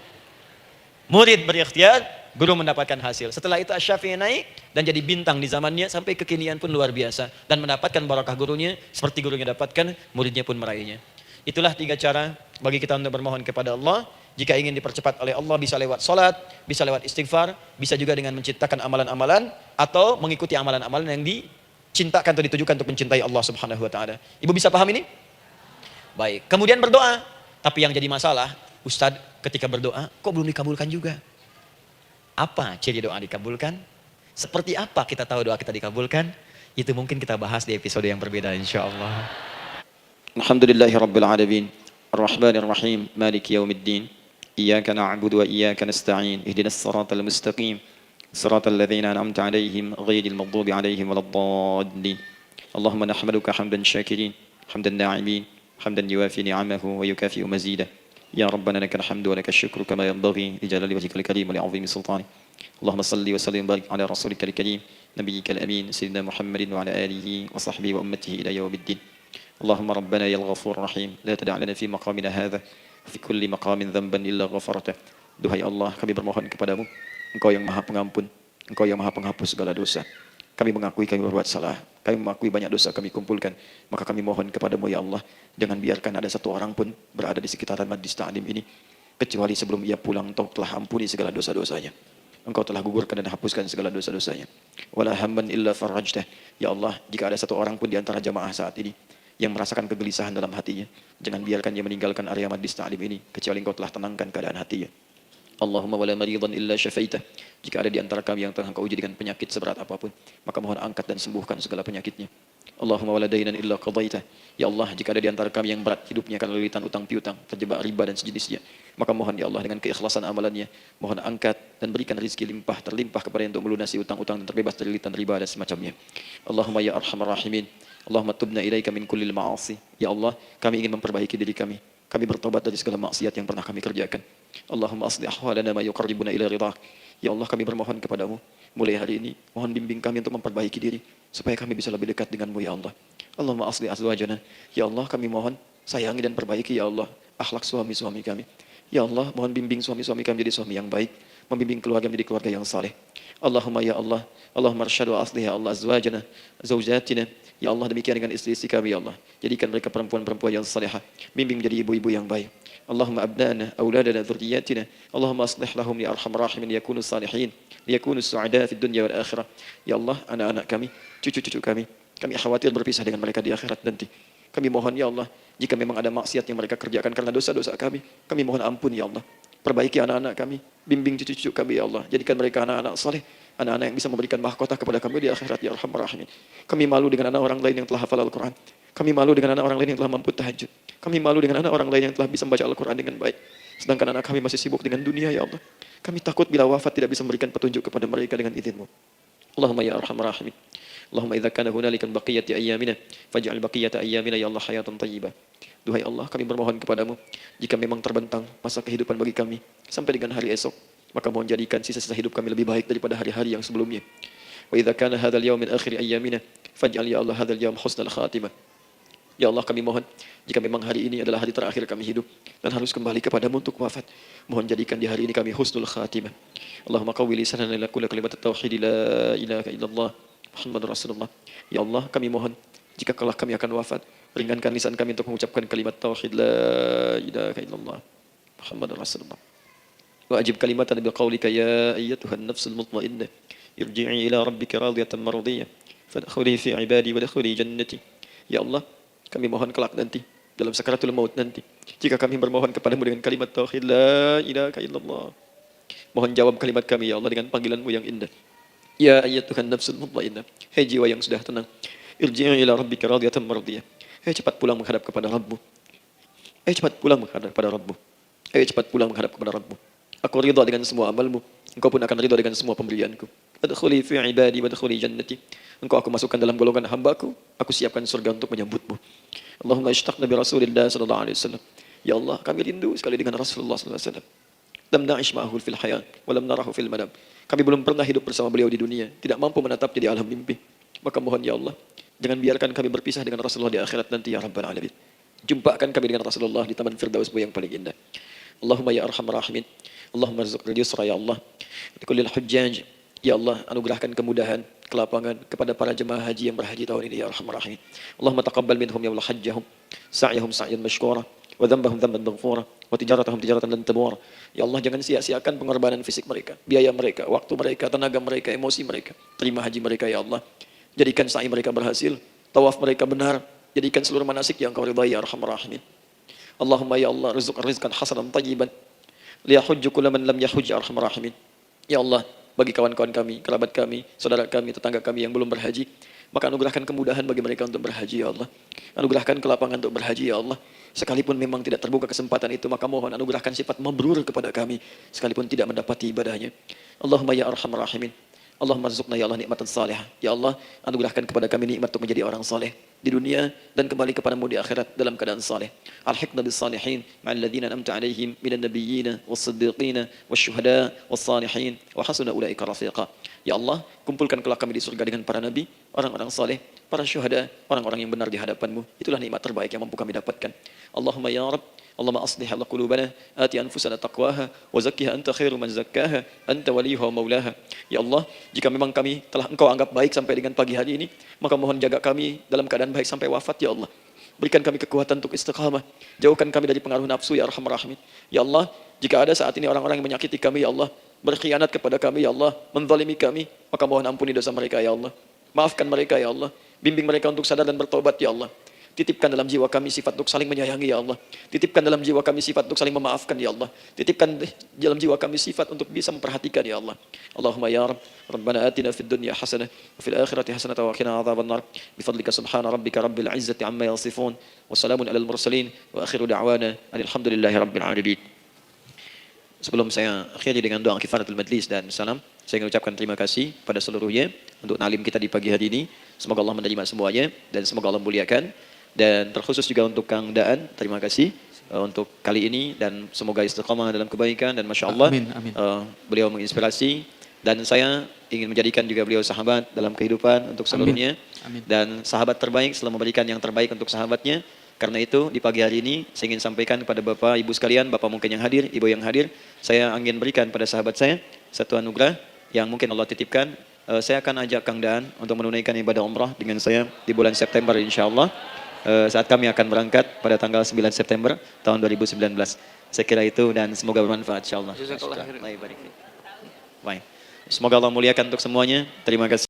Murid berikhtiar, guru mendapatkan hasil. Setelah itu Asy-Syafi'i naik dan jadi bintang di zamannya sampai kekinian pun luar biasa. Dan mendapatkan barakah gurunya, seperti gurunya dapatkan, muridnya pun meraihnya. Itulah 3 cara bagi kita untuk bermohon kepada Allah. Jika ingin dipercepat oleh Allah, bisa lewat salat, bisa lewat istighfar, bisa juga dengan menciptakan amalan-amalan, atau mengikuti amalan-amalan yang dicintakan atau ditujukan untuk mencintai Allah Subhanahu wa Ta'ala. Ibu bisa paham ini? Baik. Kemudian berdoa. Tapi yang jadi masalah, Ustadz ketika berdoa, kok belum dikabulkan juga? Apa ciri doa dikabulkan? Seperti apa kita tahu doa kita dikabulkan? Itu mungkin kita bahas di episode yang berbeda insyaAllah. Alhamdulillahi Rabbil Alamin. Ar-Rahmanir Rahim. Maliki Yawmiddin. Iyaka na'budu wa iyaka nasta'in. Ihdinas siratal mustaqim. Siratal ladzina an'amta 'alaihim ghairil maghdubi 'alaihim waladdallin. Allahumma nahmaduka hamdan syakirin, hamdan na'imin, hamdan yuwafi ni'amahu wa yukafi'u mazidah. Ya Rabbana lakal hamdu wa lakal syukru kama yanbaghi li jalali wajhikal karim wa li 'azimi sultanik. Allahumma salli wa sallim wa barik ala rasulikal karim, nabiyyikal amin, sayyidina Muhammadin wa ala alihi wa sahbihi wa ummatihi ila yaumiddin. Allahumma rabbana ya al-ghafur rahim, la tada' lana fi maqamina hadha fi kulli maqamin dhanban illa ghafartah. Duhai Allah, kami bermohon kepadamu, Engkau yang Maha Pengampun, Engkau yang Maha Penghapus segala dosa. Kami mengakui kami berbuat salah, kami mengakui banyak dosa kami kumpulkan, maka kami mohon kepadamu ya Allah, jangan biarkan ada satu orang pun berada di sekitaran majlis ta'lim ini, kecuali sebelum ia pulang Engkau telah ampuni segala dosa-dosanya. Engkau telah gugurkan dan hapuskan segala dosa-dosanya. Wala hamman illa farajtah. Ya Allah, jika ada satu orang pun di antara jamaah saat ini yang merasakan kegelisahan dalam hatinya, jangan biarkan dia meninggalkan area majlis ta'lim ini, kecuali Engkau telah tenangkan keadaan hatinya. Allahumma wala maridan illa syafaitah. Jika ada di antara kami yang tengah Engkau uji dengan penyakit seberat apapun, maka mohon angkat dan sembuhkan segala penyakitnya. Allahumma wala dainan illa qadaitah. Ya Allah, jika ada di antara kami yang berat hidupnya karena lilitan utang piutang, terjebak riba dan sejenisnya, maka mohon ya Allah dengan keikhlasan amalannya, mohon angkat dan berikan rezeki limpah terlimpah kepada untuk melunasi utang-utang dan terbebas dari lilitan riba dan semacamnya. Allahumma ya arhamar rahimin. Allahumma tubna ilaika min kullil ma'asi. Ya Allah, kami ingin memperbaiki diri kami. Kami bertobat dari segala maksiat yang pernah kami kerjakan. Allahumma aslih ahwalana ma yuqarribuna ila ridhak. Ya Allah, kami bermohon kepadamu, mulai hari ini, mohon bimbing kami untuk memperbaiki diri, supaya kami bisa lebih dekat denganmu ya Allah. Allahumma aslih azwajana. Ya Allah, kami mohon sayangi dan perbaiki ya Allah akhlak suami-suami kami. Ya Allah, mohon bimbing suami-suami kami jadi suami yang baik, membimbing keluarga menjadi keluarga yang saleh. Allahumma ya Allah, Allahumma arsyad wa aslih ya Allah azwajana, zawjatina. Ya Allah, demikian dengan istri-istri kami ya Allah. Jadikan mereka perempuan-perempuan yang salihah, bimbing menjadi ibu-ibu yang baik. Allahumma abnana, awladana, dzurriyyatina. Allahumma aslih lahum ya arhamar rahimin yakunu salihin, yakunu su'ada fid dunya wal akhirah. Ya Allah, anak-anak kami, cucu-cucu kami khawatir berpisah dengan mereka di akhirat nanti. Kami mohon ya Allah, jika memang ada maksiat yang mereka kerjakan karena dosa-dosa kami mohon ampun ya Allah. Perbaiki anak-anak kami, bimbing cucu-cucu kami ya Allah. Jadikan mereka anak-anak saleh, anak-anak yang bisa memberikan mahkota kepada kami di akhirat ya Arhamar Rahimin. Kami malu dengan anak orang lain yang telah hafal Al-Quran. Kami malu dengan anak orang lain yang telah mampu tahajud. Kami malu dengan anak orang lain yang telah bisa membaca Al-Quran dengan baik. Sedangkan anak kami masih sibuk dengan dunia ya Allah. Kami takut bila wafat tidak bisa memberikan petunjuk kepada mereka dengan izin-Mu. Allahumma ya Arhamar Rahimin. Allahumma idza kana hunalika baqiyati ayyamina faj'al baqiyata ayyamina ya Allah hayatan thayyibah. Duhai Allah, kami bermohon kepadamu, jika memang terbentang masa kehidupan bagi kami sampai dengan hari esok, maka mohon jadikan sisa-sisa hidup kami lebih baik daripada hari-hari yang sebelumnya. Wa idza kana hadzal yaum min akhir ayyamina faj'al ya Allah hadzal yaum husnal khatimah. Ya Allah, kami mohon, jika memang hari ini adalah hari terakhir kami hidup dan harus kembali kepadamu untuk wafat, mohon jadikan di hari ini kami husnul khatimah. Allahumma qawwi lisanana ila kulli kalimat tauhid la ilaha illallah Muhammadur Rasulullah. Ya Allah, kami mohon, jika kelak kami akan wafat, ringankan lisan kami untuk mengucapkan kalimat tauhid la ilaha illallah Muhammadur Rasulullah. Wa ajib kalimatan bi qaulika ya ayyatuhan nafsul mutmainnah irji'i ila rabbika radiyatan mardiyah fadkhuli fi ibadi wadkhuli jannati. Ya Allah, kami mohon kelak nanti dalam sakaratul maut nanti, jika kami bermohon kepadamu dengan kalimat tauhid la ilaha illallah, mohon jawab kalimat kami ya Allah dengan panggilanmu yang indah. Ya ayyatuhan nafsul mutmainnah, hai jiwa yang sudah tenang, irji'i ila rabbika radiyatan mardiyah, hai cepat pulang menghadap kepada Rabbmu. Hai cepat pulang menghadap kepada Rabbmu. Hai cepat pulang menghadap kepada Rabbmu. Aku ridha dengan semua amalmu, engkau pun akan ridha dengan semua pemberianku. Adkhuli fi ibadi wadkhuli jannati. Engkau aku masukkan dalam golongan hambaku, aku siapkan surga untuk menyambutmu. Allahumma ishtaqna bi Rasulillah sallallahu alaihi wasallam. Ya Allah, kami rindu sekali dengan Rasulullah sallallahu alaihi wasallam. Lam na'ish ma'ahu fil hayat wa lam narahu fil manam. Kami belum pernah hidup bersama beliau di dunia, tidak mampu menatapnya di alam mimpi. Maka mohon ya Allah, jangan biarkan kami berpisah dengan Rasulullah di akhirat nanti ya Rabbal Alamin. Jumpakan kami dengan Rasulullah di taman Firdausmu yang paling indah. Allahumma ya Arhamar Rahimin. Allahumma rizqna yusra ya Allah. Likullil hujjaj. Ya Allah, anugerahkan kemudahan, kelapangan kepada para jemaah haji yang berhaji tahun ini ya Arhamar Rahimin. Allahumma taqabbal minhum ya Allah hajjahum, sa'yahum sa'yan mashkura, wa dhanbahum dhanban maghfura, wa tijaratahum tijaratan lan tabur. Ya Allah, jangan sia-siakan pengorbanan fisik mereka, biaya mereka, waktu mereka, tenaga mereka, emosi mereka. Terima haji mereka ya Allah. Jadikan sa'i mereka berhasil, tawaf mereka benar, jadikan seluruh manasik yang Kau ridai ya Arhamar Rahimin. Allahumma ya Allah, rizqan hasanan tayyiban liyahujju kullu man lam yahujj ya Arhamar Rahimin. Ya Allah, bagi kawan-kawan kami, kerabat kami, saudara kami, tetangga kami yang belum berhaji, maka anugerahkan kemudahan bagi mereka untuk berhaji ya Allah. Anugerahkan kelapangan untuk berhaji ya Allah. Sekalipun memang tidak terbuka kesempatan itu, maka mohon anugerahkan sifat mabrur kepada kami, sekalipun tidak mendapati ibadahnya. Allahumma ya Arhamar Rahimin. Allahumma rizqna ya Allah nikmatan salihah. Ya Allah, anugerahkan kepada kami nikmat untuk menjadi orang saleh di dunia dan kembali kepadamu di akhirat dalam keadaan saleh. Alhiqna bis salihin ma'al ladzina an'amta 'alaihim minan nabiyyin was-siddiqin wasyuhada was-salihin wa hasuna ulaika rafiqa. Ya Allah, kumpulkan kelak kami di surga dengan para nabi, orang-orang saleh, para syuhada, orang-orang yang benar di hadapanmu. Itulah nikmat terbaik yang mampu kami dapatkan. Allahumma ya Rabb, Allahumma aslih Allah qulubana, ati anfusana taqwaha, wa zakkiha anta khairu man zakkaha, anta waliyuha wa maulaha. Ya Allah, jika memang kami telah Engkau anggap baik sampai dengan pagi hari ini, maka mohon jaga kami dalam keadaan baik sampai wafat ya Allah. Berikan kami kekuatan untuk istiqamah, jauhkan kami dari pengaruh nafsu ya Arhamar Rahimin. Ya Allah, jika ada saat ini orang-orang yang menyakiti kami ya Allah, berkhianat kepada kami ya Allah, menzalimi kami, maka mohon ampuni dosa mereka ya Allah. Maafkan mereka ya Allah, bimbing mereka untuk sadar dan bertobat ya Allah. Titipkan dalam jiwa kami sifat untuk saling menyayangi ya Allah. Titipkan dalam jiwa kami sifat untuk saling memaafkan ya Allah. Titipkan dalam jiwa kami sifat untuk bisa memperhatikan ya Allah. Allahumma ya Rabb, Rabbana atina fid dunya hasanah wa fil akhirati hasanah wa qina adzabannar. Bifadlika subhana rabbika rabbil izzati amma yasifun wa salamun alal mursalin wa akhiru da'wana alhamdulillahi rabbil alamin. Sebelum saya akhiri dengan doa kifaratul majlis dan salam, saya ingin ucapkan terima kasih pada seluruhnya untuk nalim kita di pagi hari ini. Semoga Allah menerima semuanya dan semoga Allah muliakan. Dan terkhusus juga untuk Kang Daan, terima kasih untuk kali ini dan semoga istiqamah dalam kebaikan dan Masya Allah Amin. Beliau menginspirasi dan saya ingin menjadikan juga beliau sahabat dalam kehidupan untuk seluruhnya. Amin. Dan sahabat terbaik selalu memberikan yang terbaik untuk sahabatnya. Karena itu di pagi hari ini saya ingin sampaikan kepada Bapak Ibu sekalian, Bapak mungkin yang hadir, Ibu yang hadir, saya ingin berikan pada sahabat saya satu anugerah yang mungkin Allah titipkan. Saya akan ajak Kang Daan untuk menunaikan ibadah umrah dengan saya di bulan September insya Allah. Saat kami akan berangkat pada tanggal 9 September tahun 2019. Saya kira itu dan semoga bermanfaat insyaallah. Baik. Semoga Allah muliakan untuk semuanya. Terima kasih.